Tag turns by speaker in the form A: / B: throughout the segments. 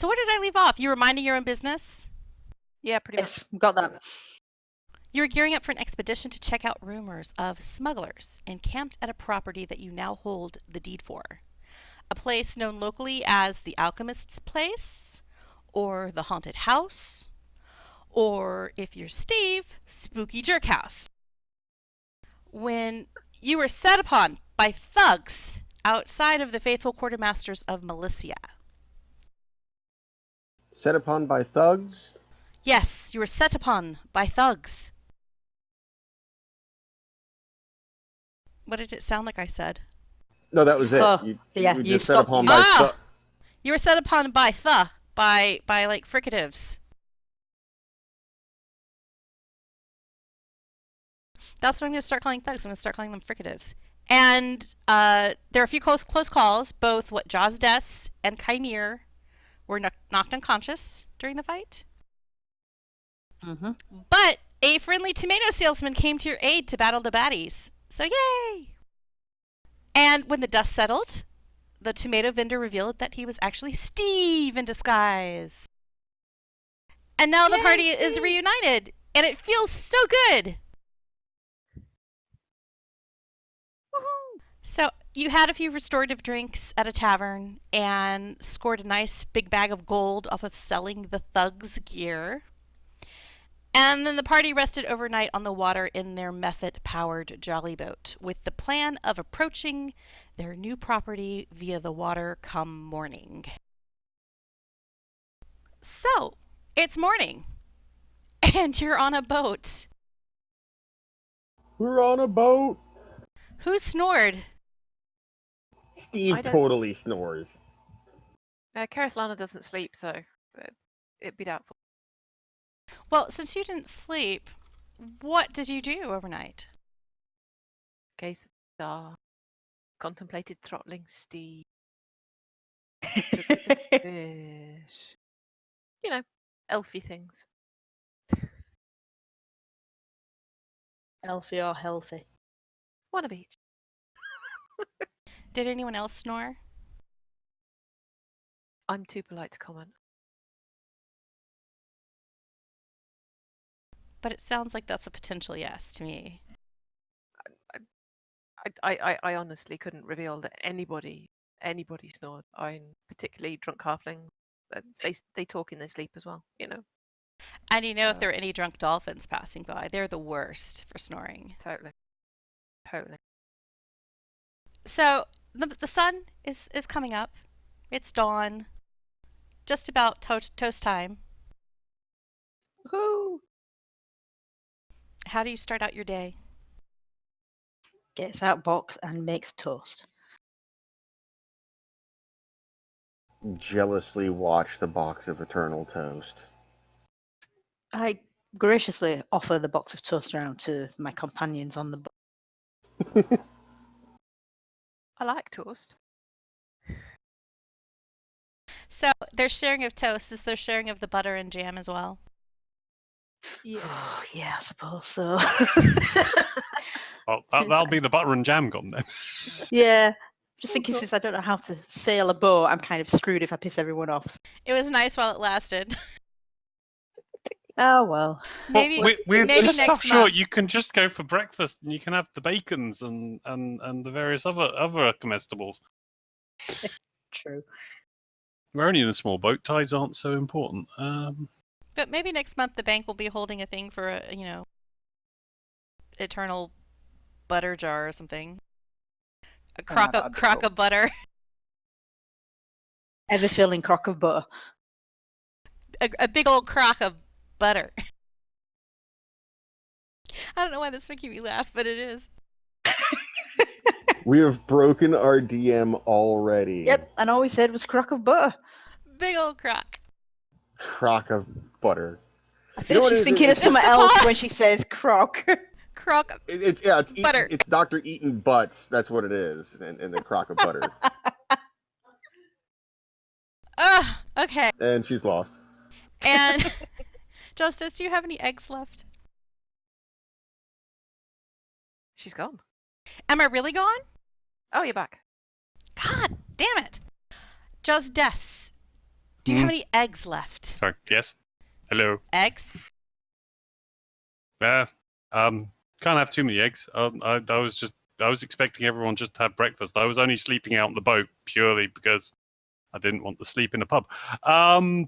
A: So where did I leave off? You were minding your own business?
B: Yeah, pretty much.
C: Yes, got that.
A: You were gearing up for an expedition to check out rumors of smugglers encamped at a property that you now hold the deed for. A place known locally as the Alchemist's Place, or the Haunted House, or, if you're Stiiv, Spooky Jerk House. When you were set upon by thugs outside of the faithful quartermasters of Milicia.
D: Set upon by thugs?
A: Yes, you were set upon by thugs. What did it sound like I said?
D: No, that was it.
C: Yeah,
D: you
C: you
D: just set
C: stopped-
D: upon
C: you-
D: by
A: You were set upon by by like fricatives. That's what I'm going to start calling thugs. I'm going to start calling them fricatives. And there are a few close calls. Both Jozdess and Kymir were knocked unconscious during the fight.
C: Mm-hmm.
A: But a friendly tomato salesman came to your aid to battle the baddies. So yay! And when the dust settled, the tomato vendor revealed that he was actually Stiiv in disguise. And now the party is reunited, and it feels so good!
B: Woohoo!
A: So you had a few restorative drinks at a tavern and scored a nice big bag of gold off of selling the thugs' gear. And then the party rested overnight on the water in their Mephit-powered jolly boat, with the plan of approaching their new property via the water come morning. So, it's morning, and you're on a boat.
D: We're on a boat.
A: Who snored?
D: Stiiv
B: I don't-
D: totally snores.
B: Kereithlana doesn't sleep, so it'd be doubtful.
A: Well, since you didn't sleep, what did you do overnight?
B: Gazed at the star, contemplated throttling Stiiv, looked at the fish. You know, elfy things.
C: Healthy or healthy?
B: One of each.
A: Did anyone else snore?
B: I'm too polite to comment.
A: But it sounds like that's a potential yes to me.
B: I honestly couldn't reveal that anybody snored. I'm particularly drunk halflings. They talk in their sleep as well, you know.
A: And you know if there are any drunk dolphins passing by, they're the worst for snoring.
B: Totally.
A: So the sun is coming up. It's dawn. Just about toast time.
C: Woohoo!
A: How do you start out your day?
C: Gets out box and makes toast.
D: Jealously watch the box of eternal toast.
C: I graciously offer the box of toast around to my companions on the boat.
B: I like toast.
A: So their sharing of toast is their sharing of the butter and jam as well.
C: Yeah, I suppose so.
E: Well, that'll be the butter and jam gum then.
C: Yeah, just thinking since I don't know how to sail a boat, I'm kind of screwed if I piss everyone off.
A: It was nice while it lasted.
C: Oh well.
A: Maybe
E: We're
A: maybe
E: just
A: next
E: not sure.
A: month.
E: You can just go for breakfast and you can have the bacons and the various other comestibles.
C: True.
E: We're only in a small boat. Tides aren't so important.
A: But maybe next month the bank will be holding a thing for a, eternal butter jar or something. A crock of butter.
C: Ever filling crock of butter.
A: A big old crock of butter. I don't know why this is making me laugh, but it is.
D: We have broken our DM already.
C: Yep, and all we said was crock of butter.
A: Big old crock.
D: Crock of butter.
C: I think she's thinking of something else when she says crock.
A: Crock of
D: It's
A: butter.
D: It's Dr. Eaton Butts. That's what it is. And the crock of butter.
A: Okay.
D: And she's lost.
A: And Jozdess, do you have any eggs left?
B: She's gone.
A: Am I really gone?
B: Oh, you're back.
A: God damn it. Jozdess, Do you have any eggs left?
E: Sorry. Yes. Hello.
A: Eggs?
E: Can't have too many eggs. I was expecting everyone just to have breakfast. I was only sleeping out on the boat purely because I didn't want to sleep in a pub. I've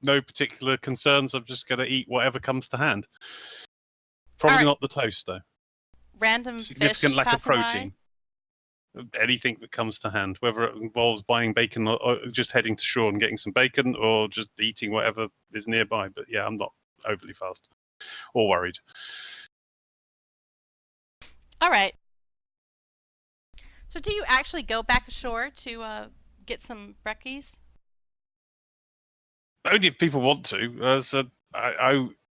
E: no particular concerns. I'm just going to eat whatever comes to hand. Probably
A: right.
E: not the toast, though.
A: Random
E: Significant
A: fish
E: lack of
A: passing by?
E: protein. Anything that comes to hand, whether it involves buying bacon or just heading to shore and getting some bacon, or just eating whatever is nearby. But yeah, I'm not overly fast or worried.
A: All right. So do you actually go back ashore to get some brekkies?
E: Only if people want to. So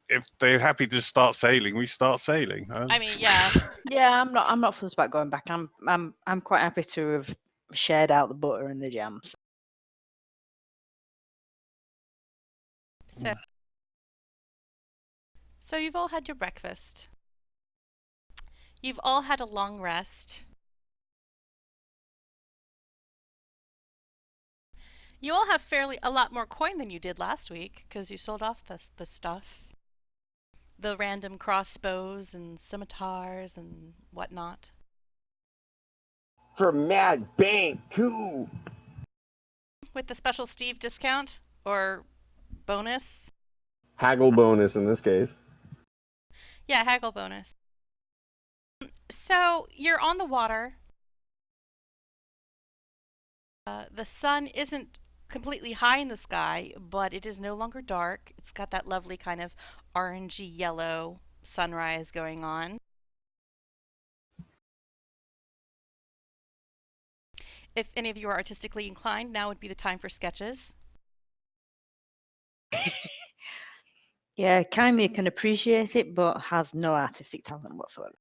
E: if they're happy to start sailing, we start sailing.
A: I mean, yeah.
C: Yeah, I'm not fussed about going back. I'm quite happy to have shared out the butter and the jams.
A: So you've all had your breakfast. You've all had a long rest. You all have a lot more coin than you did last week because you sold off the stuff. The random crossbows and scimitars and whatnot.
D: For Mad Bank, too.
A: With the special Stiiv discount or bonus.
D: Haggle bonus in this case.
A: Yeah, haggle bonus. So you're on the water. The sun isn't completely high in the sky, but it is no longer dark. It's got that lovely kind of orangey yellow sunrise going on. If any of you are artistically inclined, now would be the time for sketches.
C: Yeah, Kymir can appreciate it, but has no artistic talent whatsoever.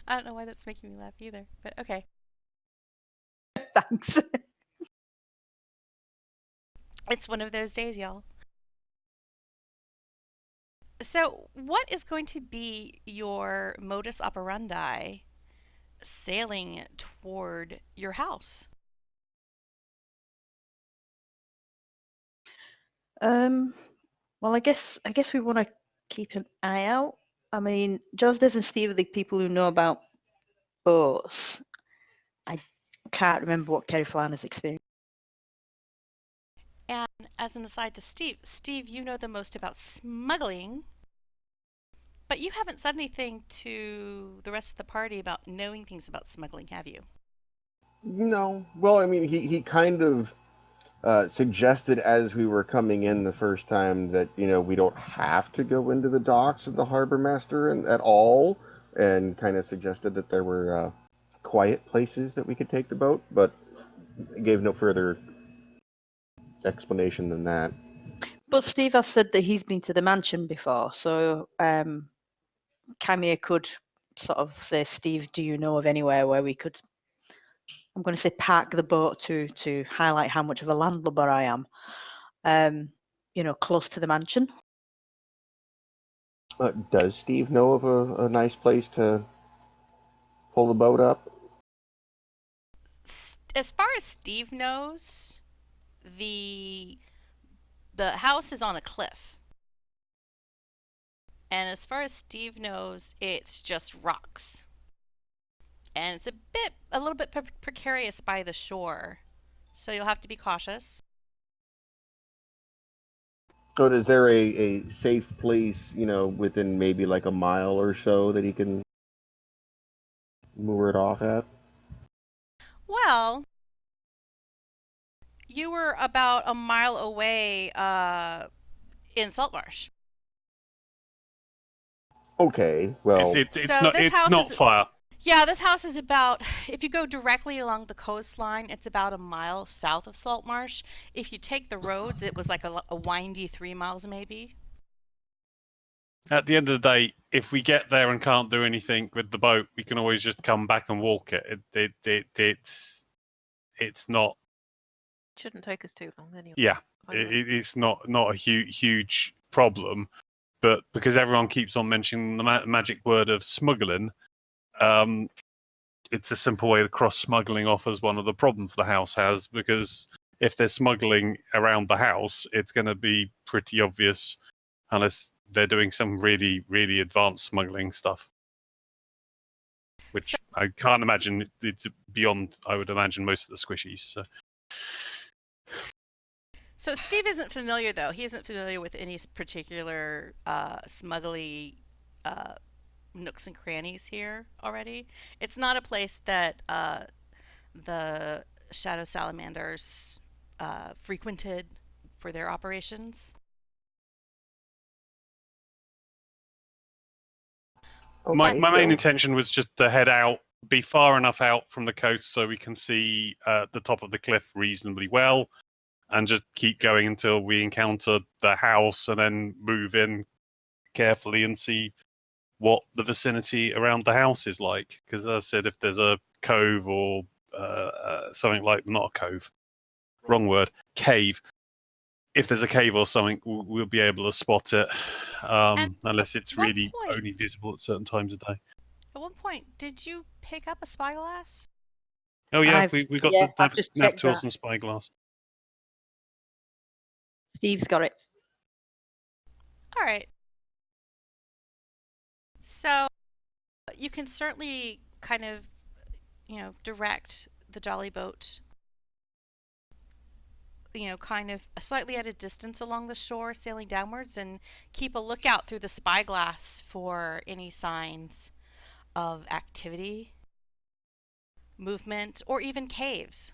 A: I don't know why that's making me laugh either, but okay.
C: Thanks.
A: It's one of those days, y'all. So, what is going to be your modus operandi sailing toward your house?
C: Well, I guess we want to keep an eye out. I mean, Jozdess and Stiiv are the people who know about boats. I can't remember what Kereithlana's experience.
A: And as an aside to Stiiv, you know the most about smuggling, but you haven't said anything to the rest of the party about knowing things about smuggling, have you?
D: No. Well, I mean, he kind of suggested as we were coming in the first time that, we don't have to go into the docks of the harbor master at all, and kind of suggested that there were quiet places that we could take the boat, but gave no further explanation than that.
C: But Stiiv has said that he's been to the mansion before, so Kymir could sort of say, Stiiv, do you know of anywhere where we could, I'm going to say, park the boat to highlight how much of a landlubber I am, close to the mansion?
D: Does Stiiv know of a nice place to pull the boat up?
A: As far as Stiiv knows, the house is on a cliff. And as far as Stiiv knows, it's just rocks. And it's a little bit precarious by the shore. So you'll have to be cautious.
D: So is there a safe place, within maybe like a mile or so that he can moor it off at?
A: Well, you were about a mile away in Saltmarsh.
D: Okay, well,
E: It's not fire.
A: Yeah, this house is about, if you go directly along the coastline, it's about a mile south of Saltmarsh. If you take the roads, it was like a windy 3 miles maybe.
E: At the end of the day, if we get there and can't do anything with the boat, we can always just come back and walk it. It's not.
B: Shouldn't take us too long anyway.
E: Yeah, it's not a huge problem, but because everyone keeps on mentioning the magic word of smuggling, it's a simple way to cross smuggling off as one of the problems the house has, because if they're smuggling around the house, it's going to be pretty obvious unless they're doing some really, really advanced smuggling stuff. Which I can't imagine. It's beyond, I would imagine, most of the squishies.
A: So Stiiv isn't familiar, though. He isn't familiar with any particular smuggly nooks and crannies here already. It's not a place that the Shadow Salamanders frequented for their operations.
D: Okay,
E: My main
D: so-
E: intention was just to head out, be far enough out from the coast so we can see the top of the cliff reasonably well, and just keep going until we encounter the house, and then move in carefully and see what the vicinity around the house is like. Because as I said, if there's a cove or something like, not a cove, wrong word, cave. If there's a cave or something, we'll be able to spot it, unless it's really only visible at certain times of day.
A: At one point, did you pick up a spyglass?
E: Oh yeah,
C: I've-
E: we got
C: yeah,
E: the
C: I've just
E: nav
C: checked
E: tools
C: that.
E: and spyglass.
C: Steve's got it.
A: All right. So you can certainly kind of, direct the jolly boat, kind of slightly at a distance along the shore, sailing downwards, and keep a lookout through the spyglass for any signs of activity, movement, or even caves.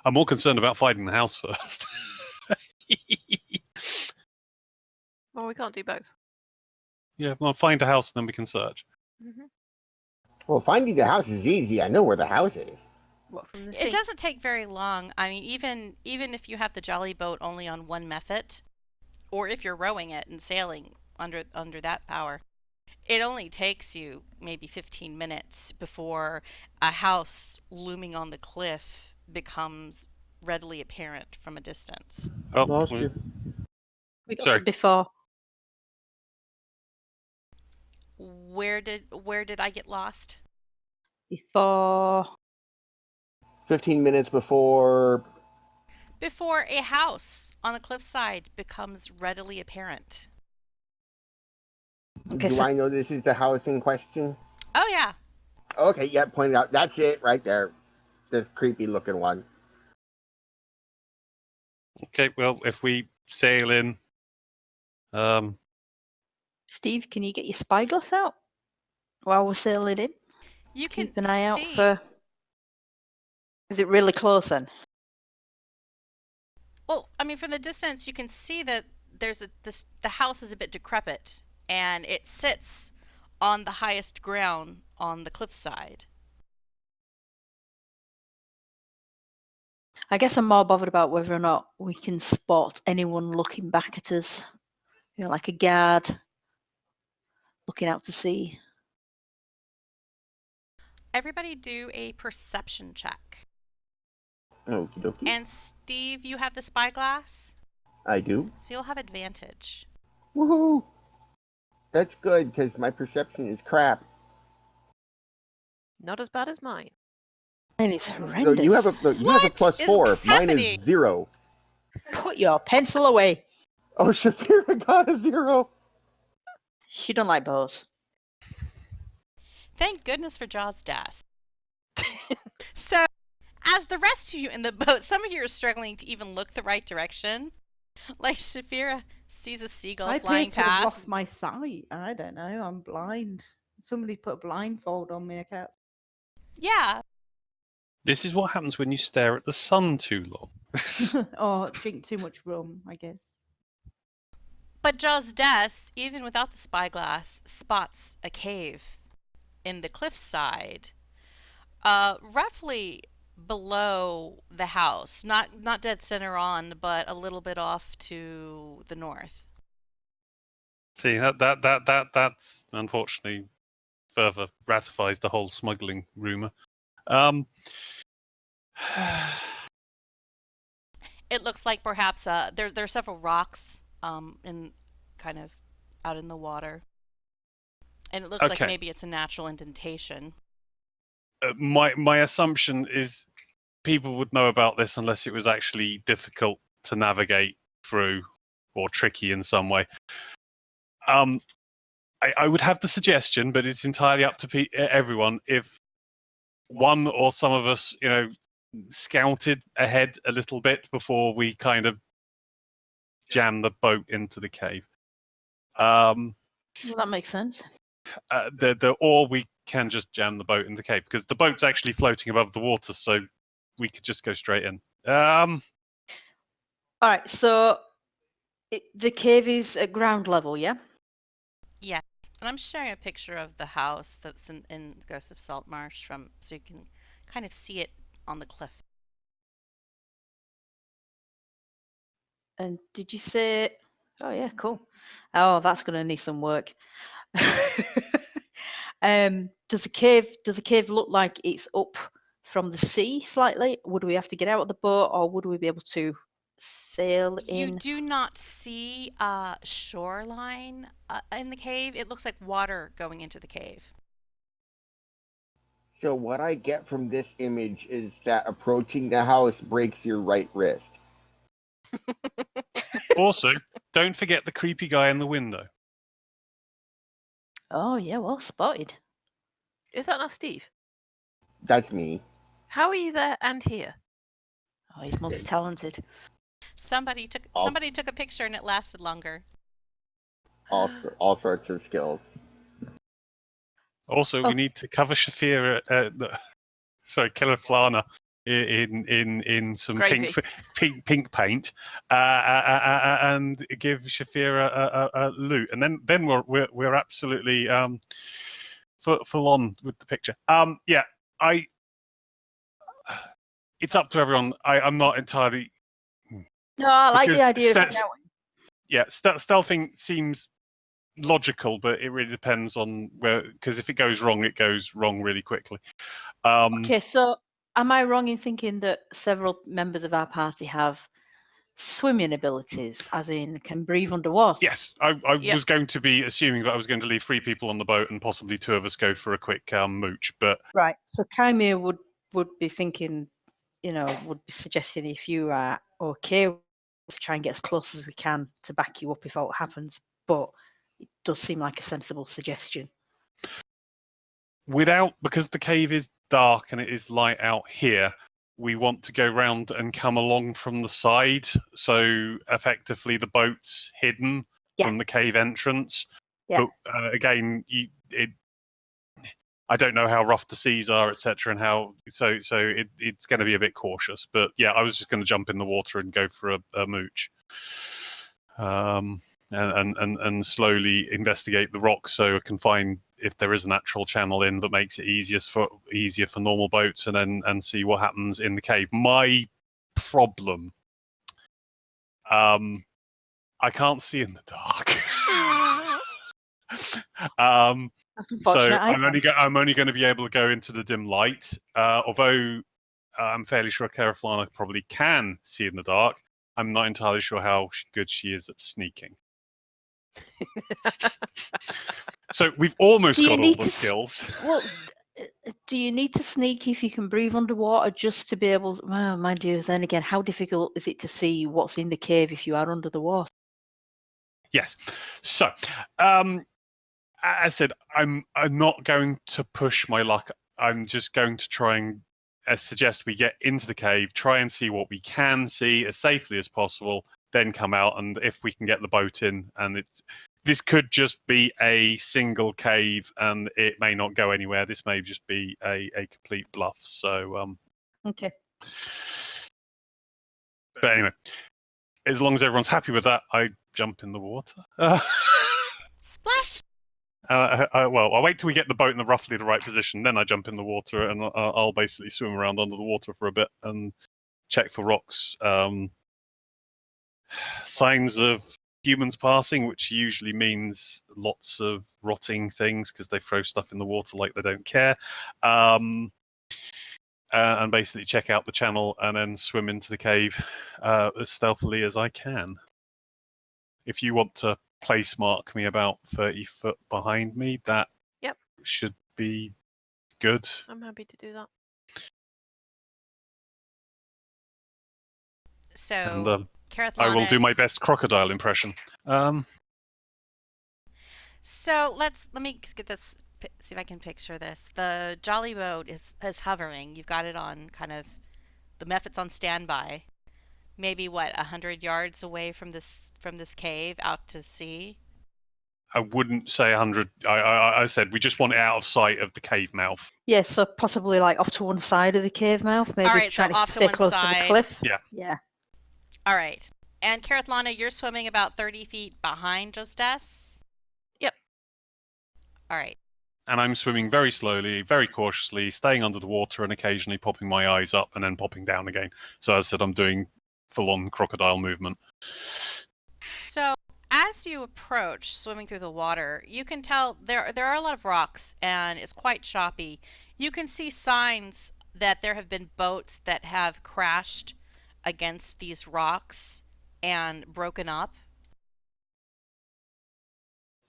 E: I'm more concerned about finding the house first.
B: Well, we can't do both.
E: Yeah, well, find a house and then we can search.
B: Mm-hmm.
D: Well, finding the house is easy. I know where the house is.
B: What, from the sea?
A: It doesn't take very long. I mean, even if you have the jolly boat only on one method, or if you're rowing it and sailing under that power, it only takes you maybe 15 minutes before a house looming on the cliff becomes readily apparent from a distance.
E: Oh,
D: Lost you.
C: We got
E: Sorry.
C: to before.
A: Where did I get lost?
C: Before.
D: 15 minutes before.
A: Before a house on the cliffside becomes readily apparent.
C: Okay,
D: Do
C: so
D: I know this is the house in question?
A: Oh yeah.
D: Okay, yeah, point it out. That's it right there. The creepy looking one.
E: okay. Well, if we sail in,
C: Steve, can you get your spyglass out while we're sailing in?
A: You can
C: Keep an eye out
A: see.
C: for. Is it really close then?
A: Well, I mean, from the distance, you can see that the house is a bit decrepit, and it sits on the highest ground on the cliffside.
C: I guess I'm more bothered about whether or not we can spot anyone looking back at us. Like a guard looking out to sea.
A: Everybody do a perception check.
D: Okie dokie.
A: And Steve, you have the spyglass,
D: I do.
A: so you'll have advantage.
D: Woohoo! That's good because my perception is crap.
B: Not as bad as mine.
C: And it's
D: No,
C: horrendous.
D: you have a
A: What
D: plus
A: is
D: 4. Mine
A: happening?
D: is 0.
C: Put your pencil away.
D: Oh, Shaefira got a 0.
C: She don't like bows.
A: Thank goodness for Jozdess. So, as the rest of you in the boat, some of you are struggling to even look the right direction. Like Shaefira sees a seagull
F: I
A: flying
F: appear to have
A: past.
F: lost my sight. I don't know. I'm blind. Somebody put a blindfold on me. I can't.
A: Yeah,
E: this is what happens when you stare at the sun too long.
F: Or drink too much rum, I guess.
A: but Jozdess, even without the spyglass, spots a cave in the cliffside, roughly below the house, not dead center on, but a little bit off to the north.
E: See, that's unfortunately further ratifies the whole smuggling rumor.
A: It looks like perhaps there are several rocks in kind of out in the water. And it looks like
E: Okay.
A: maybe it's a natural indentation.
E: My assumption is people would know about this unless it was actually difficult to navigate through or tricky in some way. I would have the suggestion, but it's entirely up to everyone. If one or some of us, scouted ahead a little bit before we kind of jam the boat into the cave.
C: Well, that makes sense.
E: Or we can just jam the boat in the cave because the boat's actually floating above the water, so we could just go straight in.
C: All right, so the cave is at ground level, yeah?
A: Yes. And I'm sharing a picture of the house that's in Ghosts of Saltmarsh so you can kind of see it on the cliff.
C: And did you say? Oh yeah, cool. Oh, that's going to need some work. Does the cave look like it's up from the sea slightly? Would we have to get out of the boat, or would we be able to sail
A: You
C: in?
A: do not see a shoreline in the cave. It looks like water going into the cave.
D: So what I get from this image is that approaching the house breaks your right wrist.
E: Also, don't forget the creepy guy in the window.
C: Oh yeah, well spotted.
B: Is that not Stiiv?
D: That's me.
B: How are you there and here?
C: Oh, he's multi-talented.
A: Somebody took a picture and it lasted longer.
D: All sorts of skills.
E: Also, we need to cover Shaefira, Kereithlana, in some
B: Gravy.
E: pink paint, and give Shaefira a loot, and then we're absolutely full on with the picture. Yeah, it's up to everyone. I'm not entirely.
C: No, I like the idea of
E: Because stealthing seems logical, but it really depends on where. Because if it goes wrong, it goes wrong really quickly.
C: Okay, so am I wrong in thinking that several members of our party have swimming abilities, as in can breathe underwater?
E: Yes, I
B: Yep.
E: was going to be assuming that I was going to leave 3 people on the boat and possibly 2 of us go for a quick mooch, but
C: Right. So Kymir would be thinking, would be suggesting if you are okay to try and get as close as we can to back you up if all happens. But it does seem like a sensible suggestion.
E: because the cave is dark and it is light out here, we want to go round and come along from the side, so effectively the boat's hidden from the cave entrance.
C: Yeah.
E: But again, I don't know how rough the seas are, etc., and how it's going to be a bit cautious. But yeah, I was just going to jump in the water and go for a mooch, and slowly investigate the rocks so I can find if there is a natural channel in that makes it easier for normal boats, and see what happens in the cave. My problem, I can't see in the dark.
C: That's
E: So
C: unfortunate.
E: I'm only going to be able to go into the dim light. Although I'm fairly sure Kereithlana probably can see in the dark. I'm not entirely sure how good she is at sneaking. So we've almost got all the skills.
C: Well, do you need to sneak if you can breathe underwater just to be able? Well, mind you, then again, how difficult is it to see what's in the cave if you are under the water?
E: Yes. So, as I said, I'm not going to push my luck. I'm just going to try and suggest we get into the cave, try and see what we can see as safely as possible, then come out, and if we can get the boat in, and this could just be a single cave, and it may not go anywhere. This may just be a complete bluff. So,
C: Okay.
E: But anyway, as long as everyone's happy with that, I jump in the water.
A: Splash!
E: Well, I'll wait till we get the boat in roughly the right position, then I jump in the water, and I'll basically swim around under the water for a bit and check for rocks, signs of humans passing, which usually means lots of rotting things because they throw stuff in the water like they don't care, and basically check out the channel and then swim into the cave as stealthily as I can. If you want to place mark me about 30 foot behind me, that should be good.
B: I'm happy to do that.
A: So,
E: And
A: Kereithlana.
E: I will do my best crocodile impression.
A: So let me get this. See if I can picture this. The jolly boat is hovering. You've got it on kind of the Mephit's on standby. Maybe what 100 yards away from this cave out to sea.
E: I wouldn't say 100. I said we just want it out of sight of the cave mouth.
C: Yes, so possibly like off to one side of the cave mouth, maybe
A: All right, so
C: trying to
A: off to
C: stay
A: one
C: close to
A: side.
C: the cliff.
E: Yeah.
C: Yeah.
A: All right. And Kereithlana, you're swimming about 30 feet behind Jozdess?
B: Yep.
A: All right.
E: And I'm swimming very slowly, very cautiously, staying under the water and occasionally popping my eyes up and then popping down again. So as I said, I'm doing full-on crocodile movement.
A: So as you approach swimming through the water, you can tell there are a lot of rocks and it's quite choppy. You can see signs that there have been boats that have crashed against these rocks and broken up.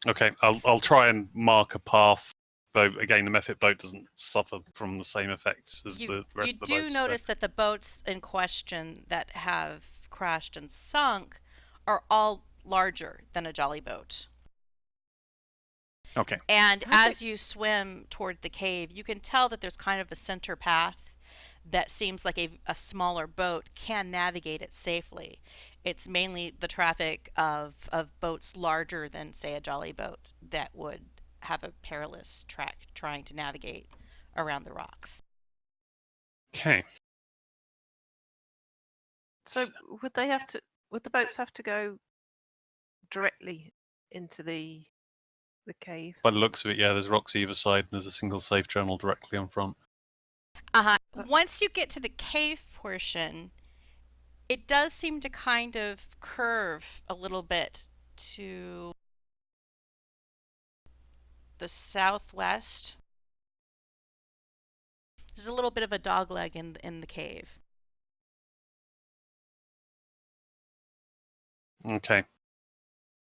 E: Okay, I'll try and mark a path. Though again, the Mephit boat doesn't suffer from the same effects as the rest of the boats.
A: You do notice that the boats in question that have crashed and sunk are all larger than a jolly boat.
E: Okay.
A: And as you swim toward the cave, you can tell that there's kind of a center path that seems like a smaller boat can navigate it safely. It's mainly the traffic of boats larger than, say, a jolly boat that would have a perilous track trying to navigate around the rocks.
E: Okay.
B: So would the boats have to go directly into the cave?
E: By the looks of it, yeah, there's rocks either side and there's a single safe channel directly in front.
A: Once you get to the cave portion, it does seem to kind of curve a little bit to the southwest. There's a little bit of a dogleg in the cave.
E: Okay.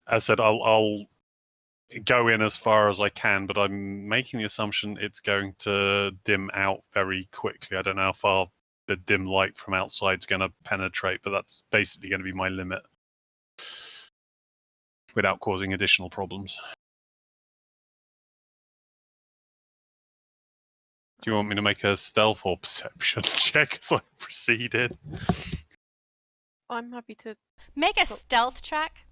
E: As I said, I'll go in as far as I can, but I'm making the assumption it's going to dim out very quickly. I don't know how far the dim light from outside is going to penetrate, but that's basically going to be my limit without causing additional problems. Do you want me to make a stealth or perception check as I proceeded?
B: I'm happy to.
A: Make a stealth check.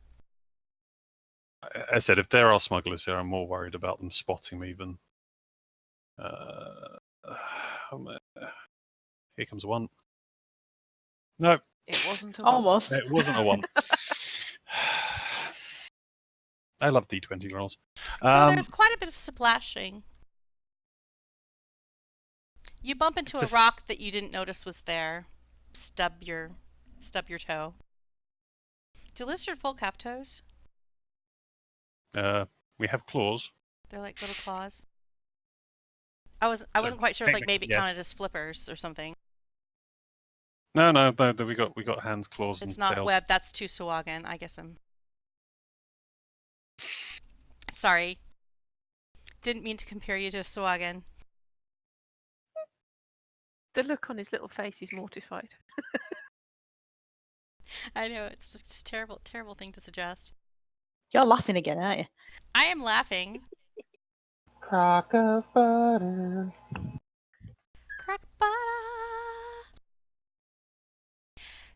E: I said, if there are smugglers here, I'm more worried about them spotting me than. Here comes a 1. No.
B: It wasn't a one.
C: Almost.
E: It wasn't a 1. I love D20 rolls.
A: So there's quite a bit of splashing. You bump into a rock that you didn't notice was there. Stub your toe. Do lizards folk have toes?
E: We have claws.
A: They're like little claws. I wasn't quite sure if like maybe it counted as flippers or something.
E: No, we got hands, claws, and
A: It's not
E: tails.
A: webbed. That's too Sawagan. I guess I'm sorry. Didn't mean to compare you to a Sawagan.
B: The look on his little face, he's mortified.
A: I know, it's just a terrible, terrible thing to suggest.
C: You're laughing again, aren't you?
A: I am laughing.
D: Crock of butter.
A: Crack butter.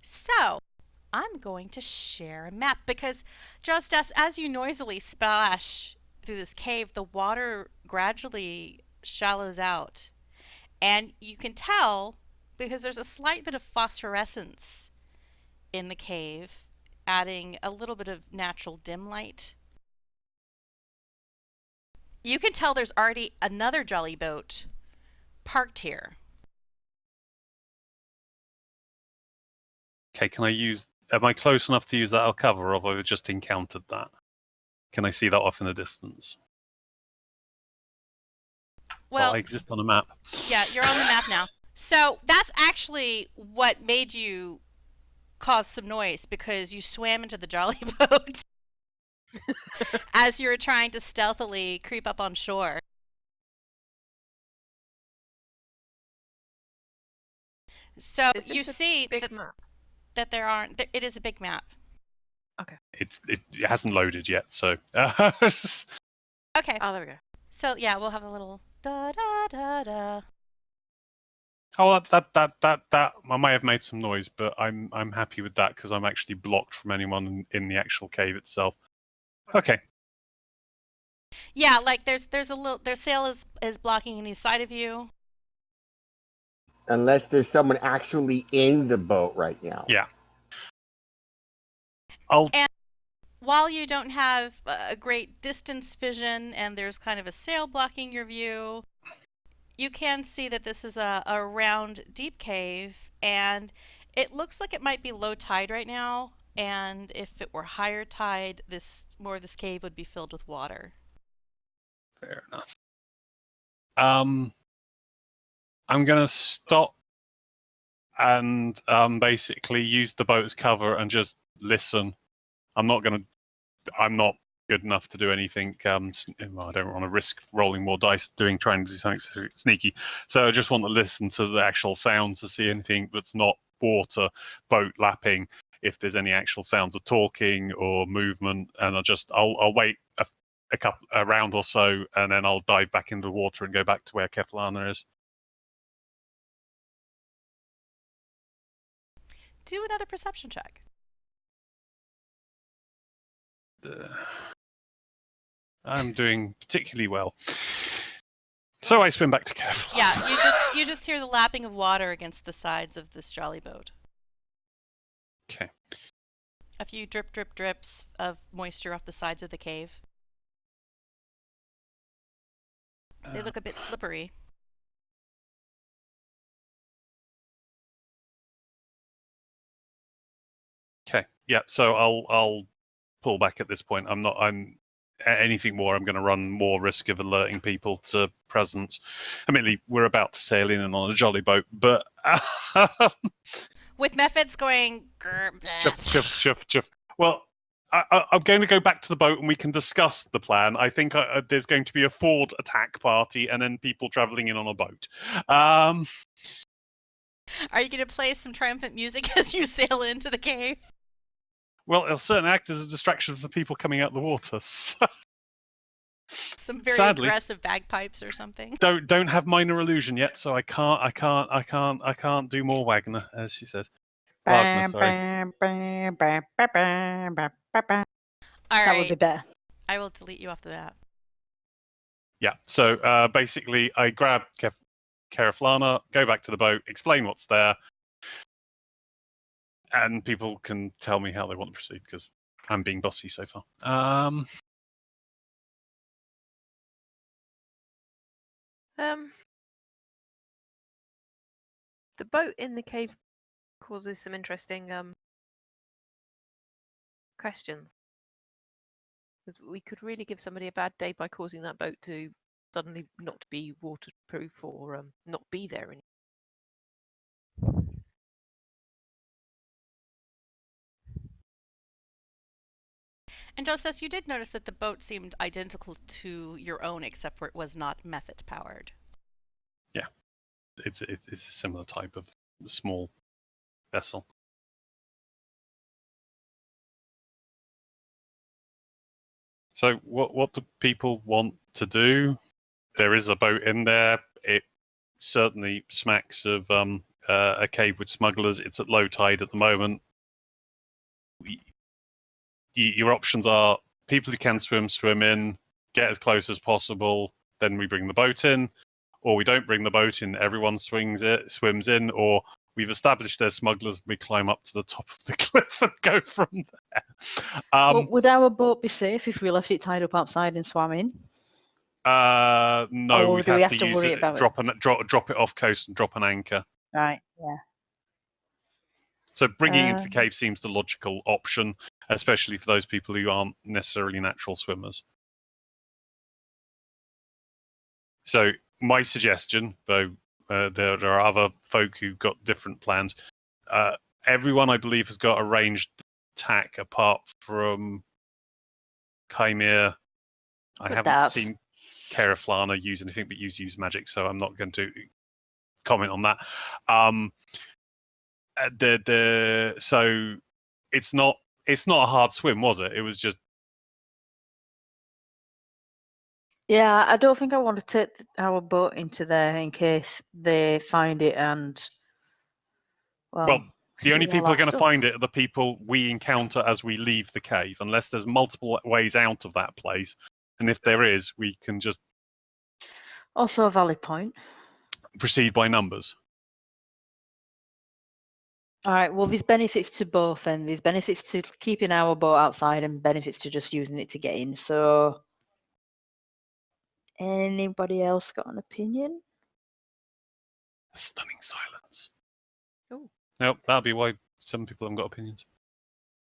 A: So, I'm going to share a map because Jozdess, as you noisily splash through this cave, the water gradually shallows out. And you can tell because there's a slight bit of phosphorescence in the cave, adding a little bit of natural dim light. You can tell there's already another jolly boat parked here.
E: Okay, am I close enough to use that as cover, or have I just encountered that? Can I see that off in the distance?
A: Well,
E: I exist on a map.
A: Yeah, you're on the map now. So that's actually what made you cause some noise, because you swam into the jolly boat as you were trying to stealthily creep up on shore. So
B: Is
A: you
B: this a
A: see
B: big map?
A: that there aren't. It is a big map.
E: It hasn't loaded yet, so
A: Okay.
B: Oh, there we go.
A: So yeah, we'll have a little da da da da.
E: oh, that I may have made some noise, but I'm happy with that because I'm actually blocked from anyone in the actual cave itself. Okay.
A: Yeah, like there's a little. Their sail is blocking any side of you.
D: Unless there's someone actually in the boat right now.
E: Yeah. I'll
A: While you don't have a great distance vision and there's kind of a sail blocking your view, you can see that this is a round, deep cave, and it looks like it might be low tide right now. And if it were higher tide, more of this cave would be filled with water.
E: Fair enough. I'm gonna stop and basically use the boat as cover and just listen. I'm not good enough to do anything. Well, I don't want to risk rolling more dice trying to do something sneaky. So I just want to listen to the actual sounds to see anything that's not water, boat lapping. If there's any actual sounds of talking or movement, and I'll wait a round or so, and then I'll dive back into the water and go back to where Kereithlana is.
A: Do another perception check.
E: I'm doing particularly well. So I swim back to Kereithlana.
A: Yeah, you just hear the lapping of water against the sides of this jolly boat.
E: Okay.
A: A few drips of moisture off the sides of the cave. They look a bit slippery.
E: Okay. Yeah. So I'll pull back at this point. I'm anything more. I'm going to run more risk of alerting people to presence. Admittedly, we're about to sail in and on a jolly boat, but
A: With methods going.
E: chuff. Well, I'm going to go back to the boat and we can discuss the plan. I think there's going to be a Ford attack party and then people traveling in on a boat.
A: Are you going to play some triumphant music as you sail into the cave?
E: Well, it'll certainly act as a distraction for people coming out the water. So.
A: Some very
E: Sadly,
A: aggressive bagpipes or something.
E: Don't have minor illusion yet, so I can't do more Wagner, as she says. Wagner, sorry.
A: All
C: That would be
A: right.
C: better.
A: I will delete you off the map.
E: Yeah. So basically, I grab Kereithlana, go back to the boat, explain what's there, and people can tell me how they want to proceed because I'm being bossy so far.
B: The boat in the cave causes some interesting questions. We could really give somebody a bad day by causing that boat to suddenly not be waterproof or not be there anymore.
A: And Jozdess, you did notice that the boat seemed identical to your own, except for it was not method powered.
E: Yeah, it's a similar type of small vessel. So what do people want to do? There is a boat in there. It certainly smacks of a cave with smugglers. It's at low tide at the moment. Your options are people who can swim in, get as close as possible, then we bring the boat in, or we don't bring the boat in, everyone swims in, or we've established there's smugglers, we climb up to the top of the cliff and go from there.
C: Well, would our boat be safe if we left it tied up outside and swam in?
E: No,
C: Or
E: we'd
C: do we
E: have
C: have
E: to
C: to
E: use
C: worry
E: it,
C: about
E: drop it off coast and drop an anchor.
C: Right, yeah.
E: So bringing it into the cave seems the logical option, especially for those people who aren't necessarily natural swimmers. So my suggestion, though there are other folk who've got different plans, everyone I believe has got a ranged attack apart from Kymir. I haven't seen Kereithlana use anything but use magic, so I'm not going to comment on that. So it's not a hard swim, was it? It was just
C: Yeah, I don't think I want to take our boat into there in case they find it and,
E: well. The only
C: steal all
E: people who
C: our
E: are going to
C: stuff.
E: find it are the people we encounter as we leave the cave, unless there's multiple ways out of that place. And if there is, we can just
C: Also a valid point.
E: proceed by numbers.
C: All right, well, there's benefits to both, and there's benefits to keeping our boat outside and benefits to just using it to get in. So, anybody else got an opinion?
E: A stunning silence.
B: Oh.
E: Nope, that'll be why some people haven't got opinions.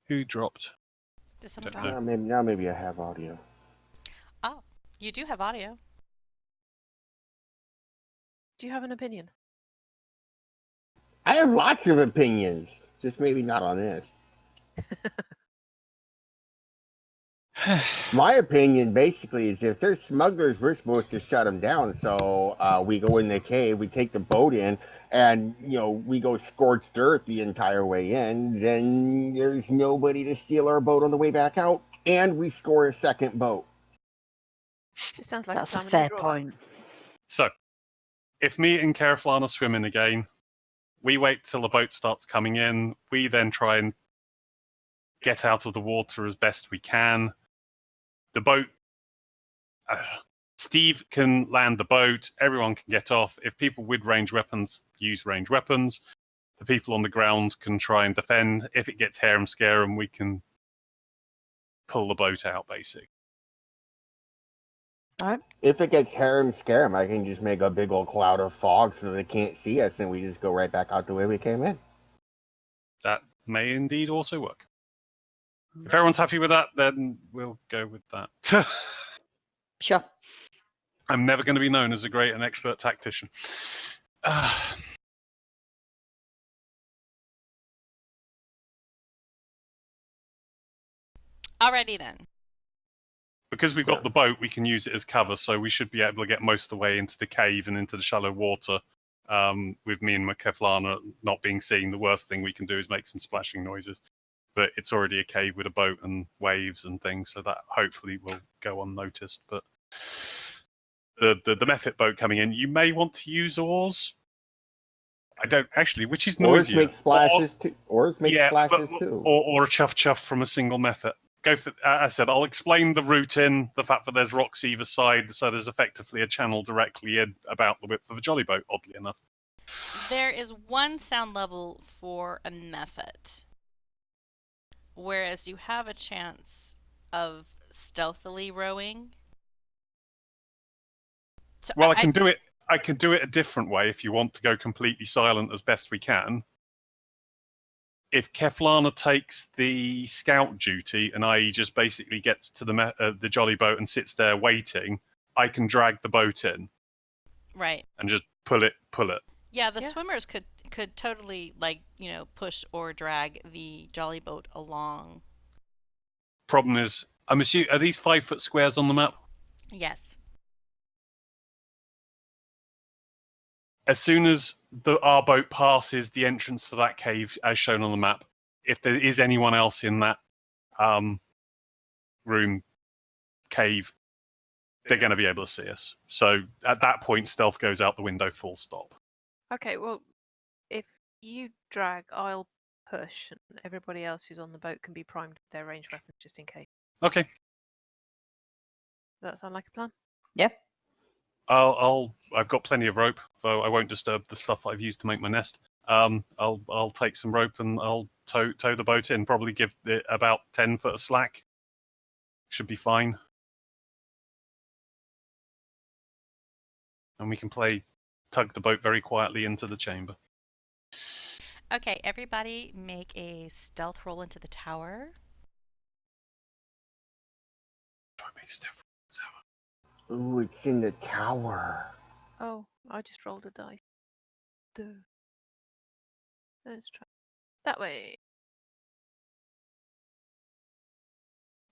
E: Who dropped?
A: Did someone
E: Don't
A: drop?
E: know.
D: Now maybe I have audio.
A: Oh, you do have audio.
B: Do you have an opinion?
D: I have lots of opinions, just maybe not on this. My opinion basically is if there's smugglers, we're supposed to shut them down. So we go in the cave, we take the boat in, and we go scorched earth the entire way in. Then there's nobody to steal our boat on the way back out, and we score a second boat.
B: It sounds like
C: That's a
B: plan with
C: fair
B: no
C: point.
B: drawbacks.
E: So, if me and Kereithlana swim in again, we wait till the boat starts coming in. We then try and get out of the water as best we can. The boat... Stiiv can land the boat. Everyone can get off. If people with ranged weapons use ranged weapons, the people on the ground can try and defend. If it gets harem scarum, we can pull the boat out, basically.
C: All right.
D: If it gets harem scarum, I can just make a big old cloud of fog so they can't see us, and we just go right back out the way we came in.
E: That may indeed also work. If everyone's happy with that, then we'll go with that.
C: Sure.
E: I'm never going to be known as a great and expert tactician.
A: Alrighty then.
E: Because we've got the boat, we can use it as cover, so we should be able to get most of the way into the cave and into the shallow water. With me and Kereithlana not being seen, the worst thing we can do is make some splashing noises. But it's already a cave with a boat and waves and things, so that hopefully will go unnoticed. But the Mephit boat coming in, you may want to use oars. I don't actually. Which is
D: Oars
E: noisier?
D: make splashes too. Oars make splashes too.
E: Or a chuff chuff from a single Mephit. Go for. I said I'll explain the route in, the fact that there's rocks either side, so there's effectively a channel directly in about the width of a jolly boat. Oddly enough,
A: There is one sound level for a Mephit, whereas you have a chance of stealthily rowing. So
E: well, I can do it. I can do it a different way if you want to go completely silent as best we can. If Kereithlana takes the scout duty and I just basically gets to the jolly boat and sits there waiting, I can drag the boat in.
A: Right.
E: And just pull it.
A: Yeah, the swimmers could totally push or drag the jolly boat along.
E: Problem is, I'm assuming, are these 5-foot squares on the map?
A: Yes.
E: As soon as our boat passes the entrance to that cave, as shown on the map, if there is anyone else in that room, cave, they're going to be able to see us. So at that point, stealth goes out the window, full stop.
B: Okay, well, if you drag, I'll push, and everybody else who's on the boat can be primed with their ranged weapons just in case.
E: Okay.
B: Does that sound like a plan?
C: Yeah.
E: I've got plenty of rope, so I won't disturb the stuff I've used to make my nest. I'll take some rope and I'll tow the boat in. Probably give it about 10 foot of slack. Should be fine. And we can tug the boat very quietly into the chamber.
A: Okay, everybody make a stealth roll into the tower.
E: Do I make stealth?
D: Ooh, it's in the tower.
B: Oh, I just rolled a dice. Duh. Let's try that way.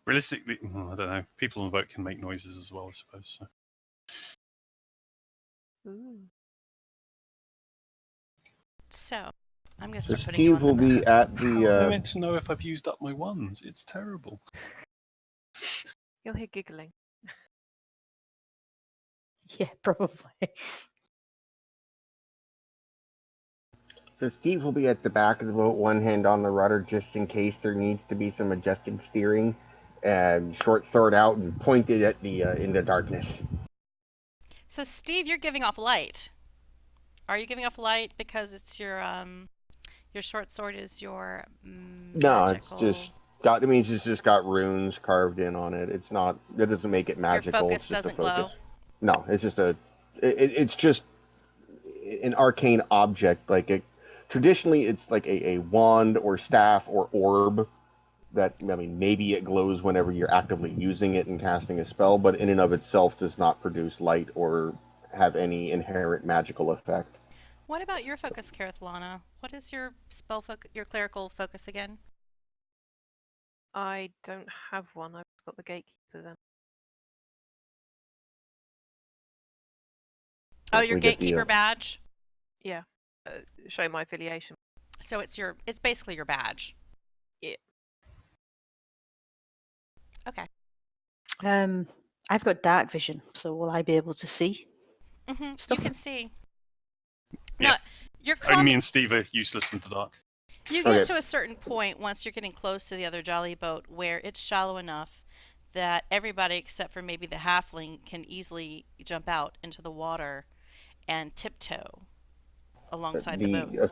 E: Realistically, I don't know. People on the boat can make noises as well, I suppose. So.
B: Ooh.
A: So, I'm going to
D: So
A: start putting you
D: Stiiv
A: on the
D: will be
A: map.
D: at
E: How am I
D: the.
E: meant to know if I've used up my ones? It's terrible.
B: You'll hear giggling.
C: Yeah, probably.
D: So Steve will be at the back of the boat, one hand on the rudder, just in case there needs to be some adjusted steering, and short sword out and pointed at the in the darkness.
A: So, Steve, you're giving off light. Are you giving off light because it's your short sword is your
D: No, it's
A: magical...
D: just got. It means it's just got runes carved in on it. It's not. That doesn't make it
A: Your
D: magical.
A: focus
D: It's just a
A: doesn't glow?
D: focus. No, it's just a. It's just an arcane object. Like it. Traditionally, it's like a wand or staff or orb. That, I mean, maybe it glows whenever you're actively using it and casting a spell, but in and of itself does not produce light or have any inherent magical effect.
A: What about your focus, Kereithlana? What is your your clerical focus again?
B: I don't have one. I've got the gatekeeper then.
A: Oh,
D: If
A: your
D: we get the,
A: gatekeeper badge.
B: Yeah. Show my affiliation.
A: So it's basically your badge.
B: Yeah.
A: Okay.
C: I've got dark vision, so will I be able to see
A: You
C: stuff?
A: can see.
E: Yeah.
A: No, you're
E: Only me and Steve are useless in the dark.
A: You get
D: Okay.
A: to a certain point once you're getting close to the other jolly boat where it's shallow enough that everybody except for maybe the halfling can easily jump out into the water and tiptoe alongside the boat.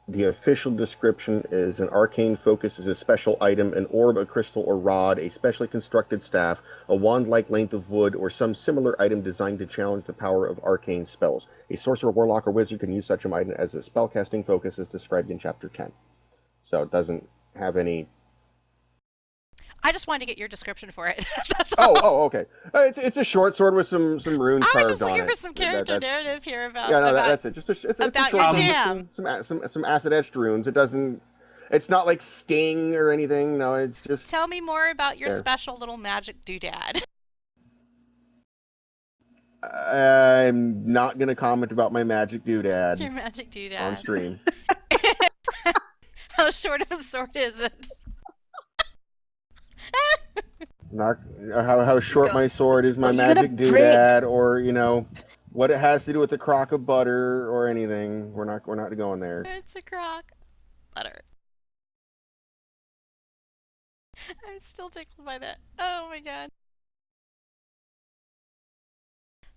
D: The official description is an arcane focus is a special item, an orb, a crystal, or rod, a specially constructed staff, a wand-like length of wood, or some similar item designed to challenge the power of arcane spells. A sorcerer, warlock, or wizard can use such an item as a spellcasting focus as described in Chapter 10. So it doesn't have any...
A: I just wanted to get your description for it. That's all.
D: Okay. It's a short sword with some runes
A: I was
D: carved
A: just
D: on
A: looking
D: it.
A: for some character
D: that's
A: narrative here about
D: Yeah, no, that's it. It's a
A: about
D: short
A: your
D: sword
A: jam.
D: with some acid etched runes. It doesn't. It's not like sting or anything. No, it's just
A: Tell me more about your
D: there.
A: special little magic doodad.
D: I'm not gonna comment about my magic
A: Your
D: doodad
A: magic doodad.
D: on stream.
A: How short of a sword is it?
D: Not how short my sword is, my
C: Oh, you're gonna
D: magic
C: break.
D: doodad, or what it has to do with the crock of butter or anything. We're not going there.
A: It's a crock. Butter. I'm still tickled by that. Oh my god.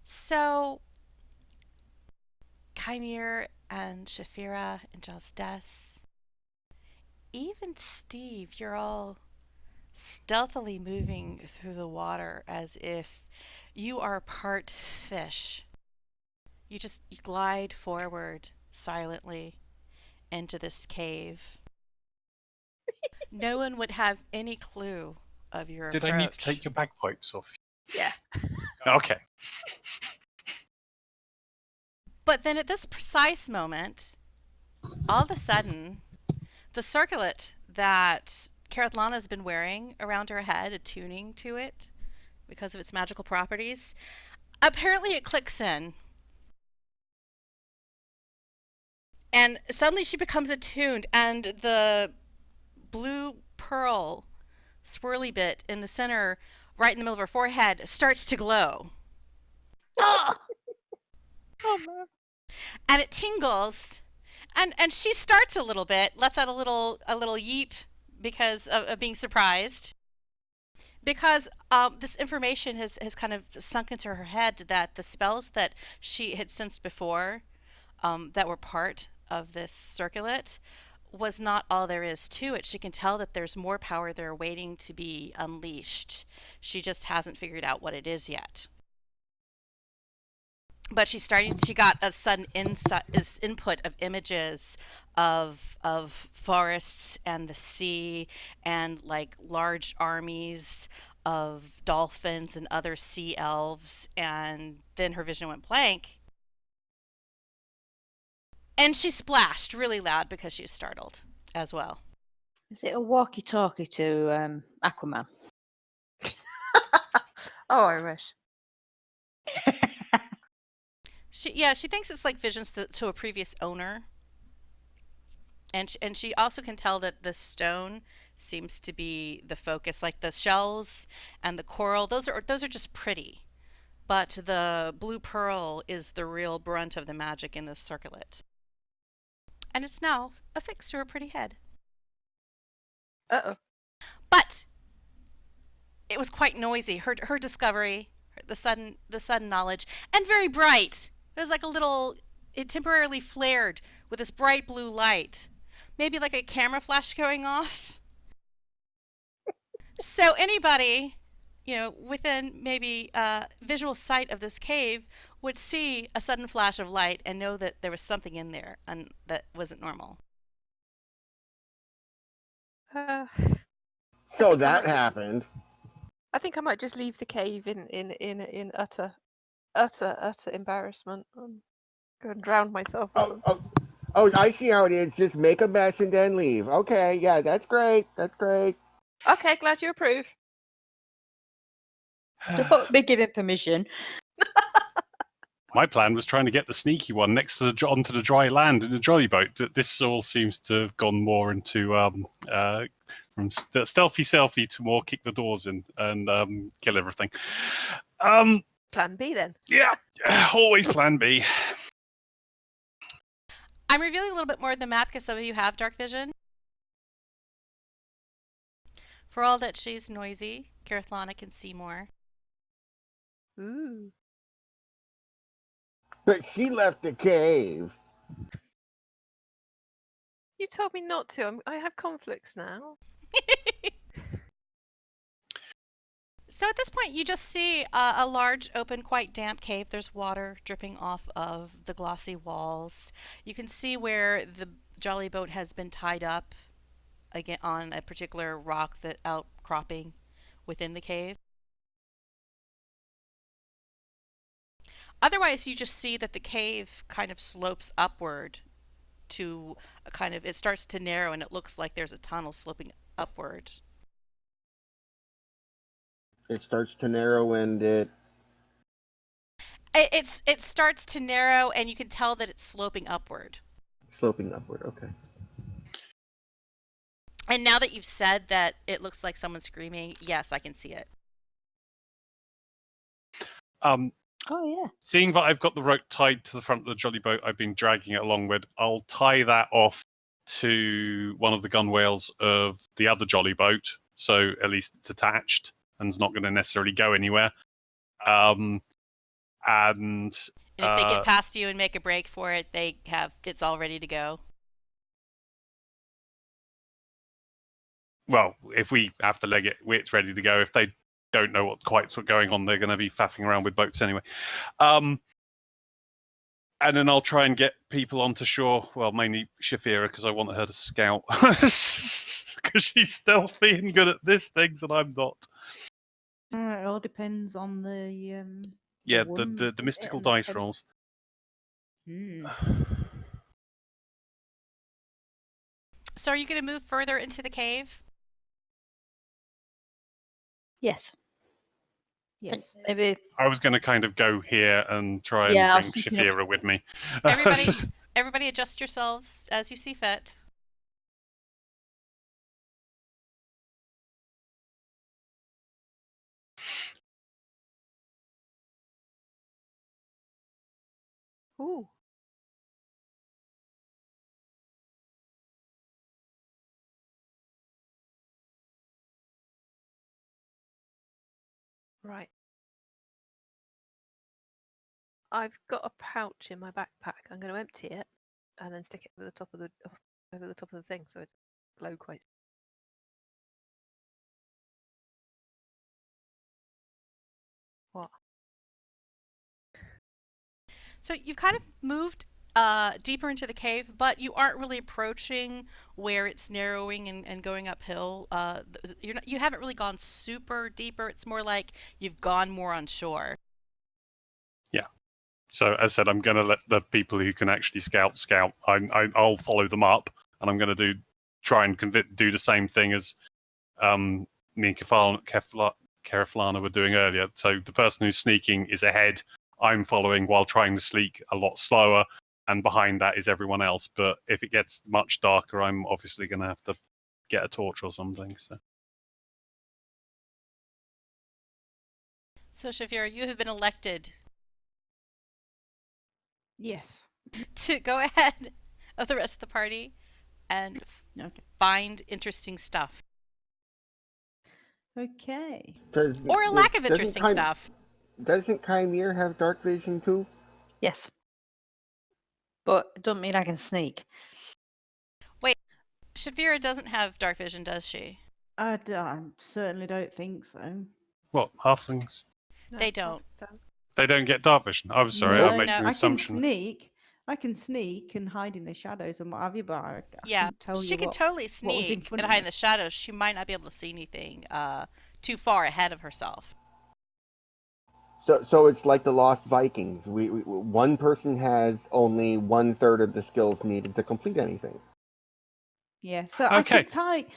A: So, Kymir and Shaefira and Jozdess, even Stiiv, you're all stealthily moving through the water as if you are part fish. You glide forward silently into this cave. No one would have any clue of your approach.
E: Did I need to take your bagpipes off?
B: Yeah.
E: Okay.
A: But then at this precise moment, all of a sudden, the circlet that Kereithlana has been wearing around her head, attuning to it because of its magical properties, apparently it clicks in. And suddenly she becomes attuned, and the blue pearl swirly bit in the center, right in the middle of her forehead, starts to glow.
B: Oh man.
A: And it tingles, and she starts a little bit, lets out a little yeep because of being surprised. Because this information has kind of sunk into her head that the spells that she had sensed before that were part of this circlet was not all there is to it. She can tell that there's more power there waiting to be unleashed. She just hasn't figured out what it is yet. But she got a sudden input of images of forests and the sea and like large armies of dolphins and other sea elves, and then her vision went blank. And she splashed really loud because she was startled as well.
C: Is it a walkie-talkie to Aquaman?
B: Oh, I wish.
A: She thinks it's like visions to a previous owner. And she also can tell that the stone seems to be the focus, like the shells and the coral. Those are just pretty, but the blue pearl is the real brunt of the magic in this circlet. And it's now affixed to her pretty head.
B: Uh-oh.
A: But it was quite noisy. Her discovery, the sudden knowledge, and very bright. It was like a little. It temporarily flared with this bright blue light, maybe like a camera flash going off. So anybody, within maybe visual sight of this cave would see a sudden flash of light and know that there was something in there and that wasn't normal.
B: I
D: So
B: think
D: that happened.
B: I think I might just leave the cave in utter embarrassment and go and drown myself.
D: Oh, I see how it is. Just make a mess and then leave. Okay, yeah, that's great. That's great.
B: Okay, glad you approve.
C: Don't be giving permission.
E: My plan was trying to get the sneaky one next to onto the dry land in a jolly boat, but this all seems to have gone more into from stealthy selfie to more kick the doors in and kill everything.
B: Plan B then.
E: Yeah, always plan B.
A: I'm revealing a little bit more of the map because some of you have dark vision. For all that she's noisy, Kereithlana can see more.
B: Ooh.
D: But she left the cave.
B: You told me not to. I have conflicts now.
A: So at this point, you just see a large, open, quite damp cave. There's water dripping off of the glossy walls. You can see where the jolly boat has been tied up again on a particular rock that outcropping within the cave. Otherwise, you just see that the cave kind of slopes upward to a kind of, it starts to narrow and it looks like there's a tunnel sloping upward.
D: It starts to narrow and it
A: It starts to narrow and you can tell that it's sloping upward.
D: sloping upward. Okay.
A: And now that you've said that it looks like someone's screaming, yes, I can see it.
C: Oh yeah.
E: Seeing that I've got the rope tied to the front of the jolly boat I've been dragging it along with, I'll tie that off to one of the gunwales of the other jolly boat, so at least it's attached and it's not going to necessarily go anywhere. And
A: if they get past you and make a break for it, it's all ready to go.
E: Well, if we have to leg it, it's ready to go. If they don't know what's going on, they're going to be faffing around with boats anyway. And then I'll try and get people onto shore. Well, mainly Shaefira, because I want her to scout. Because she's stealthy and good at this things, and I'm not.
F: It all depends on the
E: The mystical dice rolls.
A: So are you going to move further into the cave?
C: Yes. Yes. Maybe.
E: I was going to kind of go here and try and
C: Yeah, I
E: bring
C: was thinking of-
E: Shaefira with me.
A: Everybody adjust yourselves as you see fit.
B: Ooh. Right. I've got a pouch in my backpack. I'm going to empty it and then stick it over the top of the thing so it glow quite. What?
A: So you've kind of moved deeper into the cave, but you aren't really approaching where it's narrowing and going uphill. You haven't really gone super deeper. It's more like you've gone more on shore.
E: Yeah. So as I said, I'm going to let the people who can actually scout. I'll follow them up, and I'm going to try and do the same thing as me and Kereithlana were doing earlier. So the person who's sneaking is ahead. I'm following while trying to sneak a lot slower, and behind that is everyone else. But if it gets much darker, I'm obviously going to have to get a torch or something.
A: So, Shaefira, you have been elected
F: Yes.
A: to go ahead of the rest of the party and
F: Okay.
A: find interesting stuff.
F: Okay.
A: Or a lack of interesting stuff.
D: Doesn't Kymir have dark vision too?
C: Yes. But it doesn't mean I can sneak.
A: Shaefira doesn't have dark vision, does she?
F: I certainly don't think so.
E: What, halflings?
A: They don't.
E: They don't get dark vision. I'm sorry,
F: No,
E: I'm making an
F: I can
E: assumption.
F: sneak. I can sneak and hide in the shadows and what have you, but I
A: Yeah,
F: couldn't tell
A: she
F: you
A: could
F: what.
A: totally
F: what was in
A: sneak
F: front
A: and
F: of
A: hide
F: me.
A: in the shadows. She might not be able to see anything too far ahead of herself.
D: So it's like the Lost Vikings. One person has only 1/3 of the skills needed to complete anything.
F: Yeah, so
E: Okay.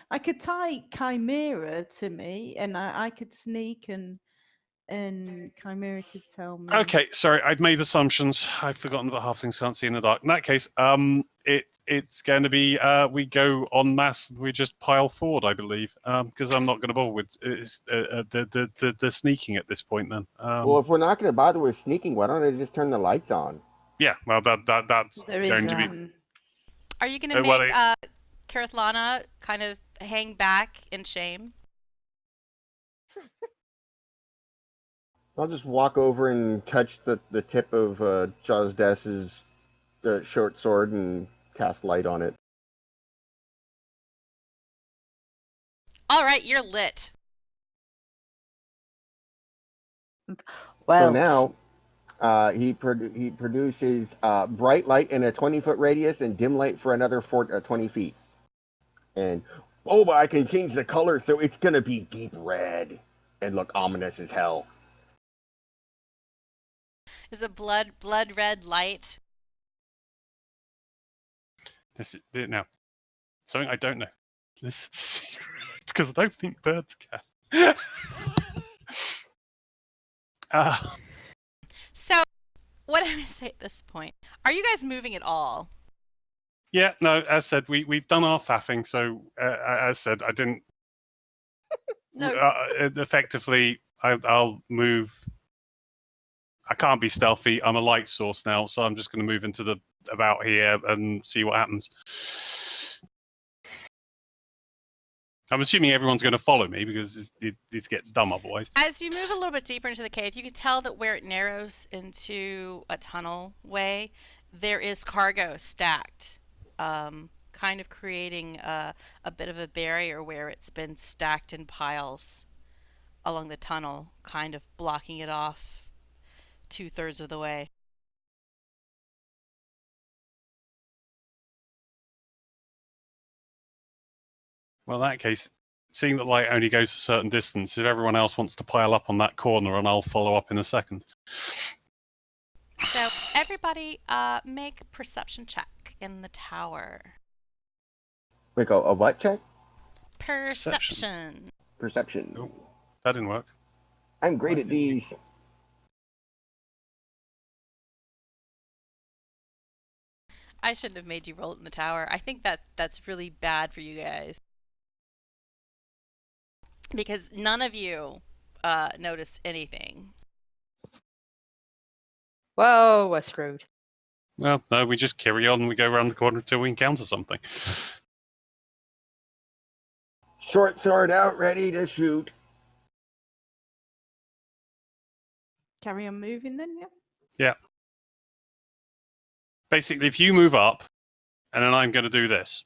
F: I could tie Chimera to me, and I could sneak, and Chimera could tell me.
E: Okay, sorry, I'd made assumptions. I'd forgotten that halflings can't see in the dark. In that case, it's going to be we go en masse and we just pile forward, I believe, because I'm not going to bother with the sneaking at this point. Then,
D: Well, if we're not going to bother with sneaking, why don't I just turn the lights on?
E: yeah, well, that's
F: There is
E: going to be.
A: Are you going to
E: well,
A: make Kereithlana kind of hang back in shame?
D: I'll just walk over and touch the tip of Jozdess's short sword and cast light on it.
A: All right, you're lit.
C: Well,
D: So now he produces bright light in a 20-foot radius and dim light for another 20 feet. And oh, but I can change the color so it's gonna be deep red and look ominous as hell.
A: Is it blood red light?
E: This is now something I don't know. This is a secret because I don't think birds can.
A: So, what I would say at this point, are you guys moving at all?
E: Yeah, no. As said, we've done our faffing. So as said, I didn't.
B: No.
E: Effectively, I'll move. I can't be stealthy. I'm a light source now, so I'm just going to move into the about here and see what happens. I'm assuming everyone's going to follow me because this gets dumb otherwise.
A: As you move a little bit deeper into the cave, you can tell that where it narrows into a tunnel way, there is cargo stacked, kind of creating a bit of a barrier where it's been stacked in piles along the tunnel, kind of blocking it off 2/3 of the way.
E: Well, in that case, seeing that light only goes a certain distance, if everyone else wants to pile up on that corner, and I'll follow up in a second.
A: So everybody, make a perception check in the tower.
D: Wait, a what check?
A: Perception.
D: Perception.
E: Oh, that didn't work.
D: I'm great at these.
A: I shouldn't have made you roll it in the tower. I think that's really bad for you guys. Because none of you noticed anything.
C: whoa, we're screwed.
E: Well, no, we just carry on and we go around the corner until we encounter something.
D: Short sword out, ready to shoot.
F: Carry on moving then, yeah?
E: Yeah. Basically, if you move up, and then I'm going to do this.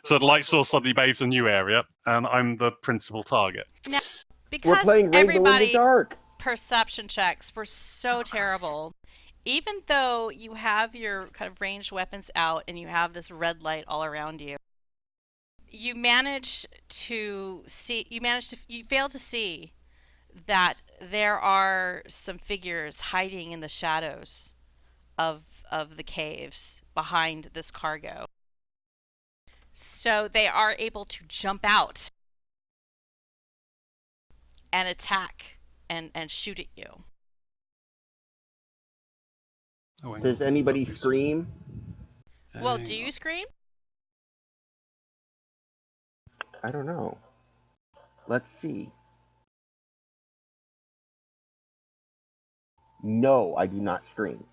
E: So the light source suddenly bathes a new area, and I'm the principal target.
A: Now,
D: We're
A: because
D: playing Rainbow in the
A: everybody
D: dark.
A: perception checks were so terrible, even though you have your kind of ranged weapons out and you have this red light all around you, you fail to see that there are some figures hiding in the shadows of the caves behind this cargo. So they are able to jump out and attack and shoot at you.
E: Oh, hang
D: Does
E: on.
D: anybody
E: Focus.
D: scream?
A: Well,
E: Hang
A: do you
E: on.
A: scream?
D: I don't know. Let's see. No, I do not scream.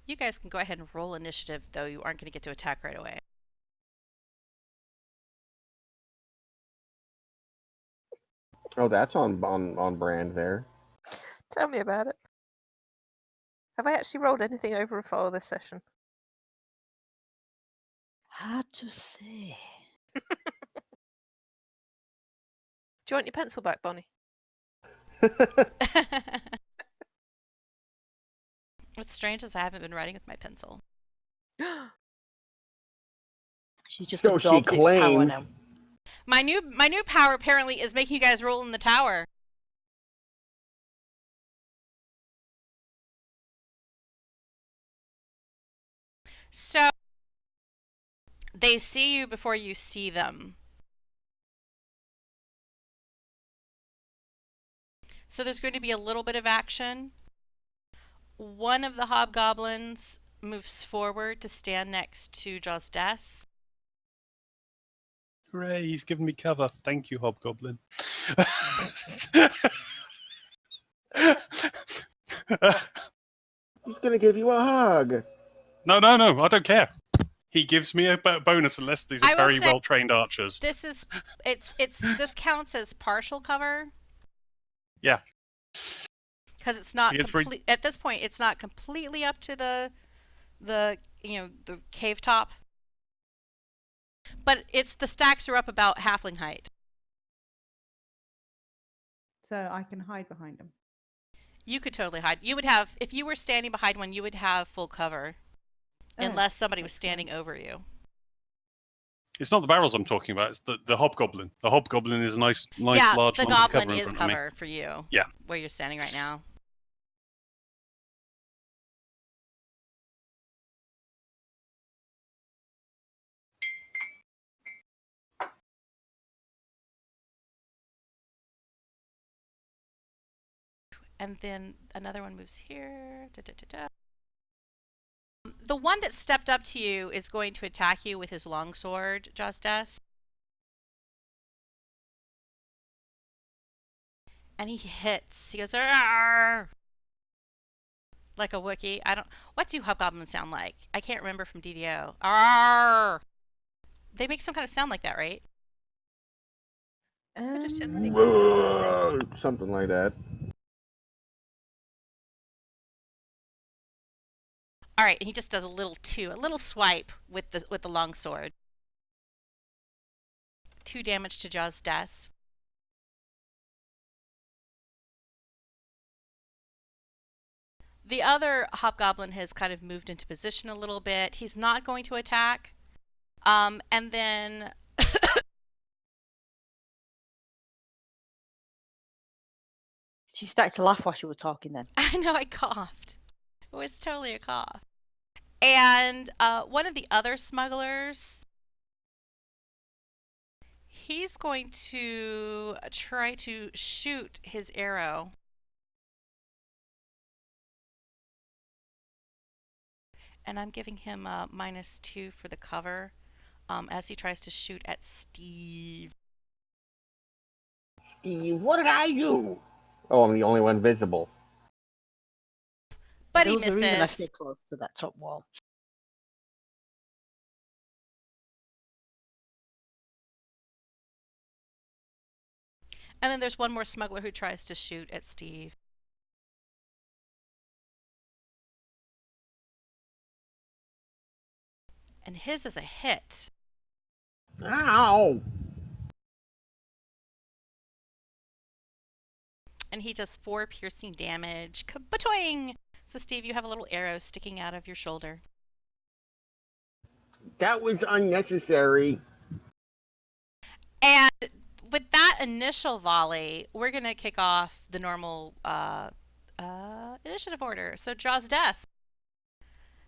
A: You guys can go ahead and roll initiative, though you aren't going to get to attack right away.
D: Oh, that's on brand there.
B: Tell me about it. Have I actually rolled anything over a 4 this session?
C: Hard to say.
B: Do you want your pencil back, Bonnie?
A: What's strange is I haven't been writing with my pencil.
C: She's just
D: So she
C: absorbed its power
D: claims.
C: now.
A: My new power apparently is making you guys roll in the tower. So they see you before you see them. So there's going to be a little bit of action. One of the hobgoblins moves forward to stand next to Jozdess.
E: Hooray, he's given me cover. Thank you, Hobgoblin.
D: He's gonna give you a hug.
E: No, I don't care. He gives me a bonus unless these
A: I
E: are
A: will
E: very
A: say-
E: well trained archers.
A: This counts as partial cover.
E: Yeah.
A: Because it's not
E: He is very-
A: complete at this point. It's not completely up to the the cave top, but the stacks are up about halfling height.
F: So I can hide behind them.
A: You could totally hide. You would have, if you were standing behind one, you would have full cover, unless somebody was standing over you.
E: It's not the barrels I'm talking about. It's the hobgoblin. The hobgoblin is a nice
A: Yeah,
E: large
A: the
E: lump of
A: goblin
E: cover in
A: is
E: front of me.
A: cover for you.
E: Yeah.
A: Where you're standing right now. And then another one moves here. Da, da, da, da. The one that stepped up to you is going to attack you with his longsword, Jozdess. And he hits. He goes, "Arr!" Like a Wookiee. What do hobgoblins sound like? I can't remember from DDO. Arr! They make some kind of sound like that, right?
B: just generally-
D: Something like that.
A: All right, and he just does a little swipe with the longsword. 2 damage to Jozdess. The other hobgoblin has kind of moved into position a little bit. He's not going to attack. And then
C: She started to laugh while she was talking then.
A: I know I coughed. It was totally a cough. And one of the other smugglers, he's going to try to shoot his arrow. And I'm giving him -2 for the cover as he tries to shoot at Stiiv.
D: Steve, what did I do? Oh, I'm the only one visible.
A: But
C: there
A: he
C: was a reason I
A: misses.
C: stayed close to that top wall.
A: And then there's one more smuggler who tries to shoot at Stiiv. And his is a hit.
D: Ow!
A: And he does 4 piercing damage. Kabatoing! So, Stiiv, you have a little arrow sticking out of your shoulder.
D: That was unnecessary.
A: And with that initial volley, we're going to kick off the normal initiative order. So, Jozdess,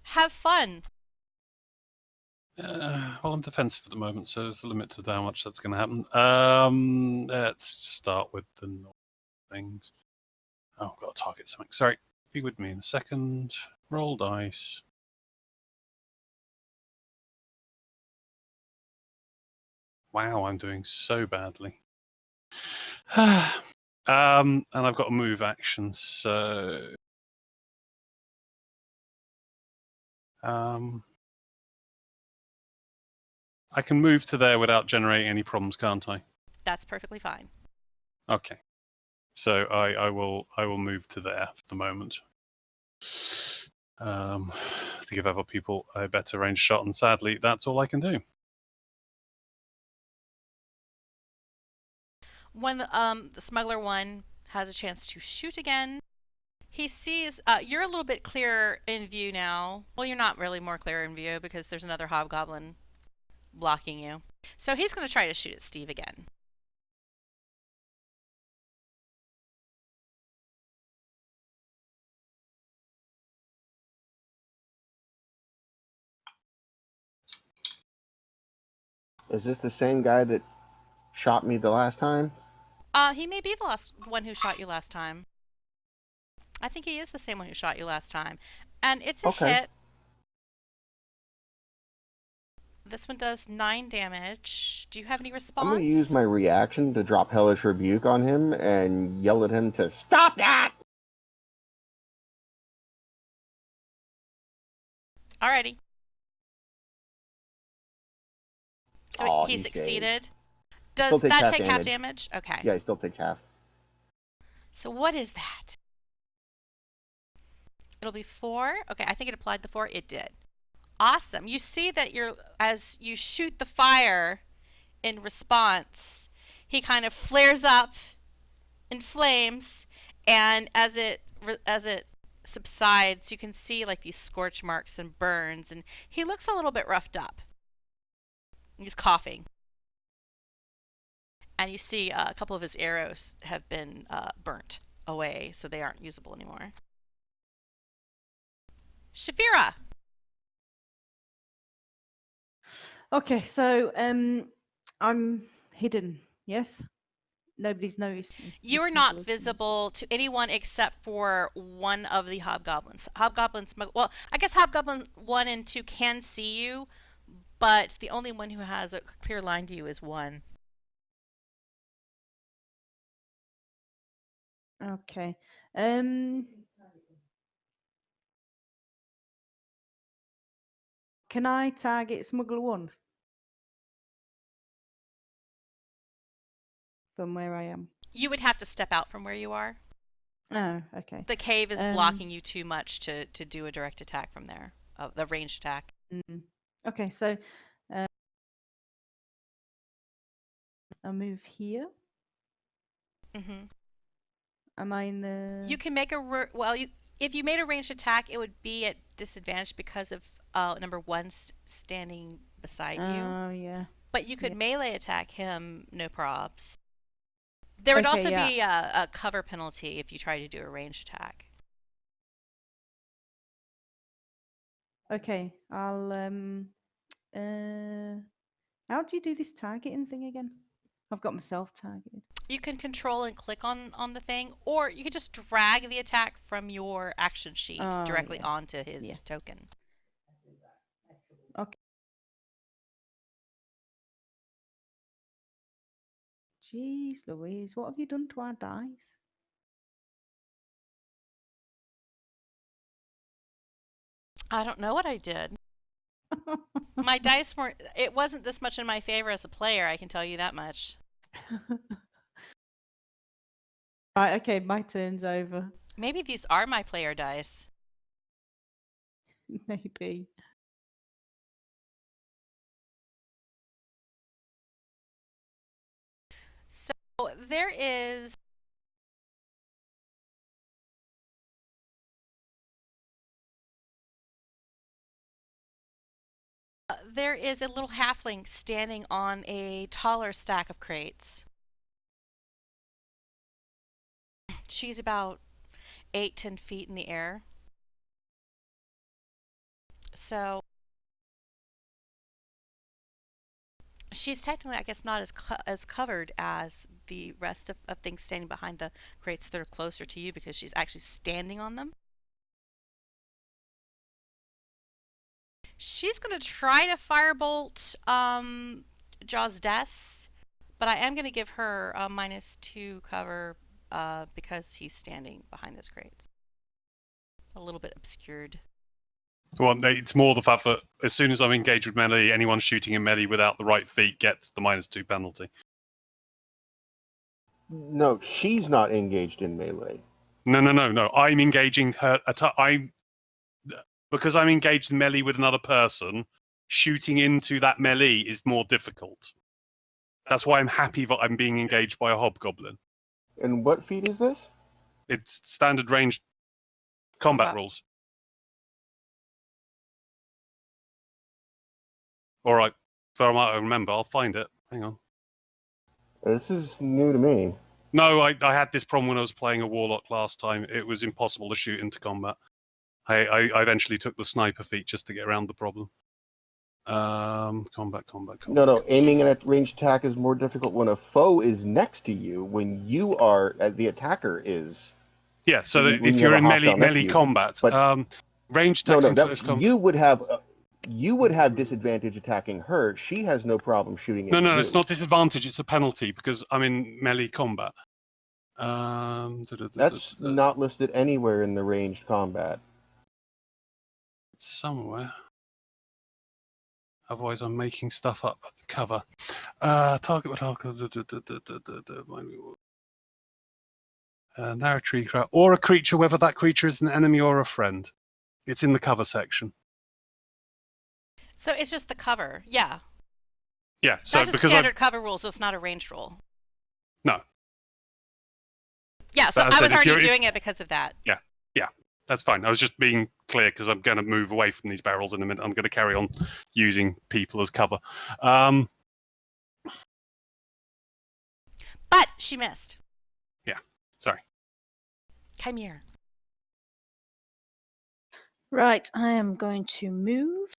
A: have fun.
E: Well, I'm defensive at the moment, so there's a limit to how much that's going to happen. Let's start with the normal things. Oh, I've got to target something. Sorry, be with me in a second. Roll dice. Wow, I'm doing so badly. And I've got a move action, so I can move to there without generating any problems, can't I?
A: That's perfectly fine.
E: Okay. So I will move to there for the moment. To give other people a better range shot, and sadly, that's all I can do.
A: When the smuggler one has a chance to shoot again, he sees you're a little bit clearer in view now. Well, you're not really more clear in view because there's another hobgoblin blocking you. So he's going to try to shoot at Stiiv again.
D: Is this the same guy that shot me the last time?
A: He may be the last one who shot you last time. I think he is the same one who shot you last time. And it's a
D: Okay.
A: hit. This one does 9 damage. Do you have any response?
D: I'm going to use my reaction to drop Hellish Rebuke on him and yell at him to stop that!
A: Alrighty. So
D: Aw,
A: he
D: he
A: succeeded.
D: Still
A: Does
D: takes
A: that
D: half
A: take half
D: damage.
A: damage? Okay.
D: Yeah, he still takes half.
A: So what is that? It'll be 4. Okay, I think it applied the 4. It did. Awesome. You see that as you shoot the fire in response, he kind of flares up in flames, and as it subsides, you can see like these scorch marks and burns, and he looks a little bit roughed up. He's coughing. And you see a couple of his arrows have been burnt away, so they aren't usable anymore. Shaefira!
F: Okay, so I'm hidden. Yes, nobody's noticed me.
A: You are not visible to anyone except for one of the hobgoblins. Well, I guess hobgoblin 1 and 2 can see you, but the only one who has a clear line to you is 1.
F: Okay. Can I target Smuggler 1 from where I am?
A: You would have to step out from where you are.
F: Oh, okay.
A: The cave is blocking you too much to do a direct attack from there, the ranged attack.
F: Okay, so I'll move here.
A: Mm-hmm.
F: Am I in the...
A: You can make if you made a ranged attack, it would be at disadvantage because of number 1 standing beside you.
F: Oh, yeah.
A: But you could melee attack him, no probs. There would also be a cover penalty if you try to do a ranged attack.
F: Okay, I'll how do you do this targeting thing again? I've got myself targeted.
A: You can control and click on the thing, or you can just drag the attack from your action sheet directly onto his token.
F: Okay. Jeez Louise, what have you done to our dice?
A: I don't know what I did. My dice it wasn't this much in my favor as a player, I can tell you that much.
F: Right, okay, my turn's over.
A: Maybe these are my player dice.
F: Maybe.
A: So there is There is a little halfling standing on a taller stack of crates. She's about 8-10 feet in the air. So she's technically, I guess, not as covered as the rest of things standing behind the crates that are closer to you because she's actually standing on them. She's going to try to firebolt Jozdess, but I am going to give her a -2 cover because he's standing behind those crates. A little bit obscured.
E: Well, it's more the fact that as soon as I'm engaged with melee, anyone shooting in melee without the right feet gets the -2 penalty.
D: No, she's not engaged in melee.
E: No. I'm engaging her. Because I'm engaged in melee with another person, shooting into that melee is more difficult. That's why I'm happy that I'm being engaged by a hobgoblin.
D: And what feat is this?
E: It's standard ranged combat rules. All right, so I might remember. I'll find it. Hang on.
D: This is new to me.
E: No, I had this problem when I was playing a warlock last time. It was impossible to shoot into combat. I eventually took the sniper feat just to get around the problem. Combat.
D: No. Aiming at a ranged attack is more difficult when a foe is next to you. When you are, the attacker is.
E: Yeah, so
D: when
E: if
D: you
E: you're
D: have
E: in
D: a hostile next to
E: melee
D: you,
E: combat,
D: but
E: ranged attacks in close combat.
D: You would have disadvantage attacking her. She has no problem shooting at you.
E: No, it's not disadvantage. It's a penalty because I'm in melee combat.
D: That's not listed anywhere in the ranged combat.
E: Somewhere. Otherwise, I'm making stuff up. Cover. Target. Narrow tree crowd. Or a creature, whether that creature is an enemy or a friend. It's in the cover section.
A: So it's just the cover, yeah.
E: Yeah, so
A: That's just
E: because
A: standard cover rules. It's not a ranged rule.
E: No.
A: Yeah, so I was already doing it because of that.
E: Yeah, that's fine. I was just being clear because I'm going to move away from these barrels in a minute. I'm going to carry on using people as cover.
A: But she missed.
E: Yeah, sorry.
A: Kymir.
C: Right, I am going to move.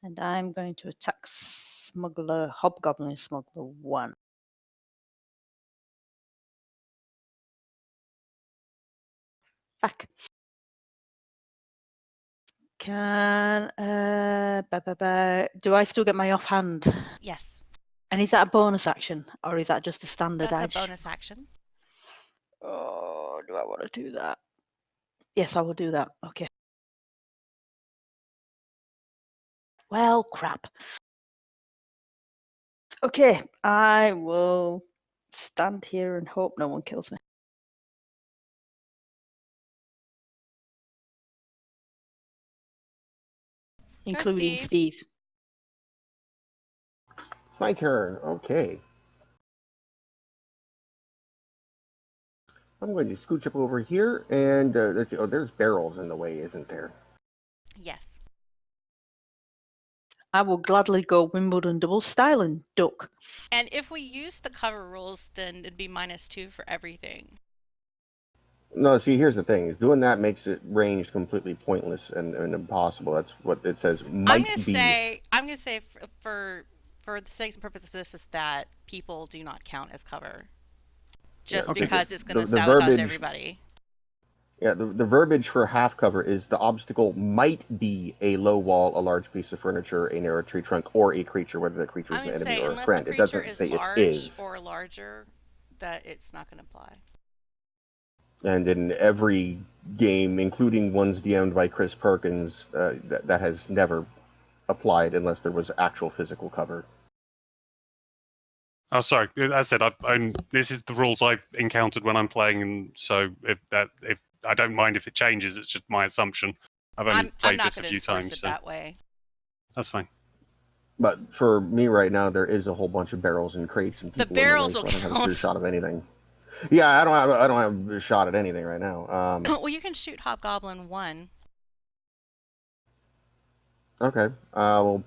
C: And I'm going to attack Hobgoblin Smuggler 1. Fuck. Do I still get my offhand?
A: Yes.
C: And is that a bonus action or is that just a standard
A: That's
C: edge?
A: a bonus action.
C: Oh, do I want to do that? Yes, I will do that. Okay. Well, crap. Okay, I will stand here and hope no one kills me. Including
A: Stiiv.
C: Stiiv.
D: It's my turn. Okay. I'm going to scooch up over here, and let's see. Oh, there's barrels in the way, isn't there?
A: Yes.
C: I will gladly go Wimbledon double style and duck.
A: And if we use the cover rules, then it'd be -2 for everything.
D: No, see, here's the thing: is doing that makes it ranged completely pointless and impossible. That's what it says.
A: I'm gonna say for the sake and purpose of this is that people do not count as cover, just
D: Okay,
A: because it's going to
D: the
A: sabotage
D: verbiage-
A: everybody.
D: Yeah, the verbiage for half cover is the obstacle might be a low wall, a large piece of furniture, a narrow tree trunk, or a creature, whether the creature is
A: I'm
D: an
A: going to
D: enemy
A: say
D: or a
A: unless
D: friend.
A: the
D: It
A: creature
D: doesn't
A: is
D: say
A: large
D: it is.
A: or larger, that it's not going to apply.
D: And in every game, including ones DM'd by Chris Perkins, that has never applied unless there was actual physical cover.
E: Oh, sorry. As I said, this is the rules I've encountered when I'm playing, and so if I don't mind if it changes, it's just my assumption. I've only
A: I'm
E: played
A: not
E: this a
A: going to
E: few
A: enforce
E: times,
A: it
E: so
A: that way.
E: that's fine.
D: But for me right now, there is a whole bunch of barrels and crates and people
A: barrels
D: in the way, so I don't have a
A: will
D: clear shot of anything. Yeah, I don't have a shot at anything right now.
A: Well, you can shoot Hobgoblin 1.
D: Okay. We'll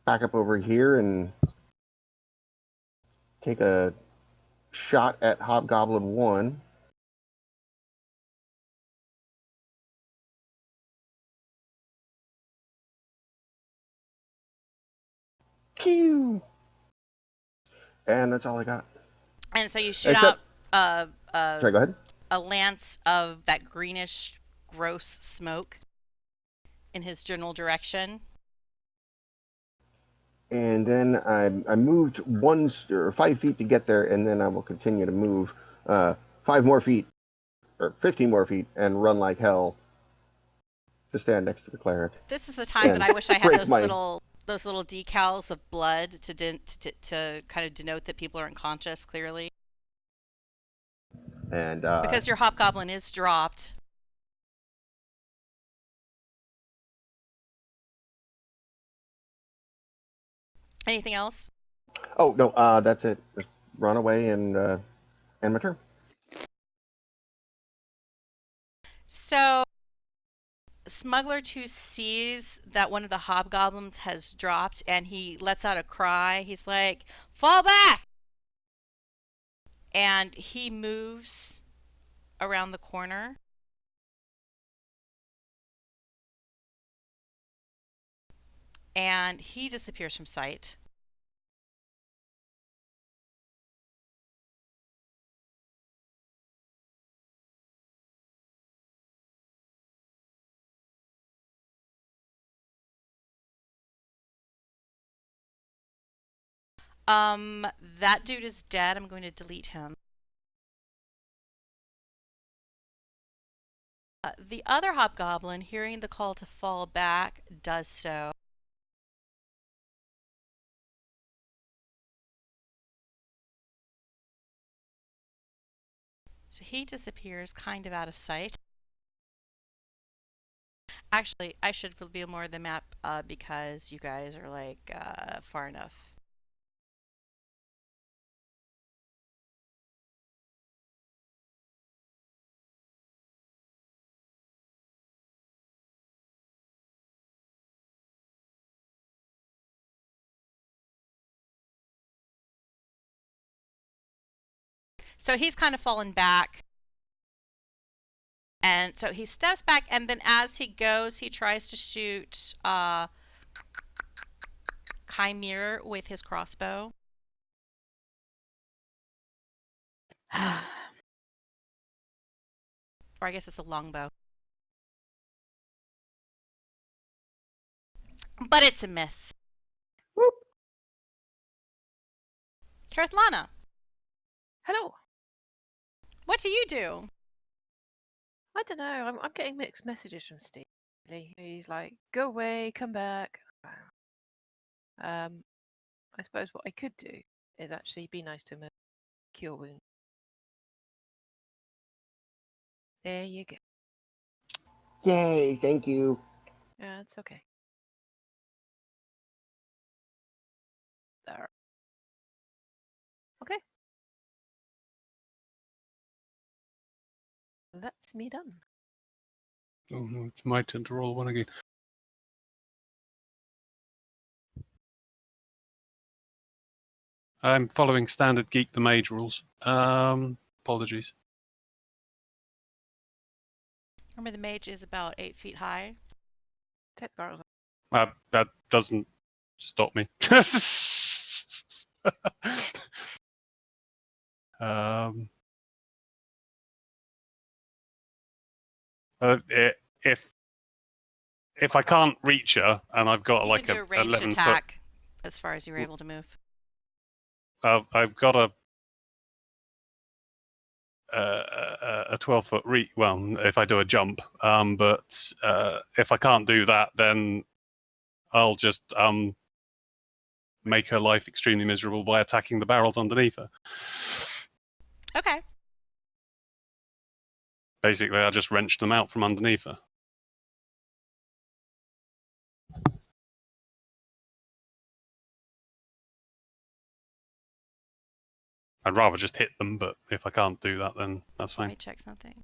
D: back up over here and take a shot at Hobgoblin 1. Pew! And that's all I got.
A: And so you shoot
D: Except,
A: out
D: sorry, go ahead.
A: a lance of that greenish, gross smoke in his general direction.
D: And then I moved 5 feet to get there, and then I will continue to move 5 more feet, or 15 more feet, and run like hell to stand next to the cleric.
A: This is the time that I wish I had
D: break
A: those
D: my-
A: little decals of blood to kind of denote that people are unconscious clearly.
D: And
A: Because your hobgoblin is dropped. Anything else?
D: oh no, that's it. Just run away and end my turn.
A: So Smuggler 2 sees that one of the hobgoblins has dropped and he lets out a cry. He's like, "Fall back!" And he moves around the corner. And he disappears from sight. That dude is dead. I'm going to delete him. The other hobgoblin, hearing the call to fall back, does so. So he disappears kind of out of sight. Actually, I should reveal more of the map because you guys are like far enough. So he's kind of fallen back. And so he steps back, and then as he goes, he tries to shoot Kymir with his crossbow. Or I guess it's a longbow. But it's a miss.
B: Whoop.
A: Kereithlana,
B: Hello.
A: what do you do?
B: I don't know. I'm getting mixed messages from Steve. He's like, "Go away, come back." I suppose what I could do is actually be nice to him and cure wound. There you go.
D: Yay! Thank you.
B: Yeah, it's okay. There. Okay. That's me done.
E: Oh no, it's my turn to roll one again. I'm following standard Geek the Mage rules. Apologies.
A: Remember, the mage is about 8 feet high.
B: Take the barrels.
E: That doesn't stop me. um, if I can't reach her and I've got
A: You
E: like
A: can do
E: a
A: a ranged
E: 11 foot,
A: attack as far as you were able to move.
E: I've got a 12-foot reach. Well, if I do a jump, but if I can't do that, then I'll just make her life extremely miserable by attacking the barrels underneath her.
A: Okay.
E: Basically, I just wrenched them out from underneath her. I'd rather just hit them, but if I can't do that, then that's
A: Let
E: fine.
A: me check something.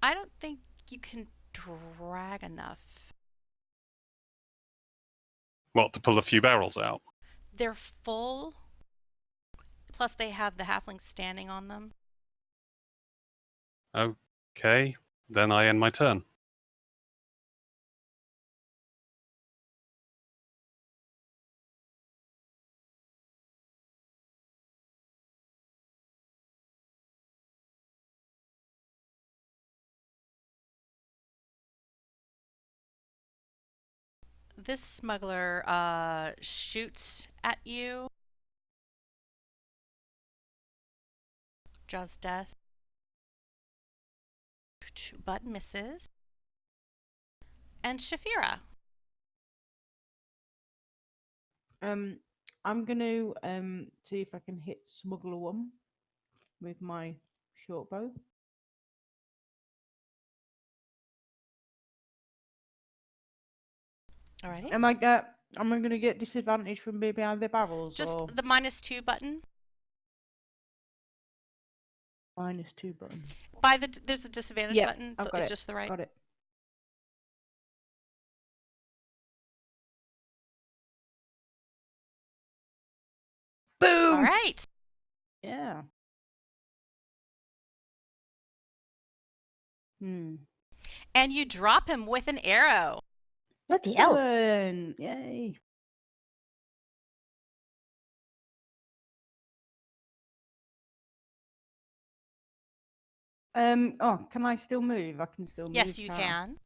A: I don't think you can drag enough.
E: What, to pull a few barrels out?
A: They're full. Plus, they have the halflings standing on them.
E: Okay, then I end my turn.
A: This smuggler shoots at you. Jozdess. But misses. And Shaefira.
F: I'm gonna see if I can hit smuggler one with my short bow.
A: Alrighty.
F: Am I gonna get disadvantage from being behind the barrels
A: Just
F: or
A: the -2 button.
F: -2 button?
A: There's a disadvantage
F: Yep,
A: button.
F: I've got
A: It's
F: it.
A: just the right.
F: Got it.
A: All
C: Boom!
A: right.
F: Yeah.
A: And you drop him with an arrow.
C: Bloody hell.
F: Excellent. Yay. Oh, can I still move? I can still move.
A: Yes, you
F: can't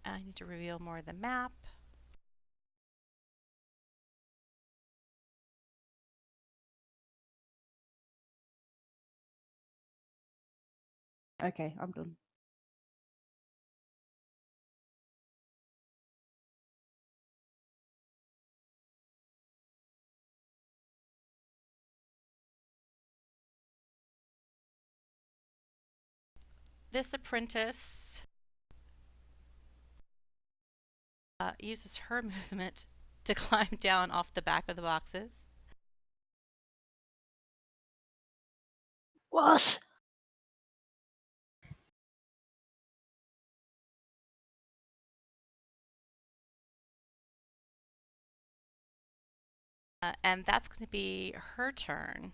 A: can. I need to reveal more of the map.
F: I? Okay, I'm done.
A: This apprentice uses her movement to climb down off the back of the boxes.
C: What?
A: And that's going to be her turn.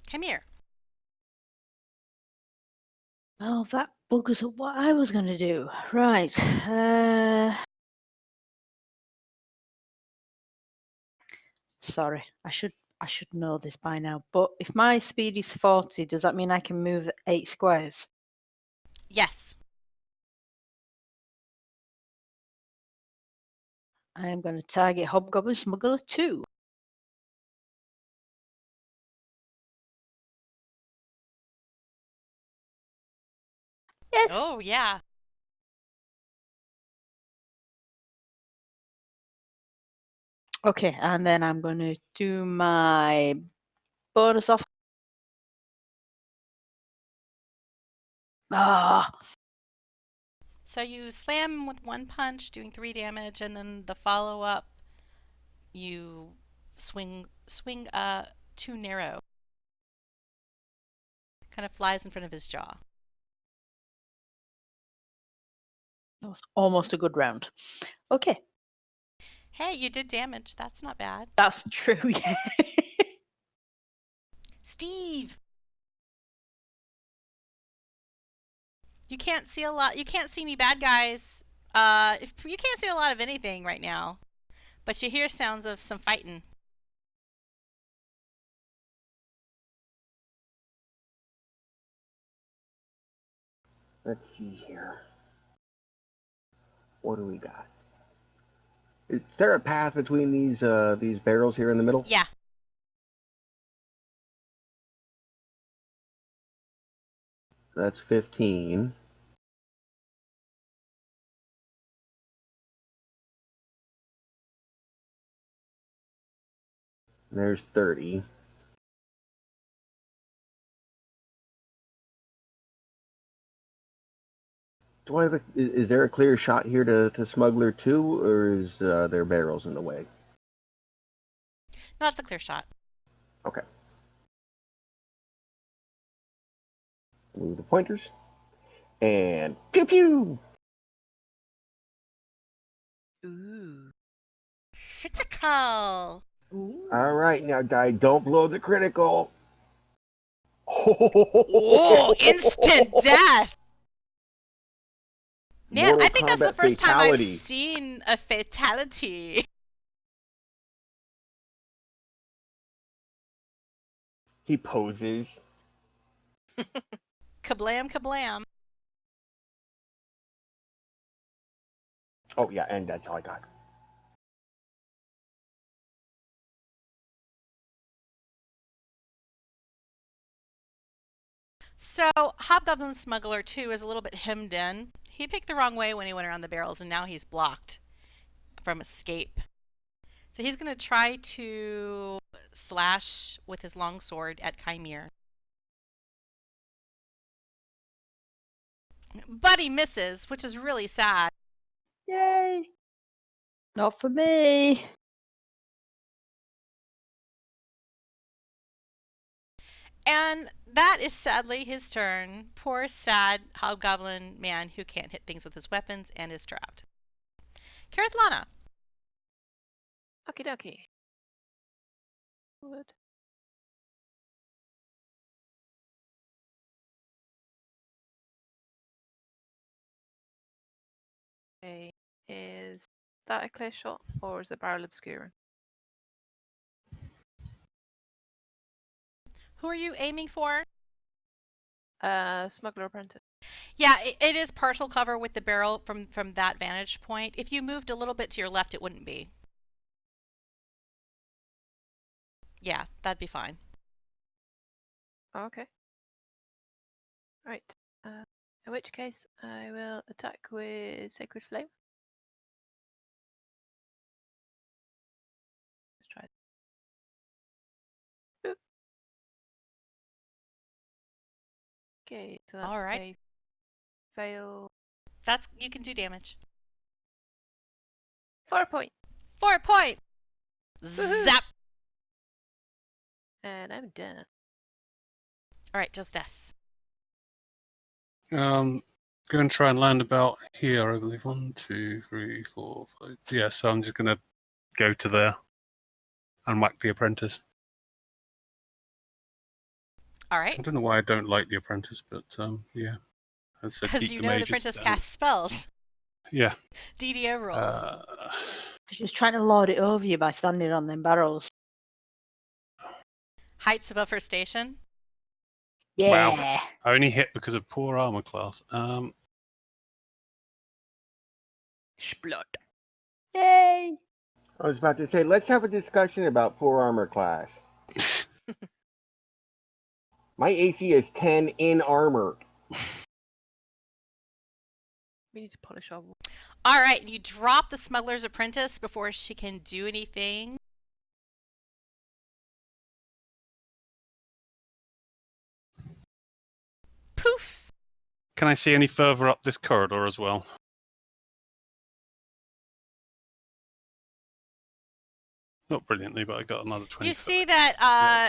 A: Kymir.
C: Well, that buggers up what I was going to do. Right. Sorry, I should know this by now. But if my speed is 40, does that mean I can move 8 squares?
A: Yes.
C: I am going to target Hobgoblin Smuggler 2. Yes.
A: Oh, yeah.
C: Okay, and then I'm going to do my bonus off. Ah.
A: So you slam him with one punch, doing 3 damage, and then the follow-up, you swing too narrow. Kind of flies in front of his jaw.
C: That was almost a good round. Okay.
A: Hey, you did damage. That's not bad.
C: That's true, yeah.
A: Stiiv! You can't see a lot. You can't see any bad guys. You can't see a lot of anything right now. But you hear sounds of some fighting.
D: Let's see here. What do we got? Is there a path between these barrels here in the middle?
A: Yeah.
D: That's 15. There's 30. Do I have is there a clear shot here to Smuggler 2, or is there barrels in the way?
A: No, that's a clear shot.
D: Okay. Move the pointers. And pew pew!
B: Ooh.
A: Critical.
F: Ooh.
D: All right, now, die. Don't blow the critical.
A: Oh, instant death. Man,
D: Mortal
A: I think that's the
D: Kombat
A: first time I've
D: fatality.
A: seen a fatality.
D: He poses.
A: Kablam, kablam.
D: Oh, yeah, and that's all I got.
A: So, Hobgoblin Smuggler 2 is a little bit hemmed in. He picked the wrong way when he went around the barrels, and now he's blocked from escape. So he's going to try to slash with his longsword at Kymir. But he misses, which is really sad.
C: Yay! Not for me.
A: And that is sadly his turn. Poor, sad hobgoblin man who can't hit things with his weapons and is trapped. Kereithlana.
B: Okie dokie. Forward. Okay. Is that a clear shot or is it barrel obscuring?
A: Who are you aiming for?
B: Smuggler apprentice.
A: Yeah, it is partial cover with the barrel from that vantage point. If you moved a little bit to your left, it wouldn't be. Yeah, that'd be fine.
B: Okay. Right. In which case, I will attack with Sacred Flame. Let's try it. Boop. Okay, so that's
A: All right.
B: a fail.
A: You can do damage.
B: 4 point.
A: 4 point.
B: Woohoo.
A: Zap.
B: And I'm done.
A: All right, Jozdess.
E: Go and try and land about here, I believe. 1, 2, 3, 4, 5. Yeah, so I'm just going to go to there and whack the apprentice.
A: All
E: I
A: right.
E: don't know why I don't like the apprentice, but yeah.
A: Because you know the apprentice casts spells.
E: Yeah.
A: DDO rules.
C: She's trying to lord it over you by standing on them barrels.
A: Heights above her station.
C: Yeah.
E: Wow. I only hit because of poor armor class.
B: Splot.
C: Yay!
D: I was about to say, let's have a discussion about poor armor class. My AC is 10 in armor.
B: We need to polish our wall.
A: All right, you drop the smuggler's apprentice before she can do anything. Poof.
E: Can I see any further up this corridor as well? Not brilliantly, but I got another 20.
A: You see that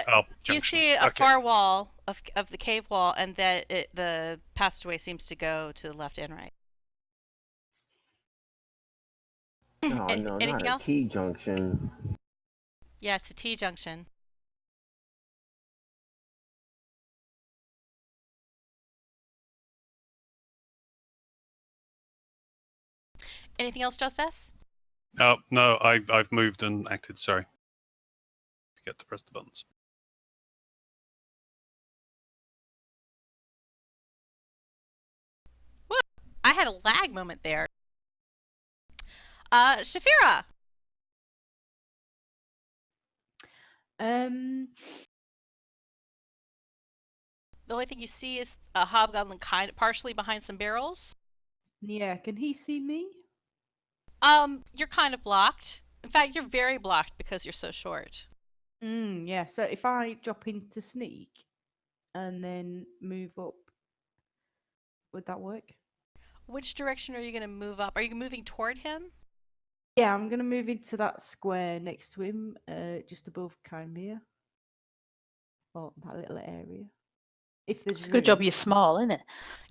A: you
E: junctions.
A: see a
E: Okay.
A: far wall of the cave wall, and that the passageway seems to go to the left and right.
D: Oh, no, not
A: Anything
D: a
A: else?
D: T-junction.
A: Yeah, it's a T junction. Anything else, Jozdess?
E: Oh, no, I've moved and acted, sorry. Forget to press the buttons.
A: Whoa, I had a lag moment there. Shaefira. The only thing you see is a hobgoblin partially behind some barrels.
F: Yeah, can he see me?
A: You're kind of blocked. In fact, you're very blocked because you're so short.
F: Yeah, so if I drop into sneak and then move up, would that work?
A: Which direction are you going to move up? Are you moving toward him?
F: Yeah, I'm going to move into that square next to him, just above Kymir. Or that little area. if there's
C: It's a good job
F: room.
C: you're small, isn't it?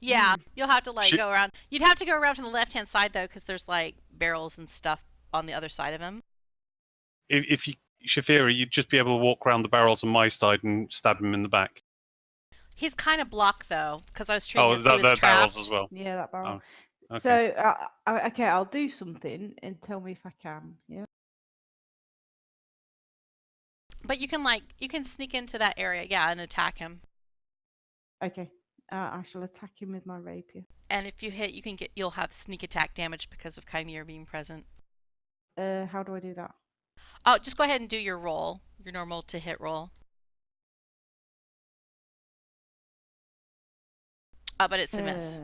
A: Yeah, you'll have to like
E: Shi-
A: go around. You'd have to go around from the left-hand side though, because there's like barrels and stuff on the other side of him.
E: If you, Shaefira, you'd just be able to walk around the barrels on my side and stab him in the back.
A: He's kind of blocked though, because I was treating
E: Oh,
A: as he was
E: the barrels
A: trapped.
E: as well.
F: Yeah, that barrel.
E: Oh, okay.
F: So, okay, I'll do something and tell me if I can. Yeah.
A: But you can sneak into that area, yeah, and attack him.
F: Okay. I shall attack him with my rapier.
A: And if you hit, you'll have sneak attack damage because of Kymir being present.
F: How do I do that?
A: Oh, just go ahead and do your roll, your normal to hit roll. Oh, but it's a miss.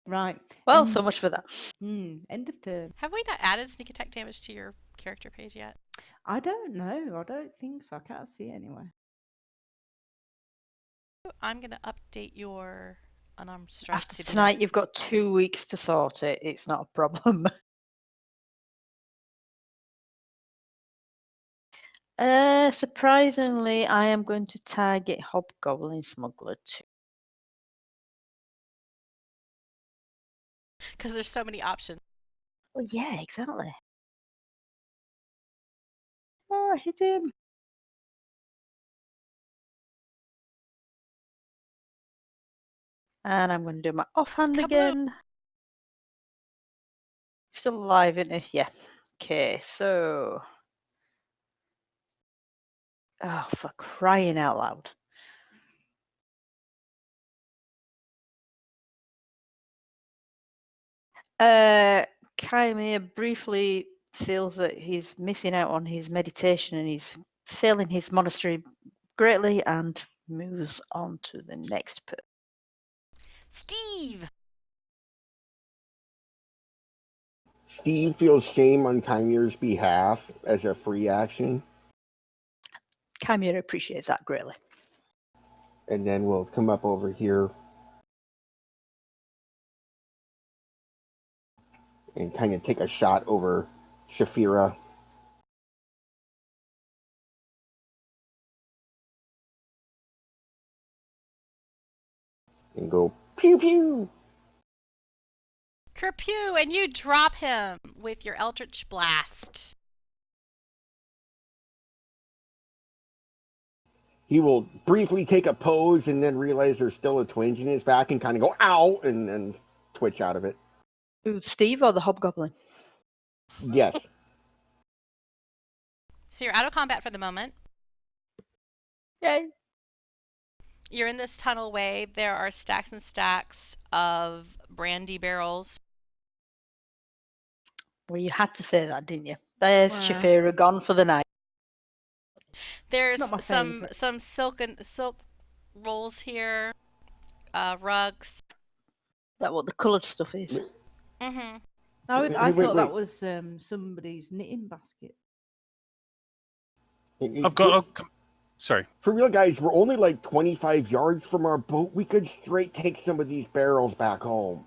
F: Right.
C: Well,
F: end,
C: so much for that.
F: End of turn.
A: Have we not added sneak attack damage to your character page yet?
F: I don't know. I don't think so. I can't see it anywhere.
A: I'm gonna update your unarmed strike.
C: After
A: to be
C: tonight, you've got 2 weeks to sort it. It's not a problem. Surprisingly, I am going to target Hobgoblin Smuggler too.
A: because there's so many options.
C: Well, yeah, exactly. Oh, I hit him. And I'm going to do my offhand
A: Kaboom!
C: again. Still alive, isn't he? Yeah. Okay, so. Oh, for crying out loud. Kymir briefly feels that he's missing out on his meditation and he's failing his monastery greatly and moves on to the next person.
A: Stiiv!
D: Stiiv feels shame on Kymir's behalf as a free action,
C: Kymir appreciates that greatly.
D: and then we'll come up over here and kind of take a shot over Shaefira. And go pew pew.
A: Kerpew! And you drop him with your Eldritch Blast.
D: He will briefly take a pose and then realize there's still a twinge in his back and kind of go ow and twitch out of it.
C: Ooh, Stiiv or the Hobgoblin?
D: Yes.
A: So you're out of combat for the moment.
C: Yay.
A: You're in this tunnel way. There are stacks and stacks of brandy barrels.
C: Well, you had to say that, didn't you? There's
F: Wow.
C: Shaefira gone for the night.
A: There's
F: Not my
A: some
F: favourite.
A: silk rolls here, rugs.
C: That what the coloured stuff is.
A: Mm-hmm.
F: I
D: Hey,
F: thought that
D: wait.
F: was somebody's knitting basket.
E: I've got. Sorry.
D: For real, guys, we're only like 25 yards from our boat. We could straight take some of these barrels back home.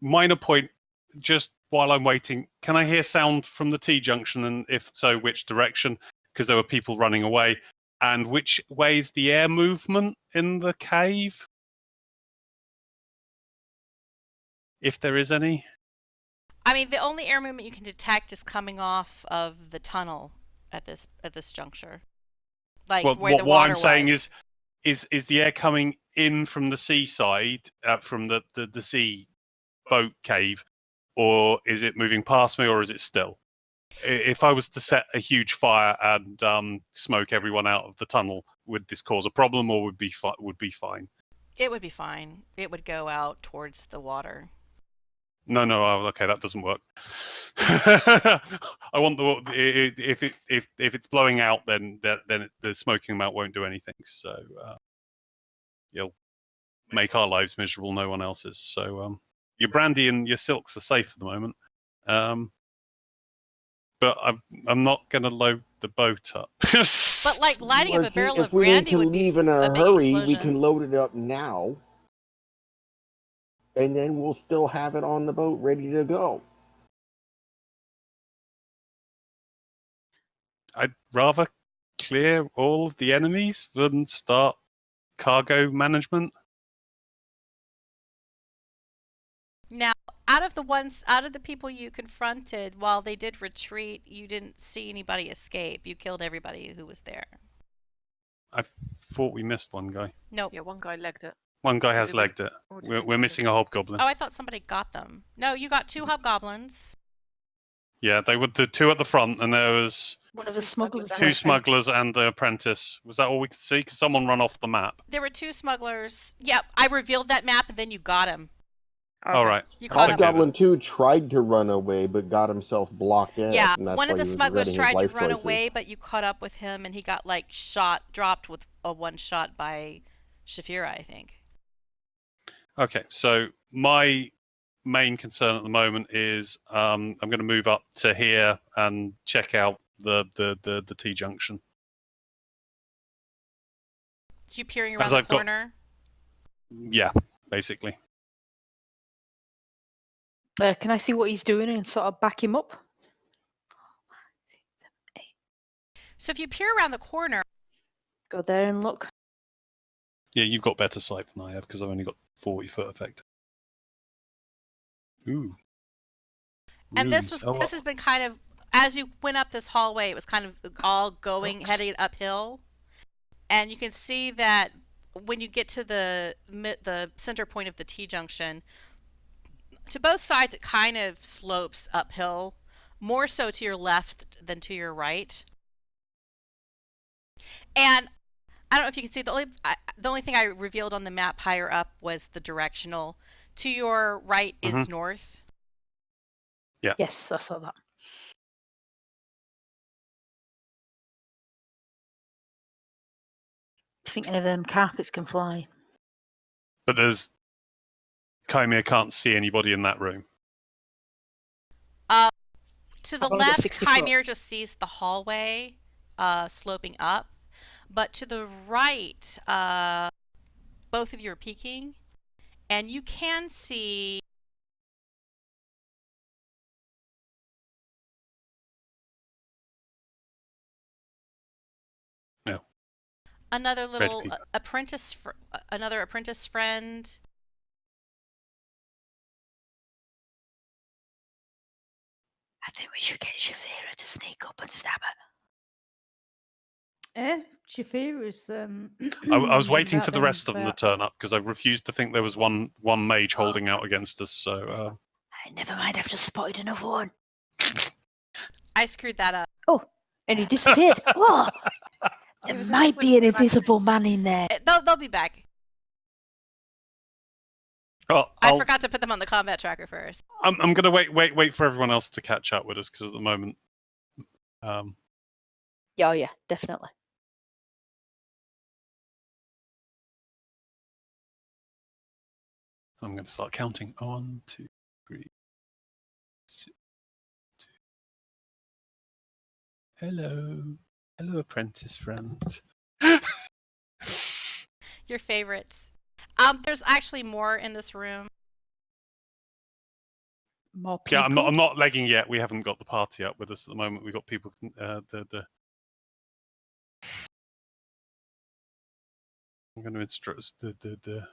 E: Minor point. Just while I'm waiting, can I hear sound from the T junction? And if so, which direction? Because there were people running away. And which way is the air movement in the cave? If there is any.
A: I mean, the only air movement you can detect is coming off of the tunnel at this juncture, like
E: Well,
A: where the
E: what
A: water
E: I'm saying
A: was.
E: is the air coming in from the seaside, from the sea boat cave, or is it moving past me, or is it still? If I was to set a huge fire and smoke everyone out of the tunnel, would this cause a problem, or would be fine?
A: It would be fine. It would go out towards the water.
E: No, okay, that doesn't work. I want if it's blowing out, then the smoking amount won't do anything. So you'll make our lives miserable, no one else's. So your brandy and your silks are safe at the moment. But I'm not going to load the boat up.
A: But like lighting up
D: Well,
A: a
D: see,
A: barrel
D: if
A: of
D: we need
A: brandy
D: to
A: would be
D: leave in
A: a
D: a
A: big
D: hurry, we
A: explosion.
D: can load it up now. And then we'll still have it on the boat ready to go.
E: I'd rather clear all of the enemies and start cargo management?
A: Now, out of the people you confronted, while they did retreat, you didn't see anybody escape. You killed everybody who was there.
E: I thought we missed one guy.
A: Nope.
B: Yeah, one guy legged it.
E: One guy
B: Or
E: has
B: did we-
E: legged it.
B: or did we
E: We're
B: miss
E: missing a hobgoblin.
A: Oh, I thought somebody got them. No, you got 2 hobgoblins.
E: Yeah, they were the 2 at the front, and there was
C: One of the
B: Two
C: smugglers.
B: smugglers.
E: 2
C: left.
E: smugglers and the apprentice. Was that all we could see? Because someone run off the map.
A: There were 2 smugglers. Yep, I revealed that map and then you got him.
E: All right.
A: You caught him.
D: Hobgoblin 2 tried to run away, but got himself blocked in.
A: Yeah,
D: and that's
A: one
D: why
A: of the
D: he was
A: smugglers
D: regretting his
A: tried to
D: life
A: run
D: choices.
A: away, but you caught up with him and he got dropped with a 1 shot by Shaefira, I think.
E: Okay, so my main concern at the moment is I'm going to move up to here and check out the T junction.
A: You peering around
E: As
A: the
E: I've got-
A: corner.
E: Yeah, basically.
C: Can I see what he's doing and sort of back him up?
A: So if you peer around the corner,
C: Go there and look.
E: Yeah, you've got better sight than I have because I've only got 40 foot effect. Ooh.
A: and this
E: Rooms.
A: has been kind of, as you went up this hallway, it was kind of all going, heading uphill. And you can see that when you get to the center point of the T-junction, to both sides it kind of slopes uphill, more so to your left than to your right. And I don't know if you can see, the only thing I revealed on the map higher up was the directional. To your right is north.
C: Yes, I saw that. I think any of them carpets can fly.
E: But there's Kymir can't see anybody in that room.
A: To the
C: I've only got
A: left,
C: 60 foot.
A: Kymir just sees the hallway sloping up. But to the right, both of you are peeking, and you can see
E: No.
A: another little
E: people.
A: another apprentice friend.
C: I think we should get Shaefira to sneak up and stab her.
F: Shaefira's.
E: I was waiting
F: about
E: for the
F: them
E: rest of them to
F: about-
E: turn up because I refused to think there was one mage holding out against us. So
C: Never mind, I've just spotted another one.
A: I screwed that up.
C: And he disappeared. Oh, there
B: was a
C: might be an
B: twin back.
C: invisible man in there.
A: They'll be back.
E: oh,
A: I forgot to put them on the combat tracker first.
E: I'm gonna wait for everyone else to catch up with us because at the moment,
C: Yeah, oh, yeah, definitely.
E: I'm gonna start counting. 1, 2, 3, 6, 2. Hello, apprentice friend.
A: Your favorites. There's actually more in this room.
C: More people.
E: Yeah, I'm not legging yet. We haven't got the party up with us at the moment. We've got people. I'm going to instruct the.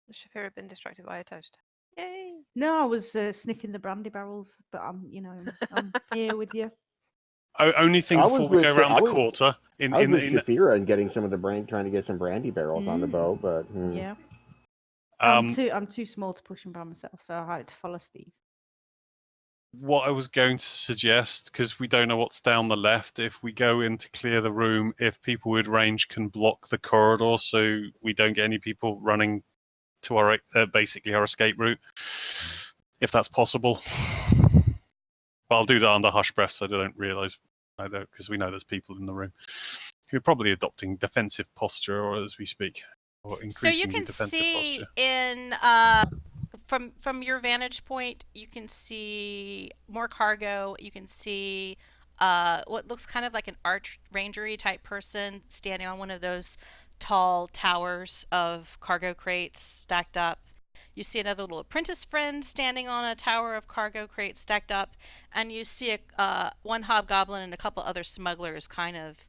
B: Has Shaefira been distracted by a toast? Yay!
F: No, I was sniffing the brandy barrels, but I'm here with you.
E: Only thing
D: I was
E: before we go
D: with-
E: around
D: I
E: the
D: was-
E: quarter
D: I was with Shaefira and getting some of the trying to get some brandy barrels on the boat, but
F: Yeah,
E: um,
F: I'm too small to push them by myself, so I had to follow Stiiv.
E: what I was going to suggest, because we don't know what's down the left, if we go in to clear the room, if people with range can block the corridor so we don't get any people running to our basically our escape route, if that's possible. But I'll do that under hush breath so they don't realise either, because we know there's people in the room who are probably adopting defensive posture or as we speak, or
A: So you
E: increasingly
A: can
E: defensive
A: see
E: posture.
A: in from your vantage point, you can see more cargo. You can see what looks kind of like an arch rangery type person standing on one of those tall towers of cargo crates stacked up. You see another little apprentice friend standing on a tower of cargo crates stacked up, and you see one hobgoblin and a couple other smugglers kind of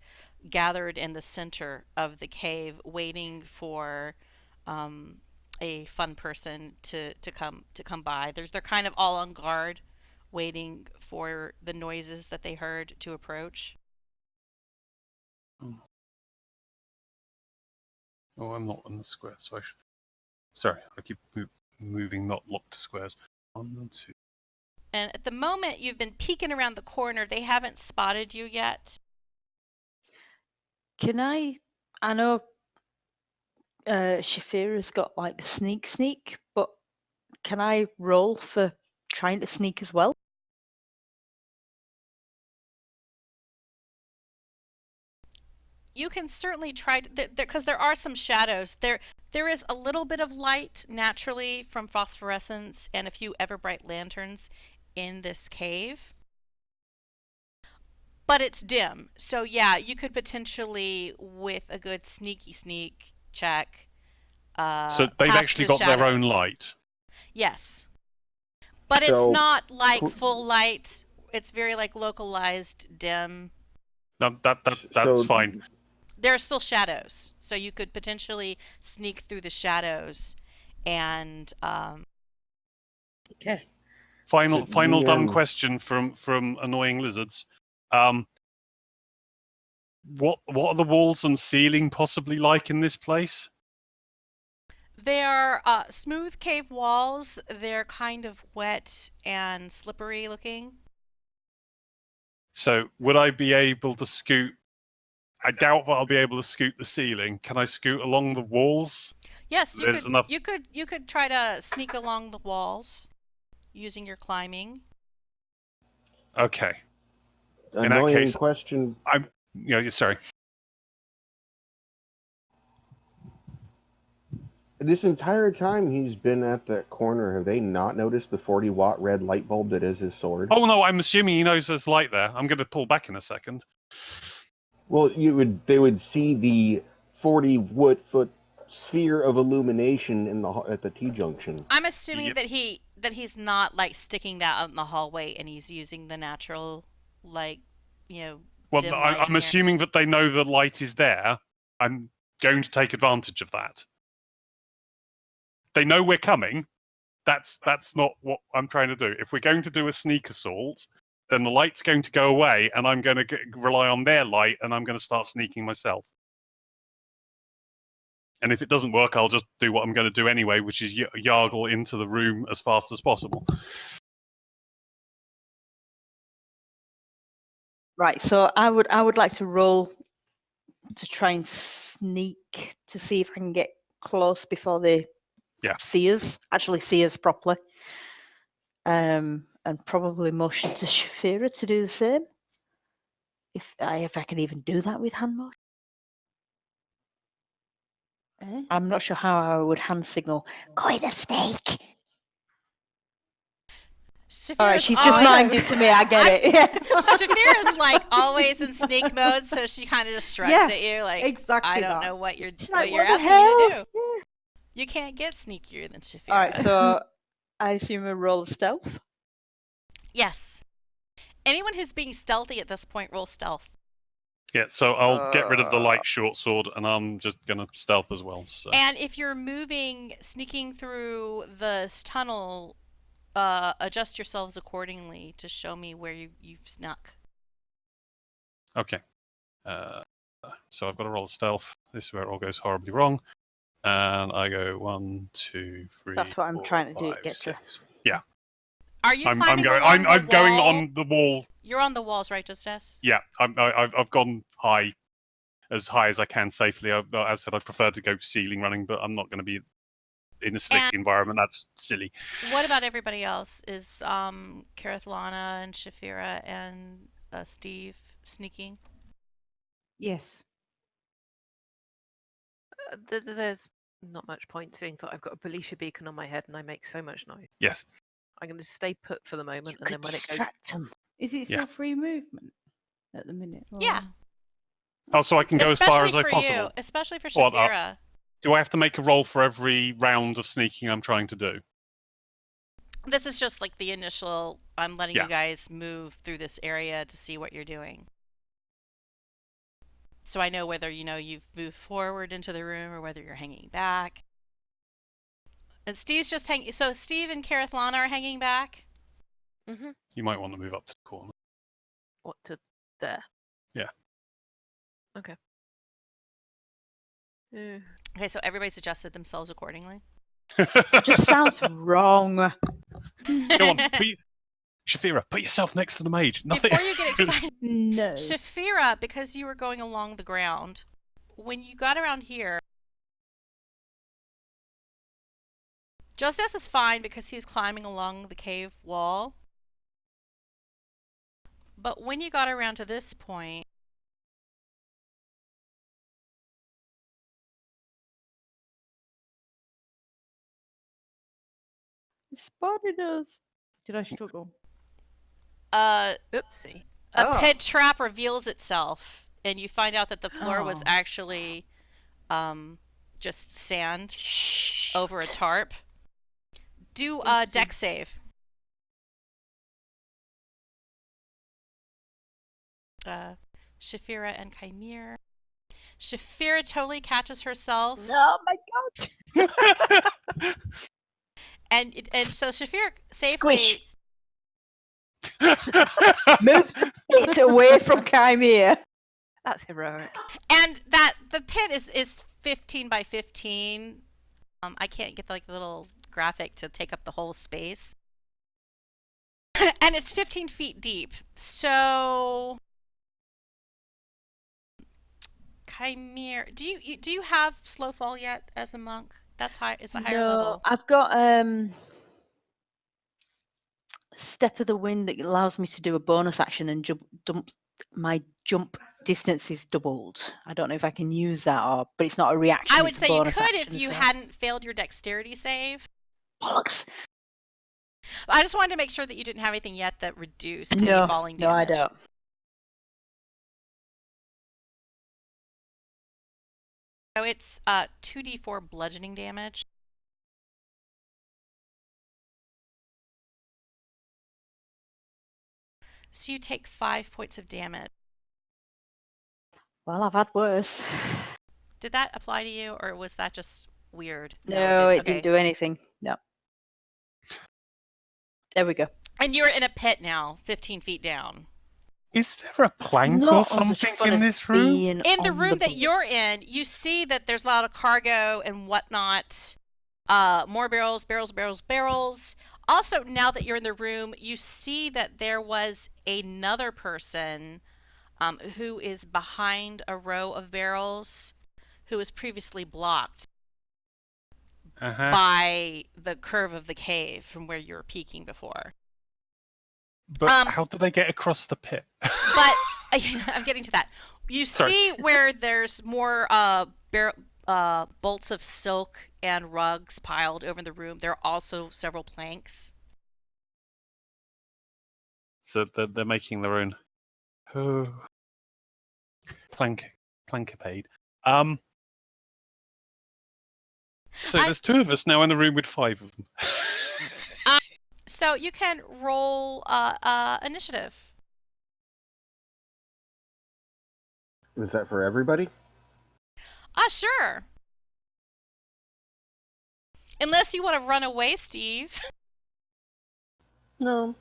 A: gathered in the center of the cave, waiting for a fun person to come by. They're kind of all on guard, waiting for the noises that they heard to approach.
E: Oh, I'm not in the square, so I should. Sorry, I keep moving not locked to squares. 1, 2.
A: And at the moment, you've been peeking around the corner. They haven't spotted you yet.
C: Can I know Shaefira's got like sneak, but can I roll for trying to sneak as well?
A: You can certainly try to, because there are some shadows. There is a little bit of light naturally from phosphorescence and a few ever-bright lanterns in this cave. But it's dim. So yeah, you could potentially, with a good sneak check,
E: So they've
A: pass
E: actually
A: the
E: got their own
A: shadows.
E: light.
A: Yes. But it's
D: So,
A: not like full light. It's very like localized dim.
E: No, that's
D: so
E: fine.
A: There are still shadows, so you could potentially sneak through the shadows and
C: Okay.
E: Final
D: The
E: dumb
D: DM
E: question from annoying lizards. What are the walls and ceiling possibly like in this place?
A: they are smooth cave walls. They're kind of wet and slippery looking.
E: So would I be able to scoot? I doubt that I'll be able to scoot the ceiling. Can I scoot along the walls?
A: Yes,
E: There's enough.
A: you could try to sneak along the walls using your climbing.
E: Okay. In that
D: annoying
E: case,
D: question.
E: sorry.
D: This entire time he's been at that corner, have they not noticed the 40-watt red light bulb that is his sword?
E: Oh no, I'm assuming he knows there's light there. I'm going to pull back in a second.
D: Well, they would see the 40-foot sphere of illumination at the T-junction.
A: I'm assuming
E: Yep.
A: that he's not like sticking that out in the hallway, and he's using the natural, like,
E: Well,
A: dim light in
E: I'm
A: here.
E: assuming that they know the light is there. I'm going to take advantage of that. They know we're coming. That's not what I'm trying to do. If we're going to do a sneak assault, then the light's going to go away, and I'm going to rely on their light, and I'm going to start sneaking myself. And if it doesn't work, I'll just do what I'm going to do anyway, which is yargle into the room as fast as possible.
C: Right. So I would like to roll to try and sneak to see if I can get close before they see us properly. And probably motion to Shaefira to do the same. If I can even do that with hand motion. I'm not sure how I would hand signal. Go in a snake. All right, she's just minded to me. I get it. Yeah.
A: Shaefira's like always in sneak mode, so she kind of just shrugs at you, like,
F: exactly
A: I don't
F: that.
A: know what you're
F: Like,
A: what you're
F: what the
A: asking me to
F: hell?
A: do. You can't get sneakier than Shaefira.
C: All right, so I assume a roll of stealth.
A: Yes. Anyone who's being stealthy at this point, roll stealth.
E: Yeah, so I'll get rid of the light short sword, and I'm just going to stealth as well. So.
A: And if you're sneaking through this tunnel, adjust yourselves accordingly to show me where you've snuck.
E: Okay. So I've got to roll stealth. This is where it all goes horribly wrong. And I go 1, 2, 3.
C: That's what I'm
E: 4,
C: trying to do.
E: 5,
C: Get
E: 6.
C: to.
E: Yeah.
A: Are you
E: I'm
A: climbing
E: going.
A: along
E: I'm
A: the
E: going
A: wall?
E: on the wall.
A: You're on the walls, right, Jozdess?
E: Yeah. I've gone high, as high as I can safely. As I said, I prefer to go ceiling running, but I'm not going to be in a slick environment. That's silly.
A: What about everybody else? Is Kereithlana and Shaefira and Stiiv sneaking?
F: Yes.
B: There's not much point seeing that I've got a Belisha beacon on my head and I make so much noise.
E: Yes.
B: I'm going to stay put for the moment,
C: You
B: and then when it goes,
C: distract them.
F: Is it still free movement at the minute?
A: Yeah.
E: Oh, so I can go as far as I
A: for
E: possible.
A: you, especially for
E: Well,
A: Shaefira.
E: Do I have to make a roll for every round of sneaking I'm trying to do?
A: This is just like the initial, I'm letting
E: Yeah.
A: you guys move through this area to see what you're doing. So I know whether, you've moved forward into the room or whether you're hanging back. And Steve's just hanging. So Stiiv and Kereithlana are hanging back?
B: Mm-hmm.
E: You might want to move up to the corner.
B: What, to there?
E: Yeah.
B: Okay.
A: Okay, so everybody's adjusted themselves accordingly.
C: Just sounds wrong.
E: Go on, Shaefira, put yourself next to the mage. Nothing.
A: Before you get excited,
F: No.
A: Shaefira, because you were going along the ground, when you got around here, Jozdess is fine because he's climbing along the cave wall. But when you got around to this point,
F: It spotted us. Did I struggle?
B: Oopsie.
A: a
C: Oh.
A: pit trap reveals itself, and you find out that the floor was
F: Oh.
A: actually just sand over a tarp. Do a deck save. Shaefira and Kymir. Shaefira totally catches herself.
F: Oh my god.
A: And so Shaefira safely
C: Squish. Move it away from Kymir.
B: That's heroic.
A: and that the pit is 15 by 15. I can't get the little graphic to take up the whole space. And it's 15 feet deep. So Kymir, do you have slow fall yet as a monk? That's high. It's a higher
C: No,
A: level.
C: I've got Step of the Wind that allows me to do a bonus action and my jump distance is doubled. I don't know if I can use that, but it's not a reaction.
A: I would
C: it's a
A: say you
C: bonus
A: could if
C: action,
A: you
C: so-
A: hadn't failed your dexterity save.
C: Bollocks.
A: I just wanted to make sure that you didn't have anything yet that reduced any
C: No,
A: falling
C: no, I
A: damage.
C: don't.
A: So it's 2d4 bludgeoning damage. So you take 5 points of damage.
C: Well, I've had worse.
A: Did that apply to you, or was that just weird?
C: No, it
A: okay.
C: didn't do anything. No. There we go.
A: And you're in a pit now, 15 feet down.
E: Is there a plank or
C: Not as much
E: something
C: fun
E: in
C: as
E: this room?
C: being
A: In the
C: on
A: room that
C: boat.
A: you're in, you see that there's a lot of cargo and whatnot. More barrels. Also, now that you're in the room, you see that there was another person who is behind a row of barrels who was previously blocked
E: Uh-huh.
A: by the curve of the cave from where you were peeking before.
E: But how do they get across the pit?
A: But I'm getting to that. You
E: Sorry.
A: see where there's more bolts of silk and rugs piled over the room. There are also several planks.
E: So they're making their own plankapade. So there's 2 of us now in the room with 5 of them.
A: So you can roll initiative.
D: Is that for everybody?
A: Sure. Unless you want to run away, Stiiv.
D: No.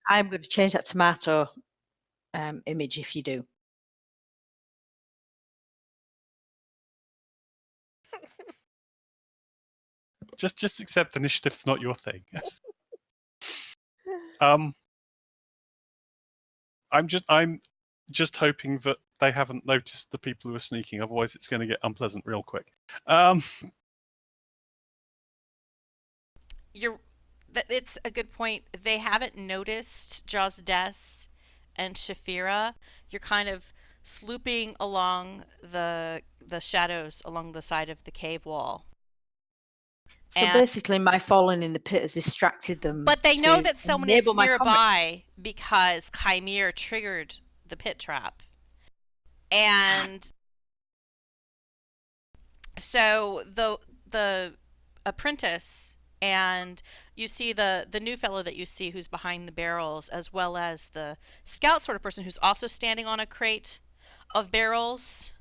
C: I'm going to change that tomato image if you do.
E: Just accept initiative's not your thing. I'm just hoping that they haven't noticed the people who are sneaking. Otherwise, it's going to get unpleasant real quick.
A: It's a good point. They haven't noticed Jozdess and Shaefira. You're kind of slooping along the shadows along the side of the cave wall.
C: So
A: And-
C: basically, my falling in the pit has distracted them.
A: But they know
C: to
A: that someone is
C: enable my combat.
A: nearby because Kymir triggered the pit trap. And So the apprentice and you see the new fellow that you see who's behind the barrels, as well as the scout sort of person who's also standing on a crate of barrels.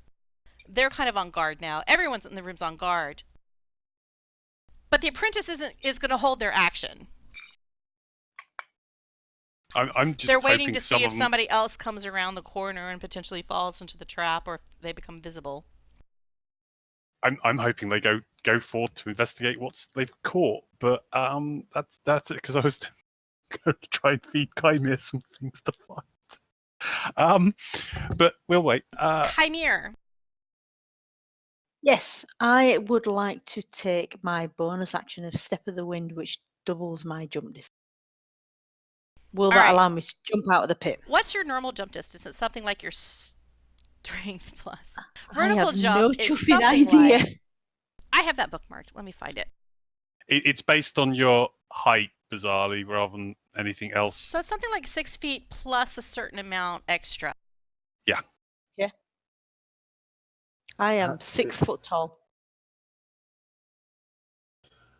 A: They're kind of on guard now. Everyone's in the room's on guard. But the apprentice is going to hold their action.
E: I'm just
A: They're waiting
E: hoping
A: to
E: some
A: see
E: of
A: if
E: them,
A: somebody else comes around the corner and potentially falls into the trap, or if they become visible.
E: I'm hoping they go forward to investigate what they've caught. But that's it, because I was going to try and feed Kymir some things to fight. But we'll wait.
A: Kymir.
C: Yes, I would like to take my bonus action of Step of the Wind, which doubles my jump distance. Will that
A: Alright.
C: allow me to jump out of the pit?
A: What's your normal jump distance? It's something like your strength plus.
C: I
A: Vertical
C: have
A: jump
C: no
A: is
C: chuffing
A: something
C: idea.
A: like... I have that bookmarked. Let me find it.
E: It's based on your height, bizarrely, rather than anything else.
A: So it's something like 6 feet plus a certain amount extra.
C: I am 6 foot tall.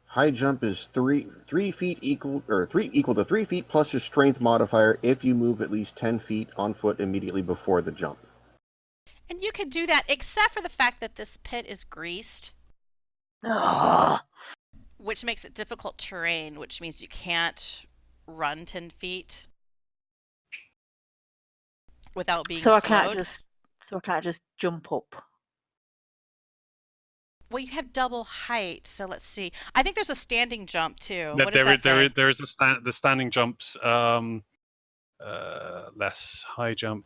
D: High jump is 3 feet equal to 3 feet plus your strength modifier if you move at least 10 feet on foot immediately before the jump.
A: And you can do that except for the fact that this pit is greased,
C: Ugh.
A: which makes it difficult terrain, which means you can't run 10 feet without being
C: So I
A: slowed.
C: can't just jump up.
A: Well, you have double height, so let's see. I think there's a standing jump too.
E: No,
A: What does that say?
E: there is the standing jumps. Less high jump.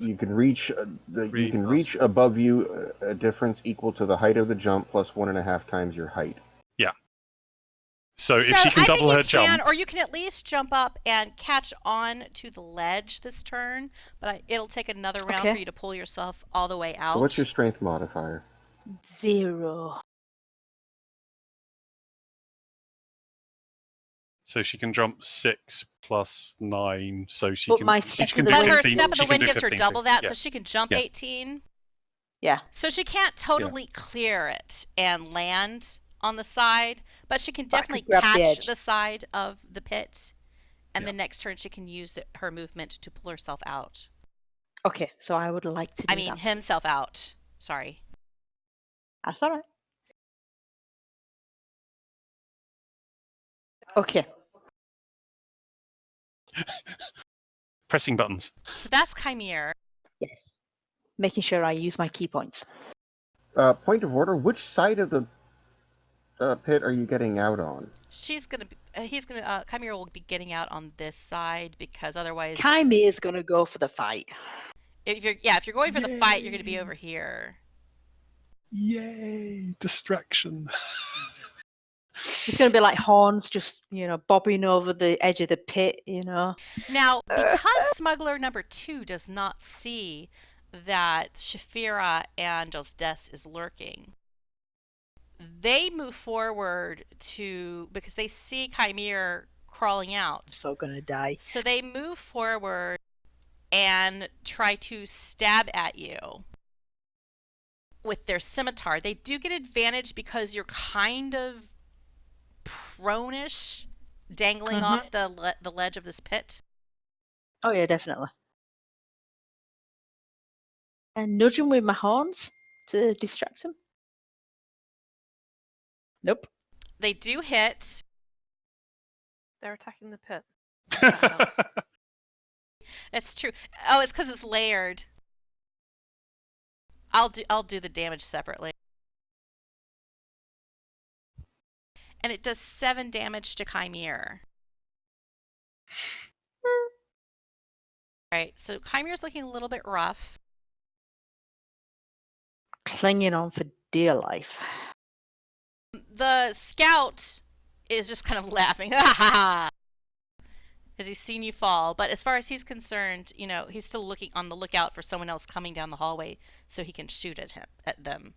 D: You can reach reach above you a difference equal to the height of the jump plus 1.5 times your height.
E: Yeah. So if she can double her jump,
A: or you can at least jump up and catch on to the ledge this turn, but it'll take another round
C: Okay.
A: for you to pull yourself all the way out.
D: So what's your strength modifier?
C: 0.
E: so she can jump 6 plus 9. So she
C: But
E: can.
C: my
E: she
C: step
E: can
C: of
E: do
C: the
A: But
C: wind
A: her
E: 15,
A: step of
E: she
A: the
E: can
A: wind
E: do
A: gives her
E: 15
A: double
E: feet.
A: that,
E: Yeah.
A: so she can jump
E: Yeah.
A: 18.
C: Yeah.
A: So she can't totally clear it and land on the side, but she can
C: But I could
A: definitely
C: grab the
A: catch
C: edge.
A: the side of the pit. And
E: Yeah.
A: the next turn she can use her movement to pull herself out.
C: Okay, so I would like to do
A: I mean,
C: that.
A: himself out. Sorry.
C: That's all right. Okay.
E: Pressing buttons.
A: So that's Kymir.
C: Yes. Making sure I use my key points.
D: Point of order, which side of the pit are you getting out on?
A: Kymir will be getting out on this side because otherwise,
C: Kymir is going to go for the fight.
A: if you're going for the fight, you're going to be over here.
E: Yay! Distraction.
C: It's going to be like horns just, bobbing over the edge of the pit,
A: Now, because smuggler number 2 does not see that Shaefira and Jozdess is lurking, they move forward because they see Kymir crawling out.
C: I'm so going to die.
A: So they move forward and try to stab at you with their scimitar. They do get advantage because you're kind of prone-ish, dangling off the ledge of this pit.
C: Oh, yeah, definitely. And nudge him with my horns to distract him. Nope.
A: They do hit.
B: They're attacking the pit.
A: It's true. Oh, it's because it's layered. I'll do the damage separately. And it does 7 damage to Kymir. Right, so Kymir's looking a little bit rough.
C: Clinging on for dear life.
A: The scout is just kind of laughing. Because he's seen you fall. But as far as he's concerned, he's still looking on the lookout for someone else coming down the hallway so he can shoot at them.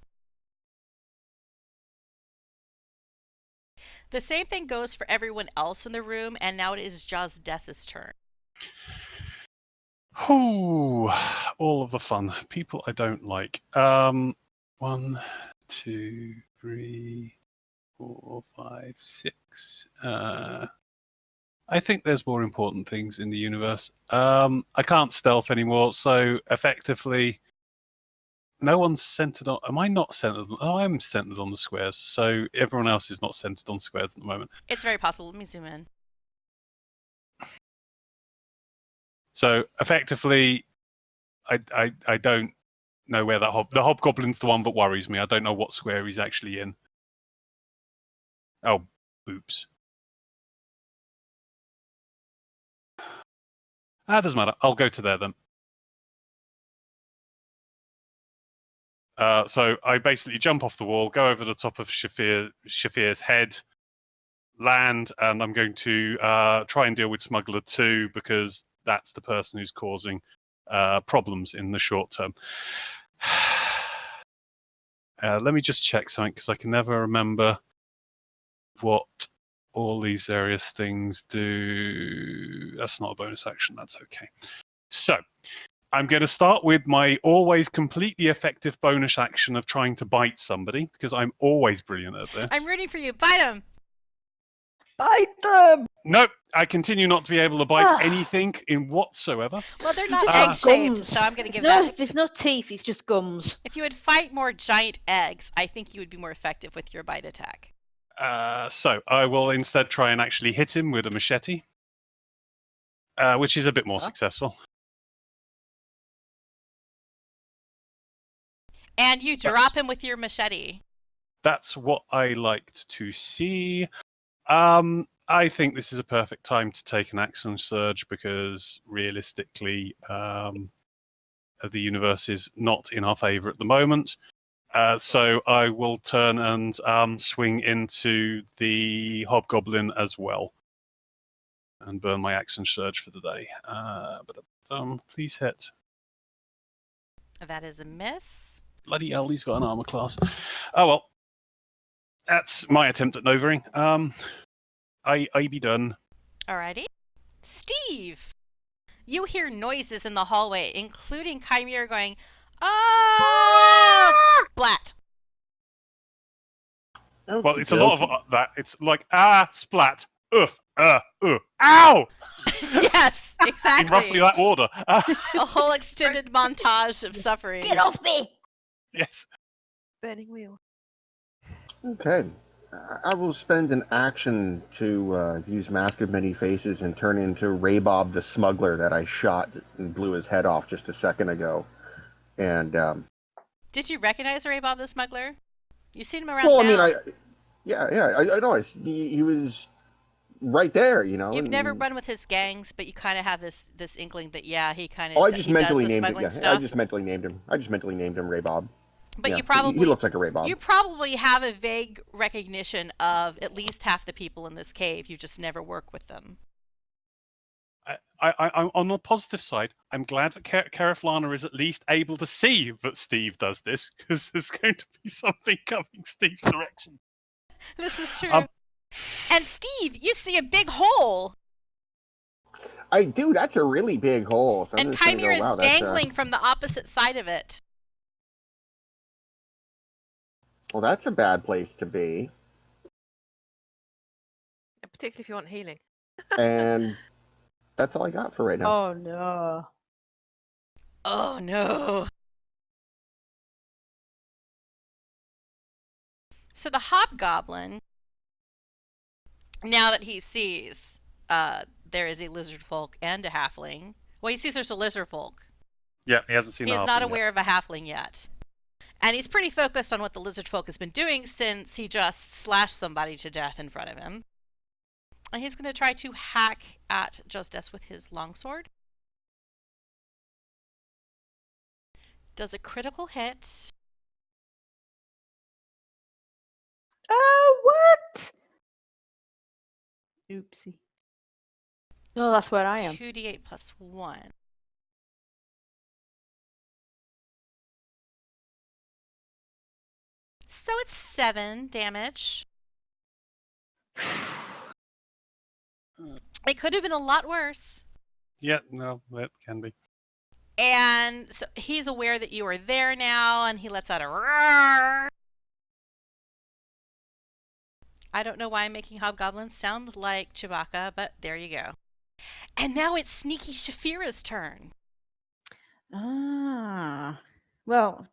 A: The same thing goes for everyone else in the room, and now it is Jozdess's turn.
E: Oh, all of the fun. People I don't like. 1, 2, 3, 4, 5, 6. I think there's more important things in the universe. I can't stealth anymore, so effectively, no one's centered on. Am I not centered? Oh, I'm centered on the squares, so everyone else is not centered on squares at the moment.
A: It's very possible. Let me zoom in.
E: So effectively, I don't know where the hobgoblin's the one that worries me. I don't know what square he's actually in. Oh, oops. Doesn't matter. I'll go to there then. So I basically jump off the wall, go over the top of Shaefira's head, land, and I'm going to try and deal with Smuggler 2 because that's the person who's causing problems in the short term. Let me just check something because I can never remember what all these various things do. That's not a bonus action. That's okay. So I'm going to start with my always completely effective bonus action of trying to bite somebody because I'm always brilliant at this.
A: I'm rooting for you. Bite him.
C: Bite them!
E: Nope, I continue not to be able to bite anything in whatsoever.
A: Well, they're not
C: Just
A: egg-shaped,
C: gums.
A: so I'm going to give
C: no,
A: that.
C: There's no teeth, it's just gums.
A: If you would fight more giant eggs, I think you would be more effective with your bite attack.
E: So I will instead try and actually hit him with a machete, which is a bit more successful.
A: And you drop him with your machete.
E: That's what I liked to see. I think this is a perfect time to take an action surge because realistically, the universe is not in our favor at the moment. So I will turn and swing into the hobgoblin as well and burn my action surge for the day. Please hit.
A: That is a miss.
E: Bloody hell, he's got an armor class. Oh well. That's my attempt at novering. I be done.
A: Alrighty. Stiiv! You hear noises in the hallway, including Kymir going, "Ah!" Splat!
E: Well, it's a lot of that. It's like, splat, oof, ow!
A: Yes, exactly.
E: In roughly that order.
A: A whole extended montage of suffering.
C: Get off me!
E: Yes.
B: Burning wheel.
D: Okay. I will spend an action to use Mask of Many Faces and turn into Raybob the Smuggler that I shot and blew his head off just a second ago. And
A: Did you recognize Ray Bob the Smuggler? You've seen him around
D: well,
A: town.
D: I mean, I know. He was right there, you know.
A: You've
D: and,
A: never run with his gangs, but you kind of have this inkling that he kind of
D: Oh, I just
A: he does
D: mentally
A: the
D: named
A: smuggling
D: him. Yeah,
A: stuff.
D: I just mentally named him Ray Bob.
A: But
D: Yeah,
A: you probably
D: he looks like a Ray Bob.
A: You probably have a vague recognition of at least half the people in this cave. You just never work with them.
E: I'm on the positive side. I'm glad that Kereithlana is at least able to see that Stiiv does this because there's going to be something coming Steve's direction.
A: This is true. And Stiiv, you see a big hole.
D: I do. That's a really big hole. So
A: And Kymir is dangling from the opposite side of it.
D: Well, that's a bad place to be.
B: Particularly if you want healing.
D: And that's all I got for right now.
C: Oh no.
A: Oh no. So the hobgoblin, now that he sees there is a lizard folk and a halfling. Well, he sees there's a lizard folk.
E: Yeah, he hasn't seen the halfling.
A: He is not aware of a halfling yet. And he's pretty focused on what the lizard folk has been doing since he just slashed somebody to death in front of him. And he's going to try to hack at Jozdess with his longsword. Does a critical hit.
C: Oh, what?
F: Oopsie.
C: Oh, that's where I am.
A: 2d8 plus 1. So it's 7 damage. It could have been a lot worse.
E: Yeah, no, that can be.
A: And so he's aware that you are there now, and he lets out a roar. I don't know why I'm making hobgoblins sound like Chewbacca, but there you go. And now it's sneaky Shaefira's turn.
F: Well,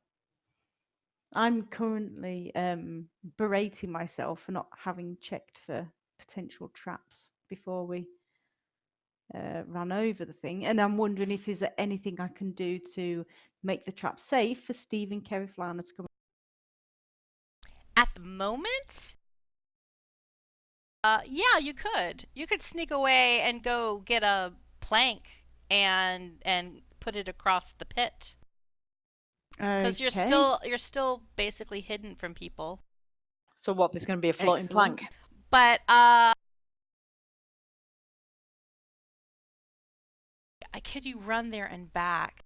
F: I'm currently berating myself for not having checked for potential traps before we ran over the thing, and I'm wondering if there's anything I can do to make the trap safe for Stiiv and Kereithlana to come.
A: At the moment, yeah, you could. You could sneak away and go get a plank and put it across the pit. Because you're still basically hidden from people.
C: So what? There's going to be a floating
F: Excellent.
C: plank.
A: But could you run there and back?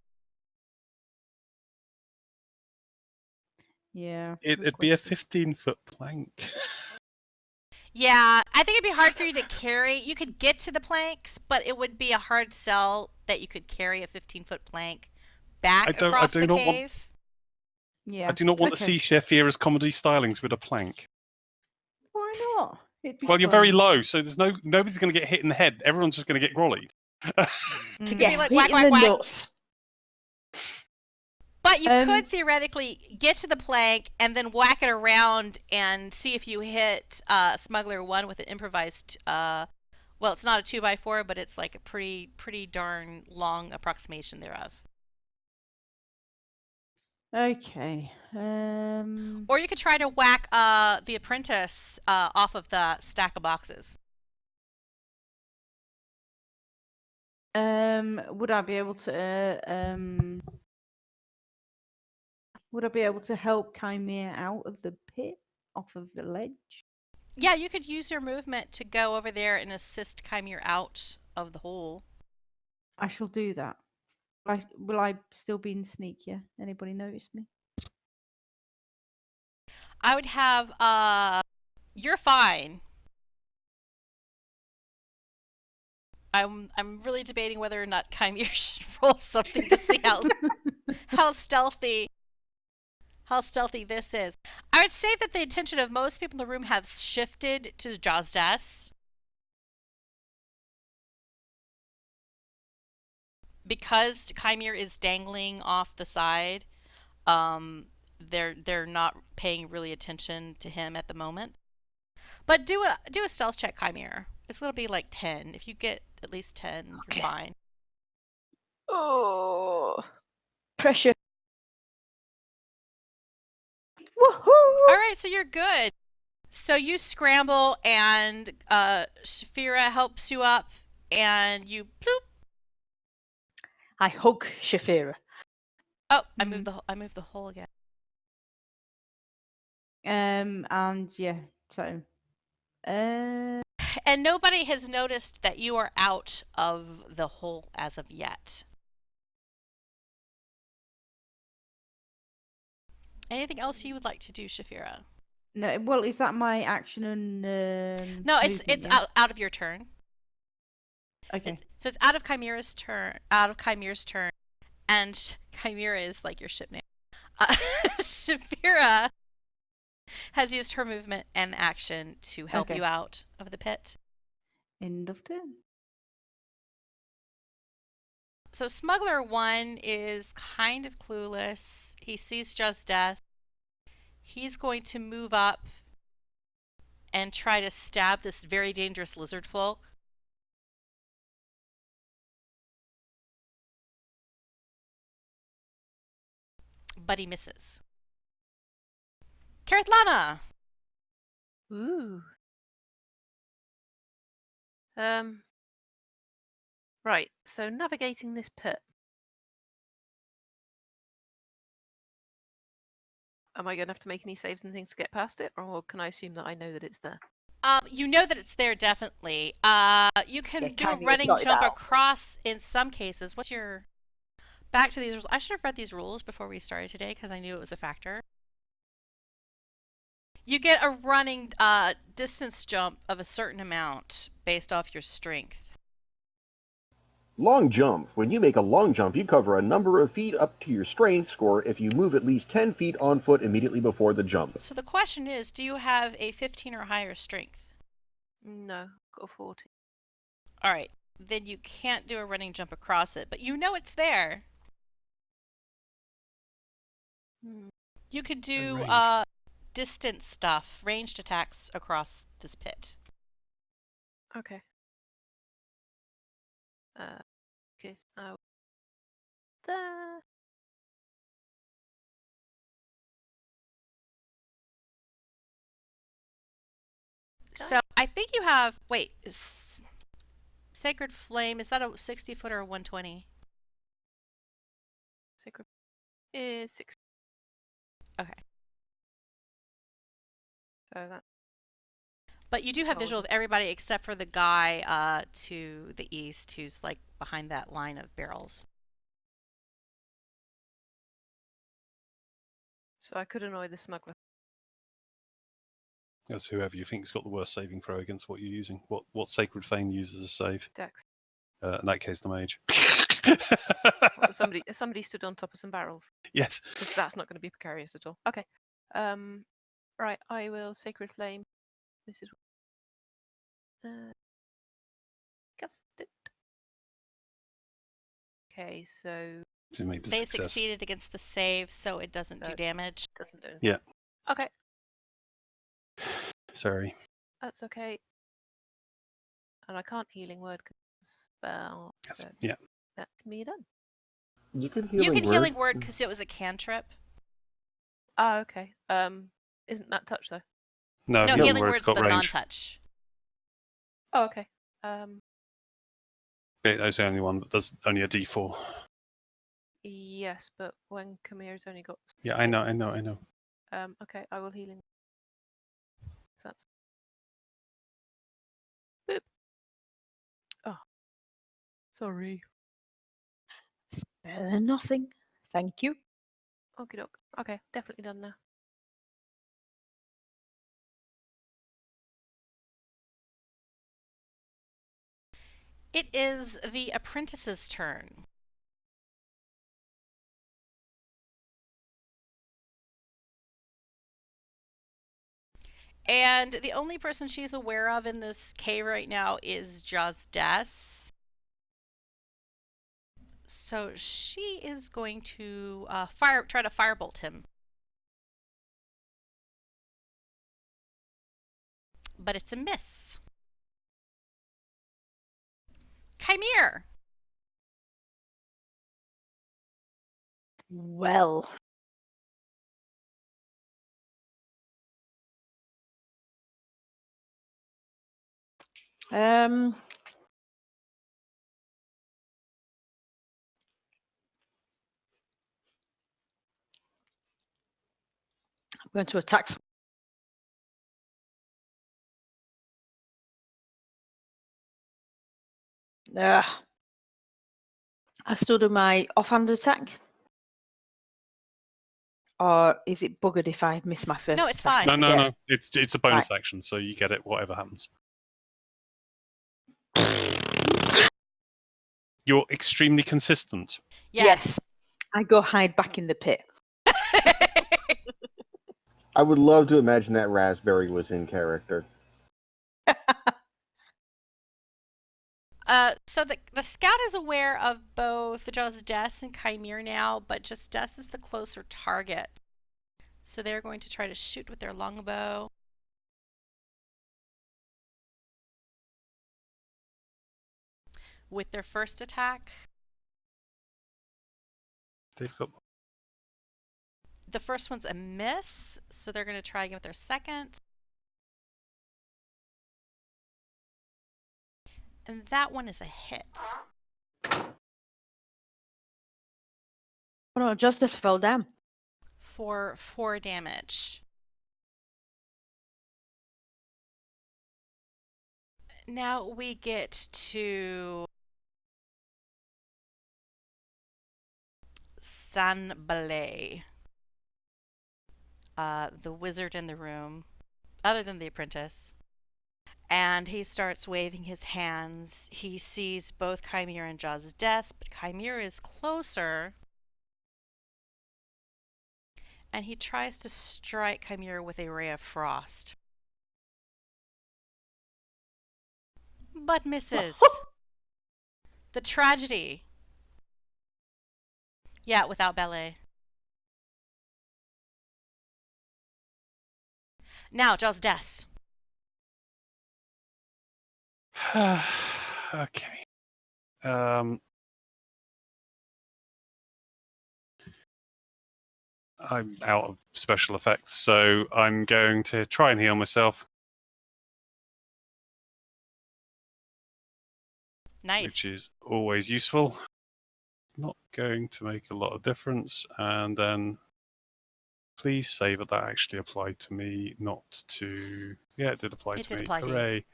F: Yeah.
E: It'd be a 15-foot plank.
A: Yeah, I think it'd be hard for you to carry. You could get to the planks, but it would be a hard sell that you could carry a 15-foot plank back across the cave.
F: Yeah.
E: I do not want to see Shaefira's comedy stylings with a plank.
F: Why not? It'd be
E: Well, you're very
F: fun.
E: low, so nobody's going to get hit in the head. Everyone's just going to get grollied.
A: Could
F: Mm.
A: be like
C: hit
A: whack,
C: in
A: whack,
C: the
A: whack.
C: nuts.
A: But you could theoretically get to the plank and then whack it around and see if you hit Smuggler 1 with an improvised. Well, it's not a 2x4, but it's like a pretty darn long approximation thereof.
F: Okay.
A: Or you could try to whack the apprentice off of the stack of boxes.
F: Would I be able to help Kymir out of the pit, off of the ledge?
A: Yeah, you could use your movement to go over there and assist Kymir out of the hole.
F: I shall do that. Will I still be in sneak? Yeah. Anybody notice me?
A: I would have you're fine. I'm really debating whether or not Kymir should roll something to see how stealthy this is. I would say that the attention of most people in the room has shifted to Jozdess. Because Kymir is dangling off the side, they're not paying really attention to him at the moment. But do a stealth check, Kymir. It's gonna be like 10. If you get at least 10, you're fine.
C: Oh, pressure.
F: Woohoo!
A: All right, so you're good. So you scramble, and Shaefira helps you up, and you bloop.
C: I hug Shaefira.
A: Oh, I moved the hole again.
F: And yeah, so
A: And nobody has noticed that you are out of the hole as of yet. Anything else you would like to do, Shaefira?
F: no. Well, is that my action and
A: No, it's
F: movement, yeah?
A: out of your turn.
F: Okay.
A: So it's out of Kymira's turn. And Kymira is like your ship name. Shaefira has used her movement and action to help
F: Okay.
A: you out of the pit.
F: End of turn.
A: So Smuggler 1 is kind of clueless. He sees Jozdess. He's going to move up and try to stab this very dangerous lizard folk. But he misses. Kereithlana!
B: Ooh. Right, so navigating this pit. Am I going to have to make any saves and things to get past it, or can I assume that I know that it's there?
A: You know that it's there, definitely. You can do a
C: Kymir
A: running
C: sorted
A: jump
C: out.
A: across in some cases. What's your... Back to these rules. I should have read these rules before we started today because I knew it was a factor. You get a running distance jump of a certain amount based off your strength.
D: Long jump. When you make a long jump, you cover a number of feet up to your strength score if you move at least 10 feet on foot immediately before the jump.
A: So the question is, do you have a 15 or higher strength?
B: No, got a 40.
A: All right, then you can't do a running jump across it, but you know it's there.
B: Hmm.
A: You could do
E: range.
A: distance stuff, ranged attacks across this pit.
B: Okay. Okay, so there.
A: So I think you have, wait, Sacred Flame, is that a 60 foot or a 120?
B: Sacred is 6.
A: Okay.
B: So that.
A: But you do have
B: Oh,
A: visual of everybody except for the guy to the east who's like behind that line of barrels.
B: So I could annoy the smuggler.
E: That's whoever you think's got the worst saving throw against what you're using. What Sacred Flame uses a save?
B: Dex.
E: In that case, the mage.
B: Well, somebody stood on top of some barrels.
E: Yes.
B: Because that's not going to be precarious at all. Okay. Right. I will Sacred Flame. This is. Cast it. Okay, so
E: To make the
A: They
E: success.
A: succeeded against the save, so it doesn't do
B: So-
A: damage.
B: doesn't do anything.
E: Yeah.
B: Okay,
E: Sorry.
B: that's okay. And I can't healing word because spell. So
E: Yeah.
B: that's me done.
D: You can
A: You can healing
D: word.
A: word because it was a cantrip.
B: Ah, okay. Isn't that touch though?
E: No,
A: No,
D: healing
A: healing
E: word's
A: word's
E: got
A: the
E: range.
A: non-touch.
B: Oh, okay.
E: Yeah, that's the only one that does only a D4.
B: Yes, but when Kymir's only got.
E: Yeah, I know.
B: Okay, I will healing. So that's. Boop. Oh, sorry.
C: It's better than nothing. Thank you.
B: Okie doke. Okay, definitely done now.
A: It is the apprentice's turn. And the only person she's aware of in this cave right now is Jozdess. So she is going to try to firebolt him. But it's a miss. Kymir.
C: Well. I'm going to attack. I still do my offhand attack. Or is it buggered if I miss my first?
A: No, it's
C: attack
A: fine.
C: and
E: No.
C: forget?
E: It's a bonus action, so you get it whatever happens. You're extremely consistent.
A: Yes.
C: I go hide back in the pit.
D: I would love to imagine that raspberry was in character.
A: So the scout is aware of both Jozdess and Kymir now, but Jozdess is the closer target. So they're going to try to shoot with their longbow. With their first attack.
E: They've got
A: The first one's a miss, so they're going to try again with their second. And that one is a hit.
C: Oh no, Justice fell down.
A: For 4 damage. Now we get to Sanbalay, the wizard in the room, other than the apprentice. And he starts waving his hands. He sees both Kymir and Jozdess, but Kymir is closer. And he tries to strike Kymir with a ray of frost. But misses. The tragedy. Yeah, without ballet. Now, Jozdess.
E: Okay. I'm out of special effects, so I'm going to try and heal myself,
A: Nice.
E: which is always useful. Not going to make a lot of difference. And then please say that that actually applied to me, not to... Yeah, it did apply
A: It
E: to
A: did
E: me.
A: apply to you.
E: Hooray.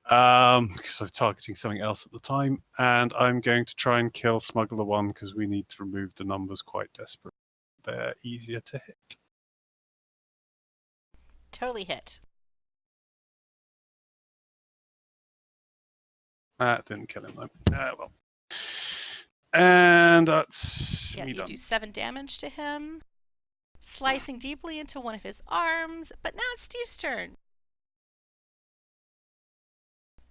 E: Because I was targeting something else at the time. And I'm going to try and kill Smuggler 1 because we need to remove the numbers quite desperate. They're easier to hit.
A: Totally hit.
E: That didn't kill him, though. Well. And that's
A: Yeah,
E: me
A: you
E: done.
A: do 7 damage to him, slicing deeply into one of his arms. But now it's Stiiv's turn.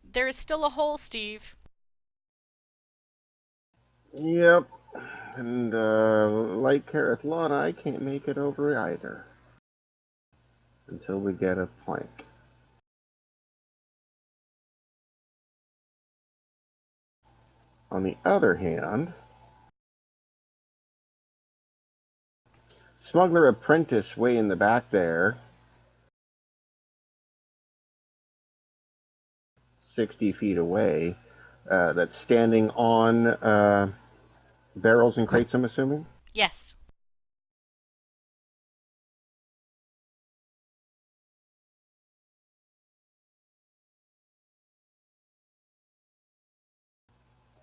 A: There is still a hole, Stiiv.
D: Yep. And like Kereithlana, I can't make it over either. Until we get a plank. On the other hand, Smuggler Apprentice way in the back there, 60 feet away, that's standing on barrels and crates, I'm assuming?
A: Yes.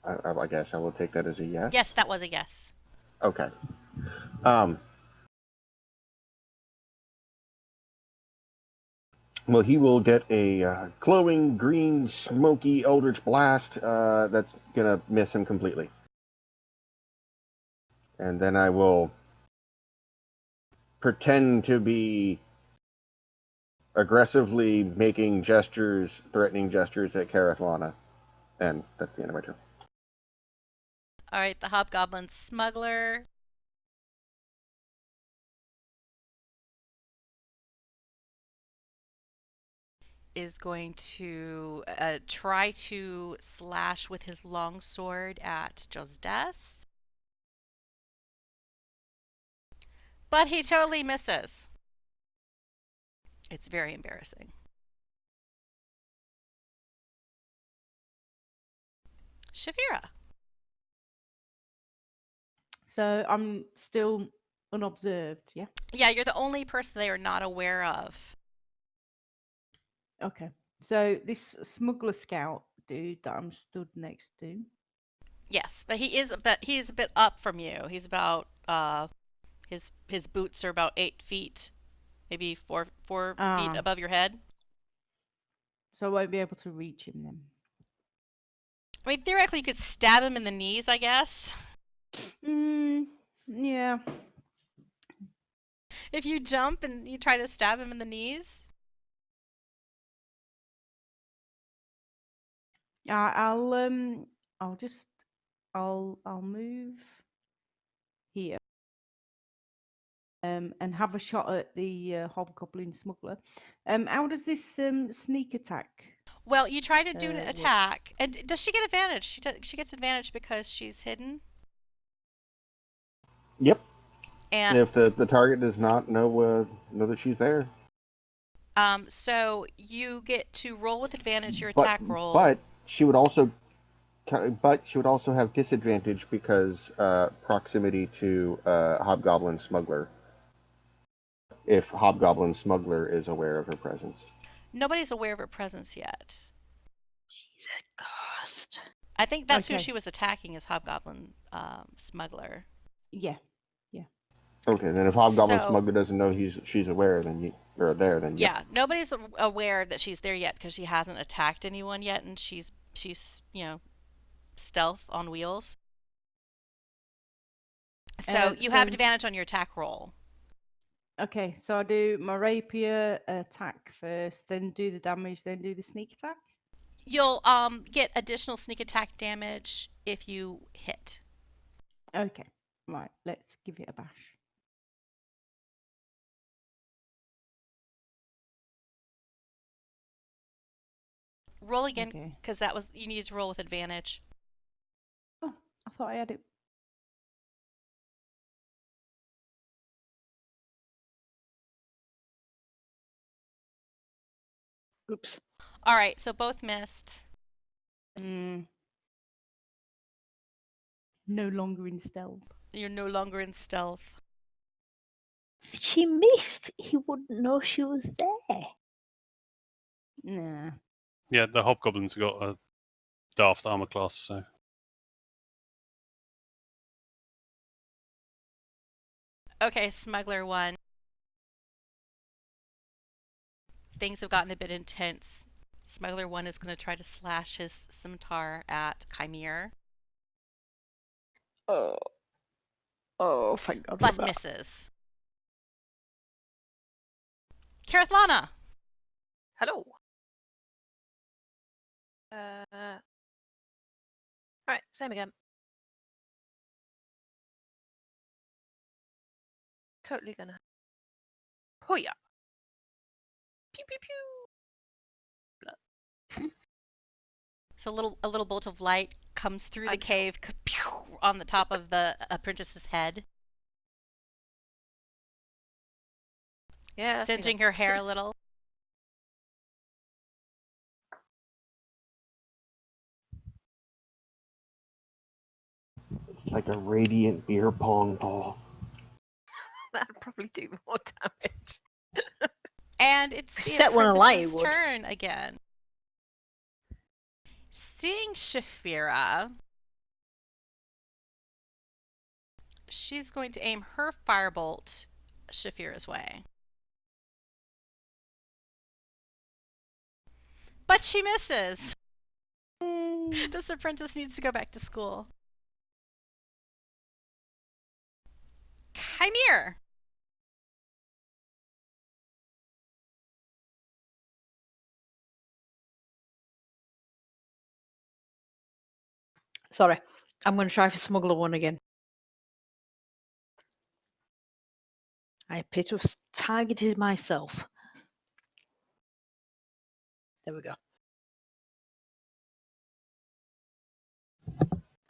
D: I guess I will take that as a yes.
A: Yes, that was a yes.
D: Okay. Well, he will get a glowing green, smoky Eldritch Blast that's going to miss him completely. And then I will pretend to be aggressively making gestures, threatening gestures at Kereithlana. And that's the end of my turn.
A: All right, the Hobgoblin Smuggler. Is going to try to slash with his longsword at Jozdess. But he totally misses. It's very embarrassing. Shaefira.
F: So I'm still unobserved, yeah?
A: Yeah, you're the only person they are not aware of.
F: Okay. So this smuggler scout dude that I'm stood next to.
A: Yes, but he's a bit up from you. He's about his boots are about 8 feet, maybe 4 feet above your head.
F: So I won't be able to reach him then.
A: I mean, theoretically, you could stab him in the knees, I guess.
F: Yeah.
A: If you jump and you try to stab him in the knees.
F: I'll move here. And have a shot at the hobgoblin smuggler. How does this sneak attack?
A: Well, you try to do an
F: Work?
A: attack, and does she get advantage? She gets advantage because she's hidden.
D: Yep.
A: And
D: If the target does not know that she's there.
A: so you get to roll with advantage your
D: But
A: attack roll.
D: but she would also have disadvantage because proximity to Hobgoblin Smuggler. If Hobgoblin Smuggler is aware of her presence.
A: Nobody's aware of her presence yet.
C: She's a ghost.
A: I think that's who
F: Okay.
A: she was attacking, is Hobgoblin Smuggler.
F: Yeah.
D: Okay, then if Hobgoblin
A: So
D: Smuggler doesn't know she's aware, then
A: yeah, nobody's aware that she's there yet because she hasn't attacked anyone yet, and she's stealth on wheels. So you have
F: So-
A: advantage on your attack roll.
F: Okay, so I do my rapier attack first, then do the damage, then do the sneak attack.
A: You'll get additional sneak attack damage if you hit.
F: Okay, right, let's give it a bash.
A: Roll again
F: Okay.
A: because that was you needed to roll with advantage.
F: Oh, I thought I had it.
C: Oops.
A: All right, so both missed.
F: No longer in stealth.
A: You're no longer in stealth.
C: If she missed, he wouldn't know she was there.
F: Nah.
E: Yeah, the hobgoblins have got a daft armor class, so
A: Okay, Smuggler 1. Things have gotten a bit intense. Smuggler 1 is going to try to slash his scimitar at Kymir,
C: Oh, thank God for
A: but
C: that.
A: misses. Kereithlana!
B: Hello. Right, same again. Totally gonna. Hoya. Pew pew pew.
A: So a little bolt of light comes through the
B: I'm
A: cave on the top of the apprentice's head,
B: Yeah, that's me
A: singeing
B: then.
A: her hair a little.
D: It's like a radiant beer pong ball.
B: That'd probably do more damage.
A: And it's the
C: Set one alight, it
A: apprentice's
C: would.
A: turn again. Seeing Shaefira, she's going to aim her firebolt Shaefira's way. But she misses. This apprentice needs to go back to school. Kymir!
C: Sorry, I'm going to try for Smuggler 1 again. I appear to have targeted myself. There we go.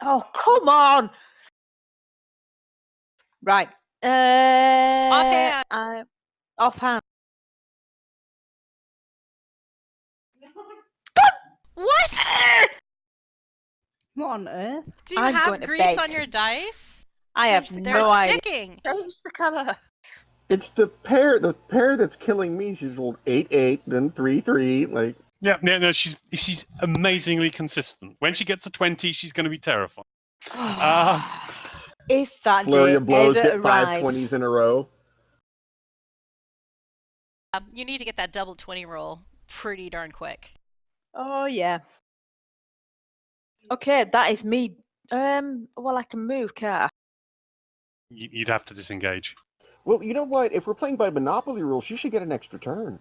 C: Oh, come on! Right.
A: Offhand.
C: Offhand.
A: What?
F: What on earth?
A: Do you
C: I'm
A: have
C: going to
A: grease
C: bed.
A: on your dice?
C: I have
A: They're
C: no idea.
A: sticking.
B: Change the colour.
D: It's the pair that's killing me. She's rolled 8-8, then 3-3. Like,
E: yeah, no, she's amazingly consistent. When she gets a 20, she's going to be terrifying.
C: If that
D: flurry
C: day
D: of blows,
C: ever
D: hit 5
C: arrives,
D: 20s in a row.
A: You need to get that double 20 roll pretty darn quick.
C: oh yeah. Okay, that is me. Well, I can move, can't I?
E: You'd have to disengage.
D: Well, you know what? If we're playing by Monopoly rules, she should get an extra turn.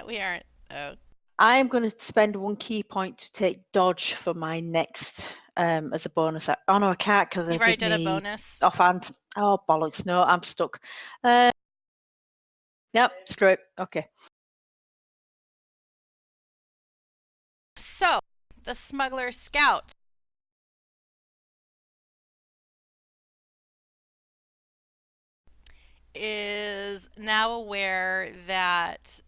A: We aren't. Oh.
C: I am going to spend 1 key point to take dodge for my next as a bonus. Oh no, I can't because I
A: You've already
C: did
A: done a
C: me
A: bonus.
C: offhand. Oh bollocks! No, I'm stuck. Yep, screw it. Okay.
A: So, the smuggler scout is now aware that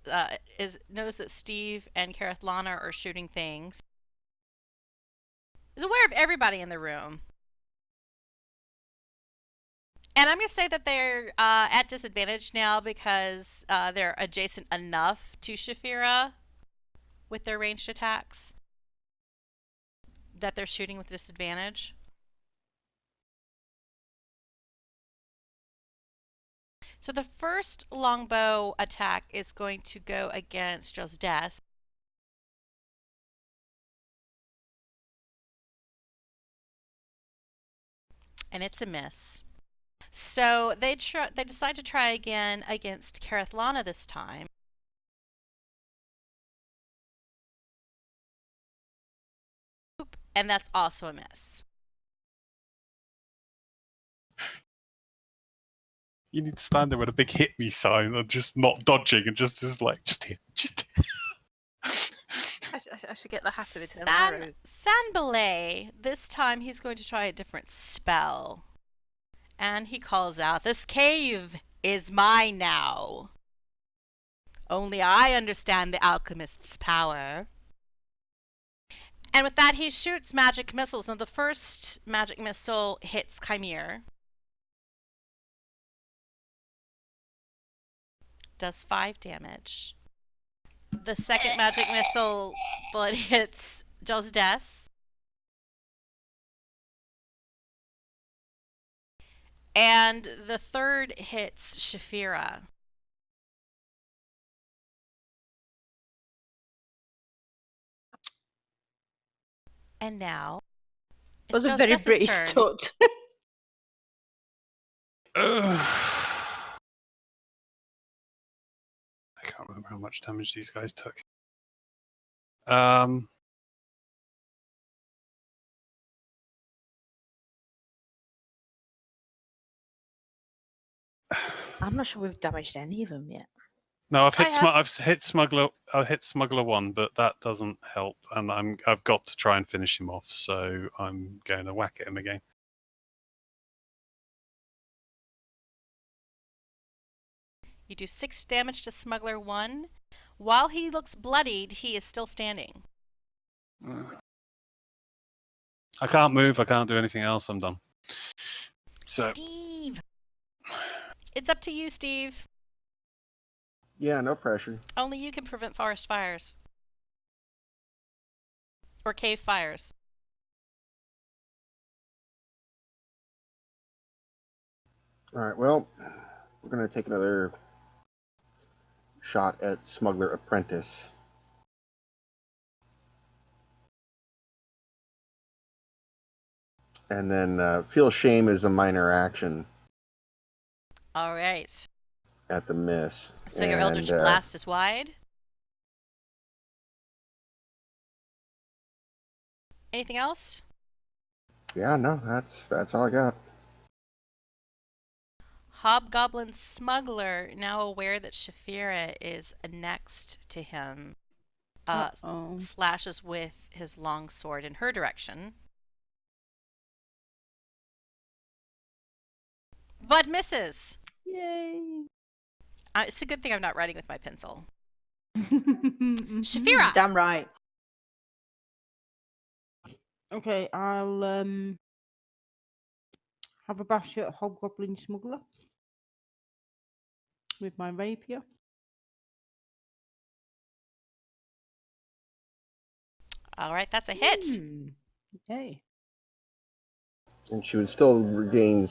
A: knows that Stiiv and Kereithlana are shooting things. Is aware of everybody in the room. And I'm going to say that they're at disadvantage now because they're adjacent enough to Shaefira with their ranged attacks that they're shooting with disadvantage. So the first longbow attack is going to go against Jozdess. And it's a miss. So they decide to try again against Kereithlana this time. And that's also a miss.
E: You need to stand there with a big hit me sign and just not dodging and just hit.
B: I should get the hat of eternal arrows.
A: Sanbalay, this time he's going to try a different spell. And he calls out, "This cave is mine now. Only I understand the alchemist's power." And with that, he shoots magic missiles. And the first magic missile hits Kymir. Does 5 damage. The second magic missile bullet hits Jozdess. And the third hits Shaefira. And now it's
C: Was a very
A: Jozdess's
C: British
A: turn.
C: touch.
E: I can't remember how much damage these guys took.
C: I'm not sure we've damaged any of them yet.
E: No, I've hit
B: I have.
E: Smuggler. I've hit Smuggler 1, but that doesn't help, and I've got to try and finish him off. So I'm going to whack at him again.
A: You do 6 damage to Smuggler 1. While he looks bloodied, he is still standing.
E: I can't move. I can't do anything else. I'm done. So
A: Stiiv! It's up to you, Stiiv.
D: Yeah, no pressure.
A: Only you can prevent forest fires. Or cave fires.
D: All right, well, we're going to take another shot at Smuggler Apprentice. And then Feel Shame is a minor action
A: All right.
D: at the miss.
A: So your Eldritch Blast is wide. Anything else?
D: Yeah, no, that's all I got.
A: Hobgoblin Smuggler, now aware that Shaefira is next to him,
F: Uh-oh.
A: slashes with his long sword in her direction. But misses!
F: Yay.
A: It's a good thing I'm not writing with my pencil.
F: Mhm.
A: Shaefira!
C: Damn right.
F: Okay, I'll have a bash at Hobgoblin Smuggler with my rapier.
A: All right, that's a hit.
F: Okay.
D: And she would still retain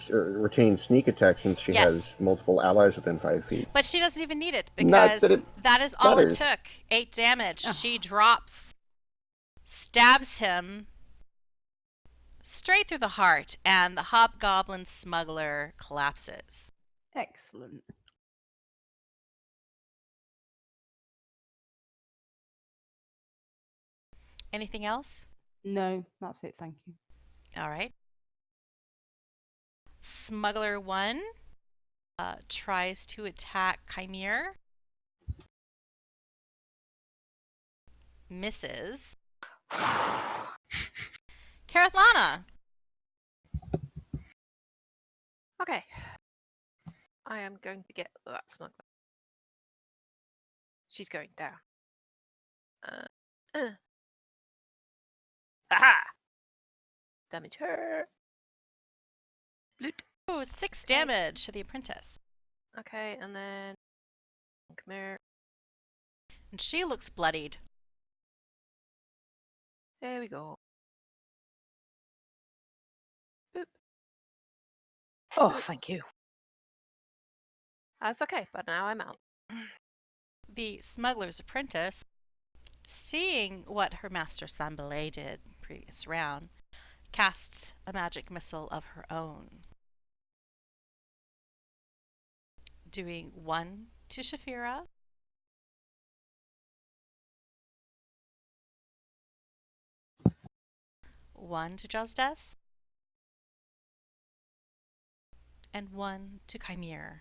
D: sneak attack since she
A: Yes.
D: has multiple allies within 5 feet.
A: But she doesn't even need it
D: Not
A: because
D: that it
A: that is all it
D: matters.
A: took. 8 damage.
F: Oh.
A: She drops, stabs him straight through the heart, and the Hobgoblin Smuggler collapses.
F: Excellent.
A: Anything else?
F: No, that's it. Thank you.
A: All right. Smuggler 1 tries to attack Kymir. Misses. Kereithlana.
B: Okay. I am going to get that smuggler. She's going down. Haha! Damage her. Bloot.
A: Oh, 6 damage to the apprentice.
B: Okay, and then come here.
A: And she looks bloodied.
B: There we go. Boop.
C: Oh, thank you.
B: That's okay, but now I'm out.
A: The smuggler's apprentice, seeing what her master Sambale did previous round, casts a magic missile of her own, doing 1 to Shaefira, 1 to Jozdess, and 1 to Kymir.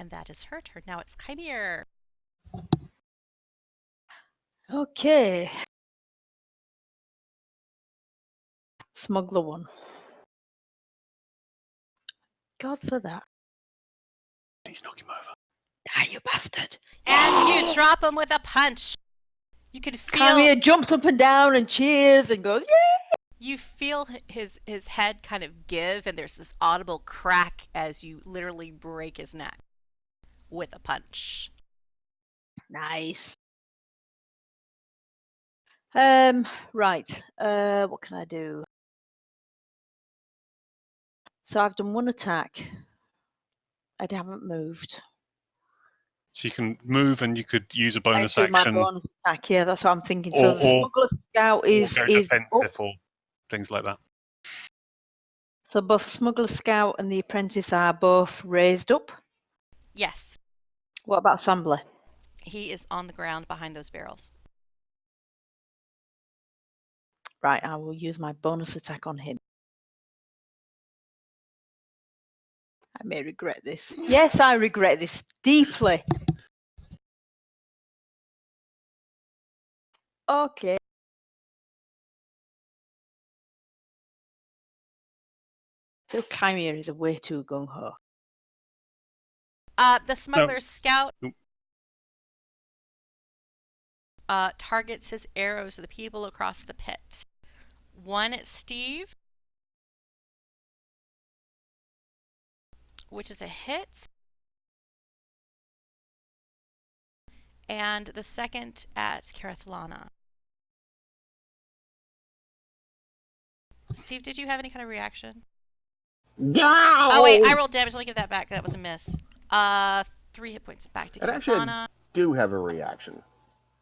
A: And that is her turn. Now it's Kymir.
C: Okay. Smuggler 1. God for that.
E: Please knock him over.
C: Die, you bastard.
A: And you drop him with a punch. You can feel
C: Kymir jumps up and down and cheers and goes, yeah!
A: you feel his head kind of give, and there's this audible crack as you literally break his neck with a punch.
C: Nice. Right. What can I do? So I've done 1 attack. I haven't moved.
E: So you can move, and you could use a
C: I
E: bonus
C: do my
E: action,
C: bonus attack. Yeah, that's what I'm thinking. So the
E: or
C: smuggler scout
E: or
C: is
E: go
C: up.
E: defensive, or things like that.
C: So both the smuggler scout and the apprentice are both raised up.
A: Yes,
C: What about Sambler?
A: he is on the ground behind those barrels.
C: Right, I will use my bonus attack on him. I may regret this. Yes, I regret this deeply. Okay. So Kymir is way too gung-ho.
A: The smuggler's scout
E: Nope.
A: targets his arrows at the people across the pit. 1 at Stiiv, which is a hit, and the second at Kereithlana. Stiiv, did you have any kind of reaction?
D: Yeah.
A: Oh wait, I rolled damage. Let me give that back. That was a miss. 3 hit points back to
D: And actually,
A: Kereithlana.
D: I do have a reaction.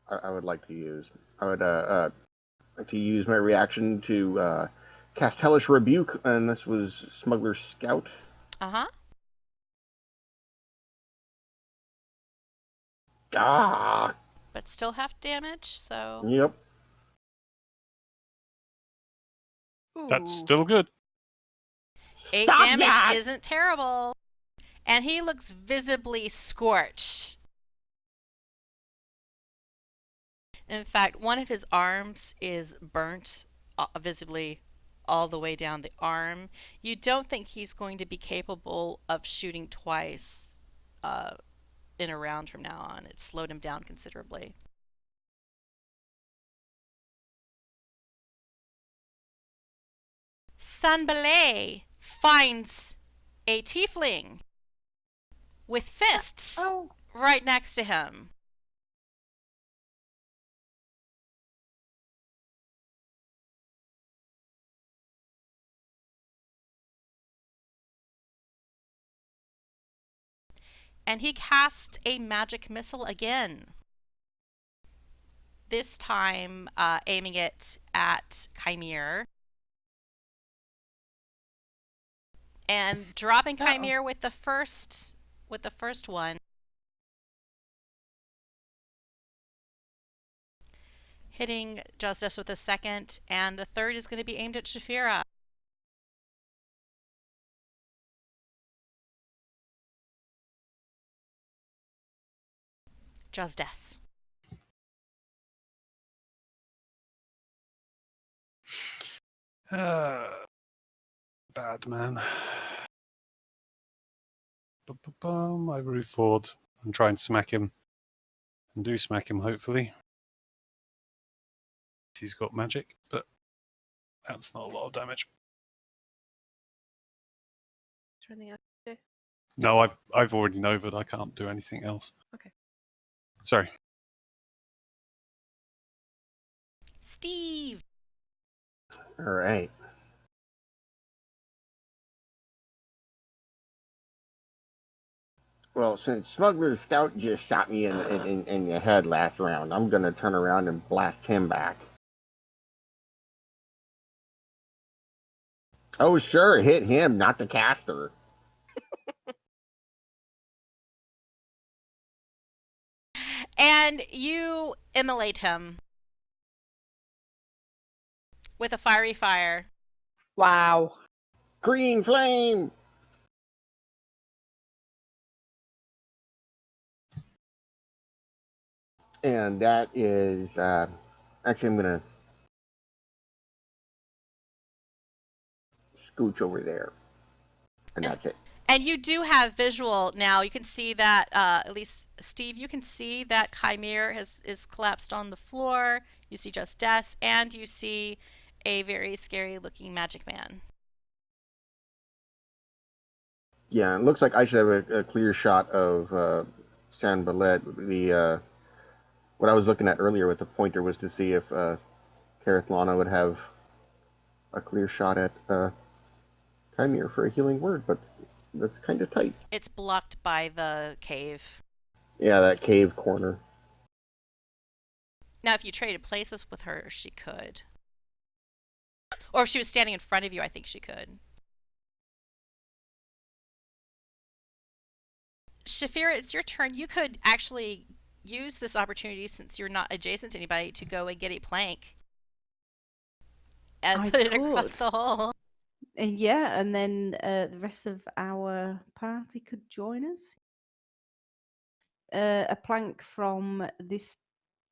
D: I would like to use. I would like to use my reaction to cast Hellish Rebuke, and this was Smuggler's Scout.
A: Uh-huh.
D: Ah.
A: But still half damage, so
D: Yep.
E: That's
B: Ooh.
E: still good.
A: 8
D: Stop
A: damage
D: that!
A: isn't terrible. And he looks visibly scorched. In fact, one of his arms is burnt visibly all the way down the arm. You don't think he's going to be capable of shooting twice in a round from now on. It slowed him down considerably. Sanbalay finds a tiefling with fists
F: Oh,
A: right next to him. And he casts a magic missile again. This time aiming it at Kymir. And dropping Kymir with the first one. Hitting Jozdess with the second, and the third is going to be aimed at Shaefira. Jozdess.
E: Bad man. I move forward and try and smack him. And do smack him, hopefully. He's got magic, but that's not a lot of damage.
B: Is there anything I can do?
E: No, I've already novaed. I can't do anything else.
B: Okay.
E: Sorry.
A: Stiiv.
D: All right. Well, since Smuggler Scout just shot me in the head last round, I'm gonna turn around and blast him back. Oh, sure, hit him, not the caster.
A: And you immolate him with a fiery fire.
C: Wow.
D: Green flame! And that is, actually, I'm gonna scooch over there. And that's it.
A: And you do have visual now. You can see that, at least Stiiv, you can see that Kymir is collapsed on the floor. You see Jozdess, and you see a very scary looking magic man.
D: Yeah, it looks like I should have a clear shot of San Ballet. What I was looking at earlier with the pointer was to see if Kereithlana would have a clear shot at Kymir for a healing word, but that's kind of tight.
A: It's blocked by the cave.
D: Yeah, that cave corner.
A: Now, if you traded places with her, she could. Or if she was standing in front of you, I think she could. Shaefira, it's your turn. You could actually use this opportunity, since you're not adjacent to anybody, to go and get a plank and
F: I
A: put it across
F: could.
A: the hole.
F: Yeah, and then the rest of our party could join us. A plank from this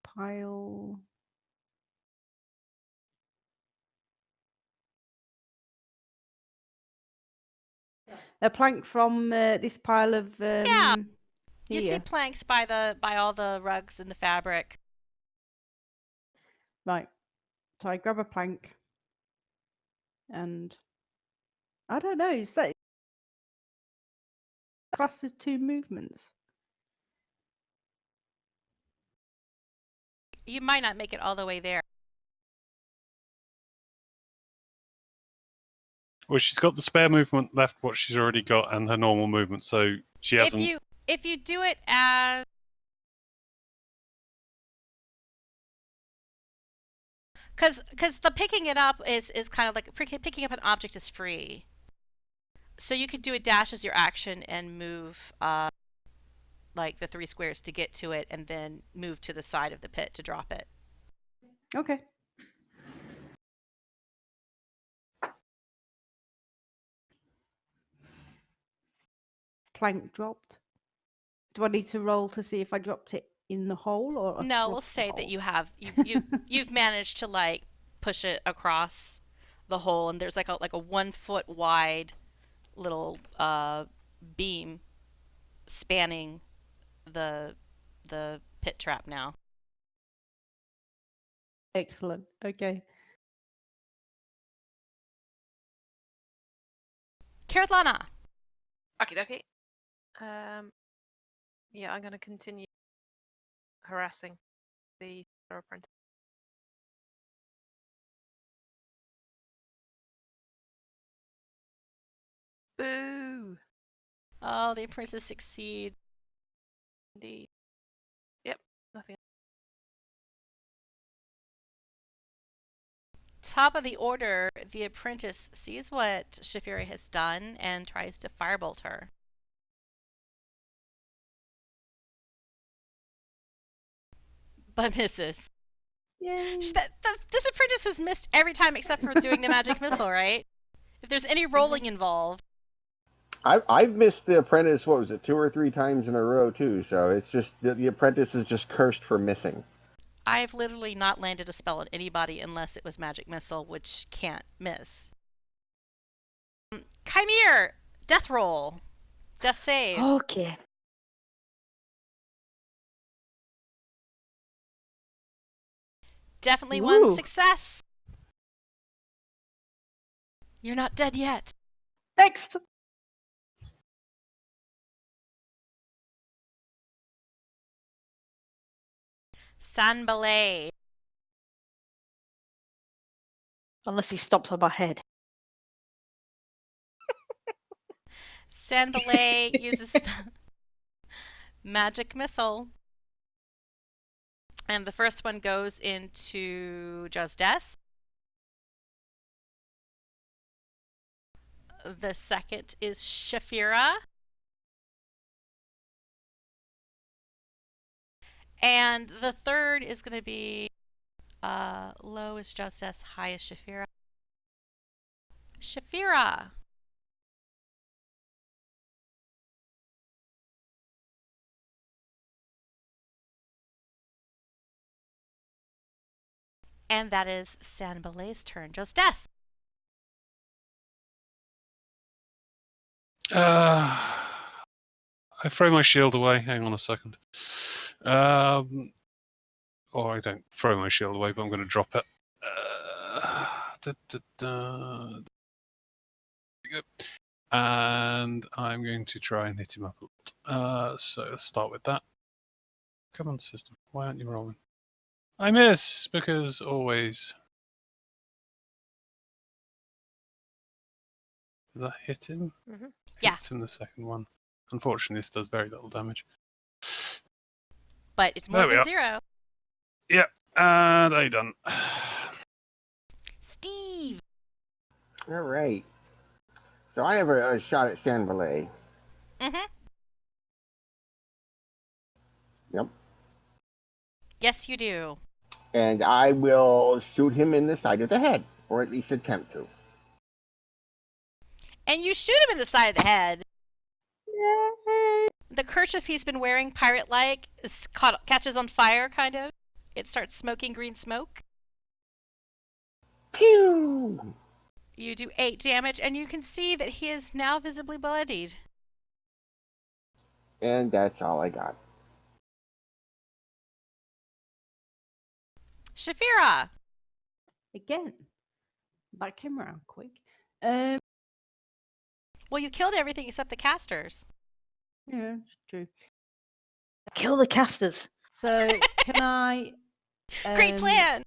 F: pile. A plank from this pile of
A: Yeah. You see
F: here.
A: planks by all the rugs and the fabric.
F: Right. So I grab a plank and I don't know, is that classed as two movements?
A: You might not make it all the way there.
E: Well, she's got the spare movement left, what she's already got, and her normal movement, so she hasn't.
A: If you do it as because the picking it up is kind of like picking up an object is free. So you could do a dash as your action and move like the 3 squares to get to it, and then move to the side of the pit to drop it.
F: Okay. Plank dropped. Do I need to roll to see if I dropped it in the hole or
A: No, we'll
F: across the
A: say that
F: hole?
A: you've managed to like push it across the hole, and there's like a 1 foot wide little beam spanning the pit trap now.
F: Excellent. Okay.
A: Kereithlana.
B: Okay. Yeah, I'm going to continue harassing the apprentice. Boo!
A: Oh, the apprentice succeeds.
B: Indeed. Yep, nothing.
A: Top of the order, the apprentice sees what Shaefira has done and tries to firebolt her. But misses.
F: Yay.
A: This apprentice has missed every time except for doing the magic missile, right? If there's any rolling involved.
D: I've missed the apprentice, what was it, 2 or 3 times in a row too, so it's just the apprentice is just cursed for missing.
A: I've literally not landed a spell on anybody unless it was magic missile, which can't miss. Kymir, death roll. Death save.
C: Okay.
A: Definitely one
C: Ooh.
A: success. You're not dead yet.
C: Next.
A: San Ballet.
C: Unless he stops on my head.
A: San Ballet uses Magic missile. And the first one goes into Jozdess. The second is Shaefira. And the third is going to be low is Jozdess, high is Shaefira. Shaefira. And that is Sanbalay's turn. Jozdess.
E: I throw my shield away. Hang on a second. Or I don't throw my shield away, but I'm going to drop it. There we go. And I'm going to try and hit him up a lot. So let's start with that. Come on, system. Why aren't you rolling? I miss, because always. Does that hit him?
B: Mhm.
A: Yeah.
E: Hits him the second one. Unfortunately, this does very little damage.
A: But it's more
E: There we
A: than
E: are.
A: 0.
E: Yeah, and I done.
A: Stiiv.
D: All right. So I have a shot at Sanbalay.
A: Mm-hmm.
D: Yep.
A: Yes, you do.
D: And I will shoot him in the side of the head, or at least attempt to.
A: And you shoot him in the side of the head.
F: Yay!
A: The kerchief he's been wearing, pirate-like, catches on fire, kind of. It starts smoking green smoke.
D: Pew!
A: You do 8 damage, and you can see that he is now visibly bloodied.
D: And that's all I got.
A: Shaefira.
F: Again. That came around quick.
A: Well, you killed everything except the casters.
F: Yeah, it's true.
C: Kill the casters.
F: So can I?
A: Great plan.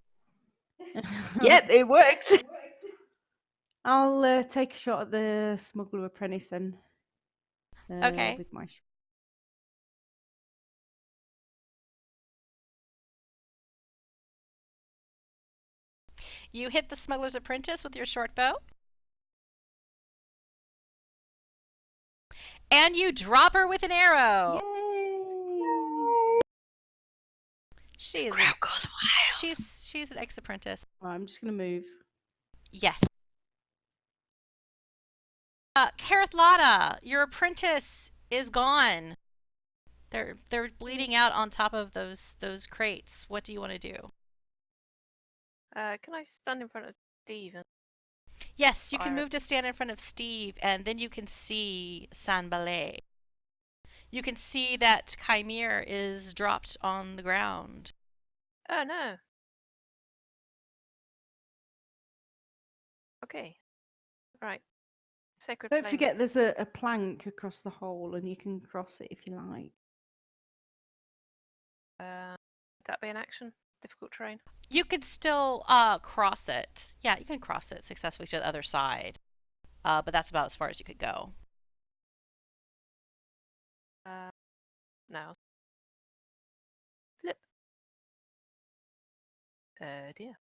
C: Yep, it works.
F: I'll take a shot at the smuggler apprentice then.
A: Okay.
F: With my.
A: You hit the smuggler's apprentice with your short bow. And you drop her with an arrow.
F: Yay!
A: She is
C: Crowd goes wild.
A: she's an ex-apprentice.
F: Right, I'm just gonna move.
A: Yes. Kereithlana, your apprentice is gone. They're bleeding out on top of those crates. What do you want to do?
B: Can I stand in front of Stiiv and
A: Yes, you can
B: fire?
A: move to stand in front of Stiiv, and then you can see Sanbalay. You can see that Kymir is dropped on the ground.
B: Oh no. Okay. Right. Sacred
F: Don't
B: flame.
F: forget, there's a plank across the hole, and you can cross it if you like.
B: Would that be an action? Difficult terrain.
A: You could still cross it. Yeah, you can cross it successfully to the other side. But that's about as far as you could go.
B: Now. Flip. Dear.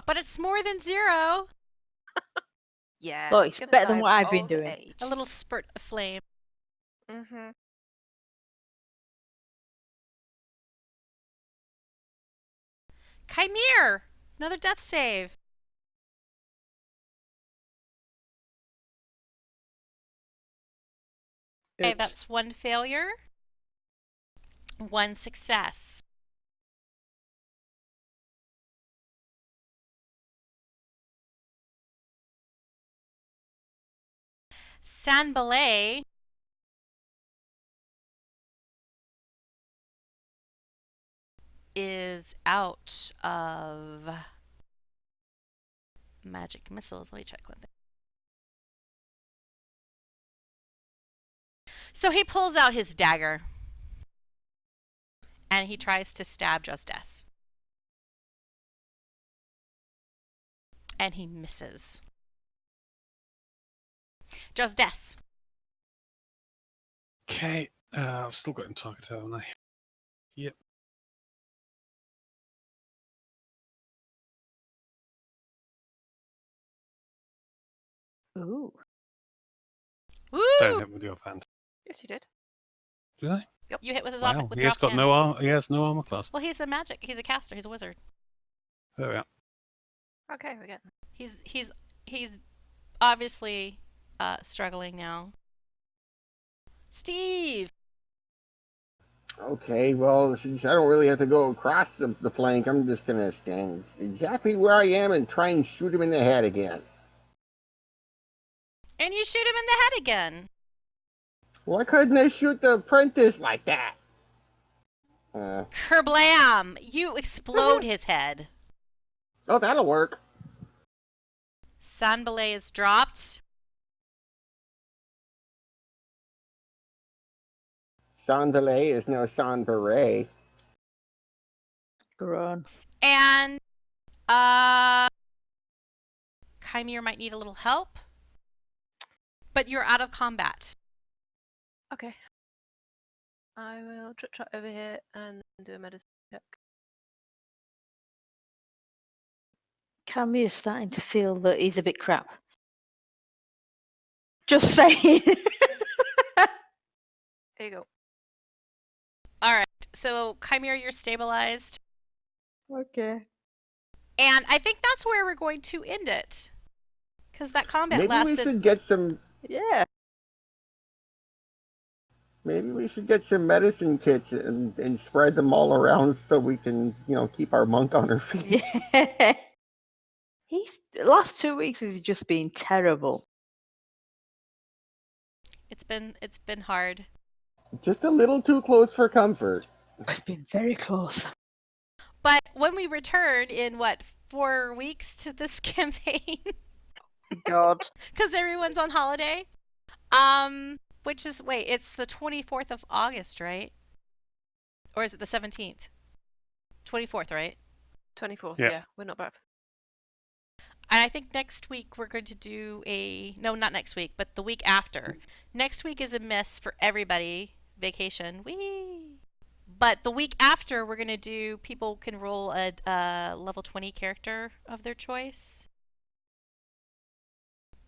A: But it's more than 0.
B: Yeah.
C: Look, it's
B: gonna
C: better than
B: die
C: what
B: of
C: I've been
B: old
C: doing.
B: age.
A: A little spurt of flame.
B: Mm-hmm.
A: Kymir! Another death save. Okay,
C: Oops.
A: that's 1 failure, 1 success. Sanbalay is out of magic missiles. Let me check one thing. So he pulls out his dagger and he tries to stab Jozdess. And he misses. Jozdess.
E: Okay. I've still got him targeted, haven't I? Yep.
C: Ooh.
A: Woo!
E: Don't hit with the offhand.
B: Yes, you did.
E: Did I?
A: You hit with his
E: Wow.
A: with
E: He
A: your
E: has got
A: offhand.
E: no armor. He has no armor class.
A: Well, he's a magic. He's a caster. He's a wizard.
E: There we are.
B: Okay, we're getting.
A: He's obviously struggling now. Stiiv.
D: Okay, well, since I don't really have to go across the flank, I'm just gonna stand exactly where I am and try and shoot him in the head again.
A: And you shoot him in the head again.
D: Why couldn't I shoot the apprentice like that?
A: Kerblam! You explode his head.
D: Oh, that'll work.
A: Sanbalay is dropped.
D: Sandelay is no San Beret.
C: Grown.
A: And Kymir might need a little help. But you're out of combat.
B: Okay. I will trot over here and do a medicine check.
C: Kymir's starting to feel that he's a bit crap. Just saying.
B: There you go.
A: Alright, so Kymir, you're stabilized.
C: Okay.
A: And I think that's where we're going to end it. Because that combat
D: Maybe
A: lasted.
D: we should get some.
C: Yeah.
D: Maybe we should get some medicine kits and spread them all around so we can, keep our monk on her feet.
C: Yeah. The last 2 weeks has just been terrible.
A: It's been hard.
D: Just a little too close for comfort.
C: It's been very close.
A: But when we return in 4 weeks to this campaign,
C: God.
A: because everyone's on holiday, which is it's the 24th of August, right? Or is it the 17th? 24th, right?
B: 24th,
E: Yeah.
B: yeah. We're not back.
A: And I think next week we're going to do no, not next week, but the week after. Next week is a miss for everybody. Vacation. Whee! But the week after, we're going to do, people can roll a level 20 character of their choice.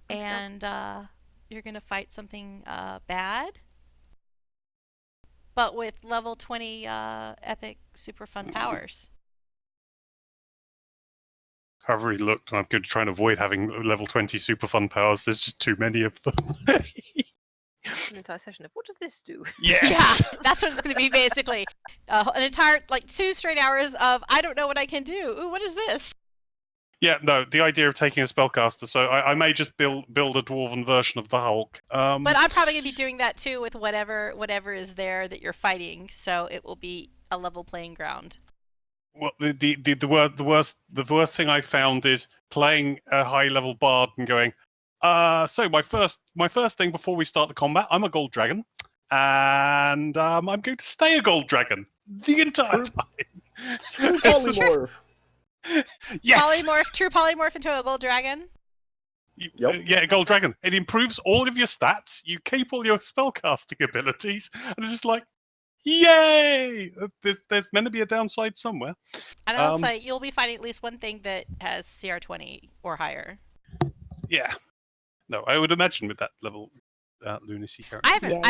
B: Okay.
A: And you're going to fight something bad. But with level 20 epic super fun powers.
E: I've already looked, and I'm going to try and avoid having level 20 super fun powers. There's just too many of them.
B: An entire session of what does this do?
E: Yes.
A: Yeah, that's what it's going to be basically. An entire 2 straight hours of I don't know what I can do. Ooh, what is this?
E: Yeah, no, the idea of taking a spellcaster, so I may just build a dwarven version of the Hulk.
A: But I'm probably going to be doing that too with whatever is there that you're fighting, so it will be a level playing ground.
E: Well, the worst thing I found is playing a high level bard and going, so my first thing before we start the combat, I'm a gold dragon, and I'm going to stay a gold dragon the entire time.
D: True polymorph.
E: Yes.
A: True polymorph into a gold dragon.
D: Yep.
E: Yeah, a gold dragon. It improves all of your stats. You keep all your spellcasting abilities, and it's just like, yay! There's meant to be a downside somewhere.
A: And I'll say you'll be fighting at least one thing that has CR 20 or higher.
E: Yeah. No, I would imagine with that level lunacy character.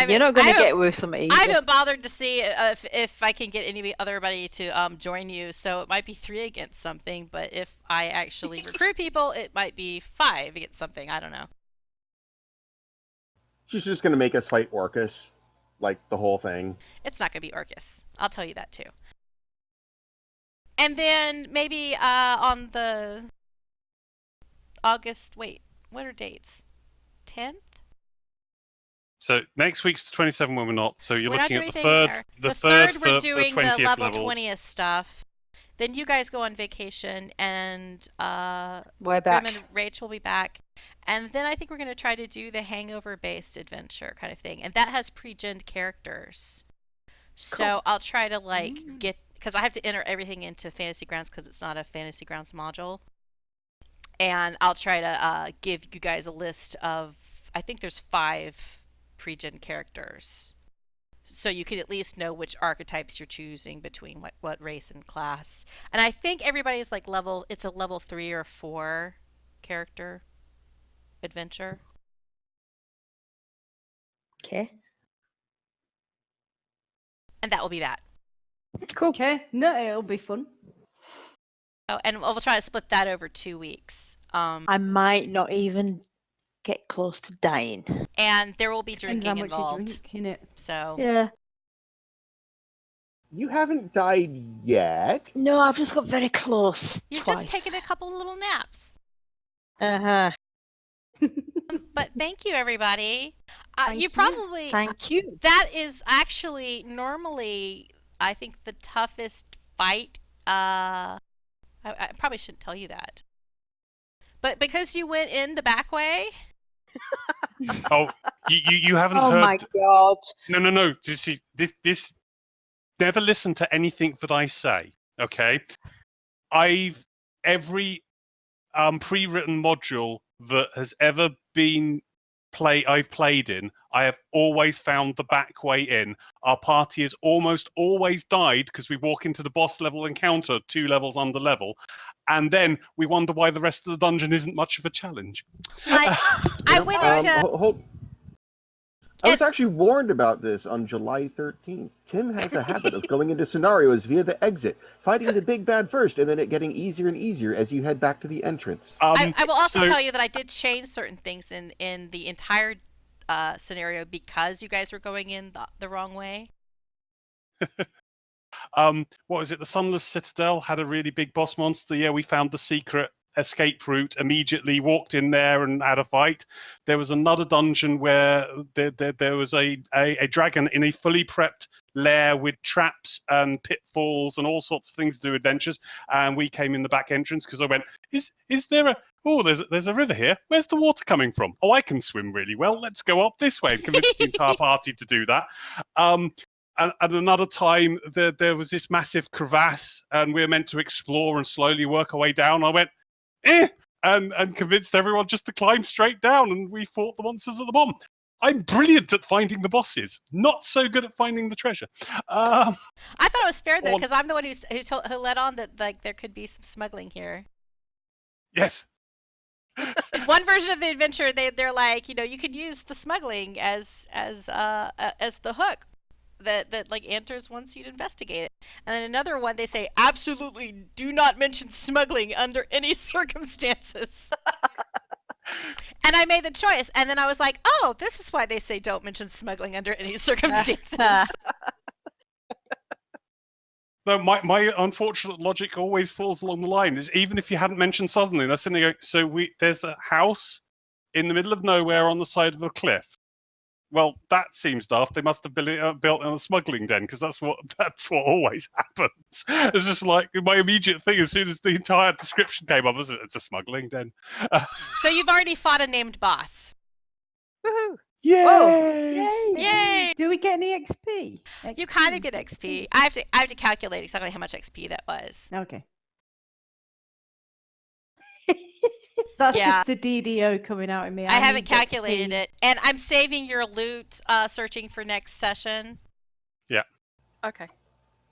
C: You're not going to get with something easy.
A: I haven't bothered to see if I can get anybody to join you, so it might be 3 against something, but if I actually recruit people, it might be 5 against something. I don't know.
D: She's just going to make us fight Orcus, like the whole thing.
A: It's not going to be Orcus. I'll tell you that too. And then maybe on the August, what are dates? 10th?
E: So next week's the 27 when we're not. So you're
A: We're
E: looking
A: not
E: at the
A: doing
E: third.
A: there.
E: The
A: third
E: third
A: we're
E: for
A: doing
E: 20th
A: the level
E: levels.
A: 20th stuff. Then you guys go on vacation, and
C: We're back.
A: Grim and Rach will be back. And then I think we're going to try to do the hangover-based adventure kind of thing. And that has pre-gen characters. So
B: Cool.
A: I'll try to get, because I have to enter everything into Fantasy Grounds because it's not a Fantasy Grounds module. And I'll try to give you guys a list of, I think there's 5 pre-gen characters. so you could at least know which archetypes you're choosing between what race and class. And I think everybody's like it's a level 3 or 4 character adventure.
C: Okay.
A: And that will be that.
C: Cool.
F: Okay. No, it'll be fun.
A: Oh, and we'll try to split that over 2 weeks.
C: I might not even get close to dying.
A: And there will be
F: Depends how
A: drinking
F: much you
A: involved.
F: drink, innit?
A: So
C: Yeah.
D: You haven't died yet.
C: No, I've just got very close.
A: you've
C: twice.
A: just taken a couple little naps.
C: Uh-huh.
A: But thank you, everybody.
C: Thank
A: You
C: you.
A: probably
C: Thank you.
A: that is actually normally I think the toughest fight. I probably shouldn't tell you that, but because you went in the back way.
E: Oh, you haven't
C: Oh
E: heard.
C: my god.
E: No. You see, this. Never listen to anything that I say. Okay, every pre-written module that has ever been I've played in, I have always found the back way in. Our party has almost always died because we walk into the boss level encounter 2 levels under level, and then we wonder why the rest of the dungeon isn't much of a challenge.
A: Like, I went into.
D: I was actually warned about this on July 13th. Tim has a habit of going into scenarios via the exit, fighting the big bad first, and then it getting easier and easier as you head back to the entrance.
A: I will also tell you that I did change certain things in the entire scenario because you guys were going in the wrong way.
E: What was it? The Sunless Citadel had a really big boss monster. Yeah, we found the secret escape route, immediately walked in there and had a fight. There was another dungeon where there was a dragon in a fully prepped lair with traps and pitfalls and all sorts of things to do adventures, and we came in the back entrance because I went, is there a there's a river here, where's the water coming from? Oh, I can swim really well, let's go up this way, and convinced the entire party to do that. And another time there was this massive crevasse and we were meant to explore and slowly work our way down. I went and convinced everyone just to climb straight down, and we fought the monsters at the bottom. I'm brilliant at finding the bosses, not so good at finding the treasure.
A: I thought it was fair though, because I'm the one who let on that like there could be some smuggling here.
E: Yes.
A: In one version of the adventure, they're like, you could use the smuggling as the hook that like enters once you'd investigate it. And then another one, they say, absolutely do not mention smuggling under any circumstances. And I made the choice, and then I was like, oh, this is why they say don't mention smuggling under any circumstances.
E: No, my unfortunate logic always falls along the line. Is even if you hadn't mentioned suddenly, that's suddenly go, so there's a house in the middle of nowhere on the side of a cliff. Well, that seems daft. They must have built a smuggling den, because that's what always happens. It's just like my immediate thing as soon as the entire description came up was it's a smuggling den.
A: So you've already fought a named boss.
B: Woohoo!
E: Yay!
F: Oh, yay!
A: Yay!
F: Do we get any XP?
A: You kind of get XP. I have to calculate exactly how much XP that was.
F: Okay. That's
A: Yeah.
F: just the DDO coming out in me.
A: I haven't
F: need
A: calculated
F: XP.
A: it, and I'm saving your loot, searching for next session.
E: Yeah.
B: Okay.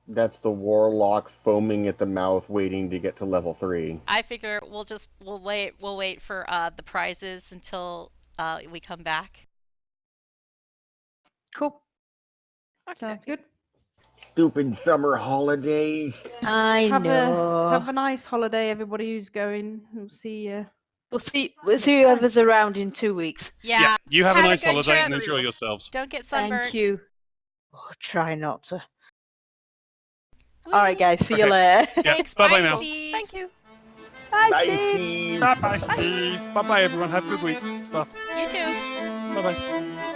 D: That's the warlock foaming at the mouth, waiting to get to level 3.
A: I figure we'll wait for the prizes until we come back.
C: Cool.
F: Sounds good.
D: Stupid summer holidays.
C: I
F: Have
C: know.
F: a nice holiday, everybody who's going. We'll see you.
C: We'll see whoever's around in 2 weeks.
A: Yeah.
E: You have a nice
A: good
E: holiday
A: trip.
E: and enjoy yourselves.
A: Don't get sunburnt.
C: Thank you. Oh, try not to.
A: Woo.
C: All right, guys. See you
E: Okay.
C: later.
E: Yeah,
A: Thanks.
E: bye-bye
A: Bye,
E: now.
A: Steve.
B: Thank you.
C: Bye,
D: Bye,
C: Steve.
D: Steve.
E: Bye-bye, Steve. Bye-bye, everyone. Have a good week. Stuff.
A: You too.
E: Bye-bye.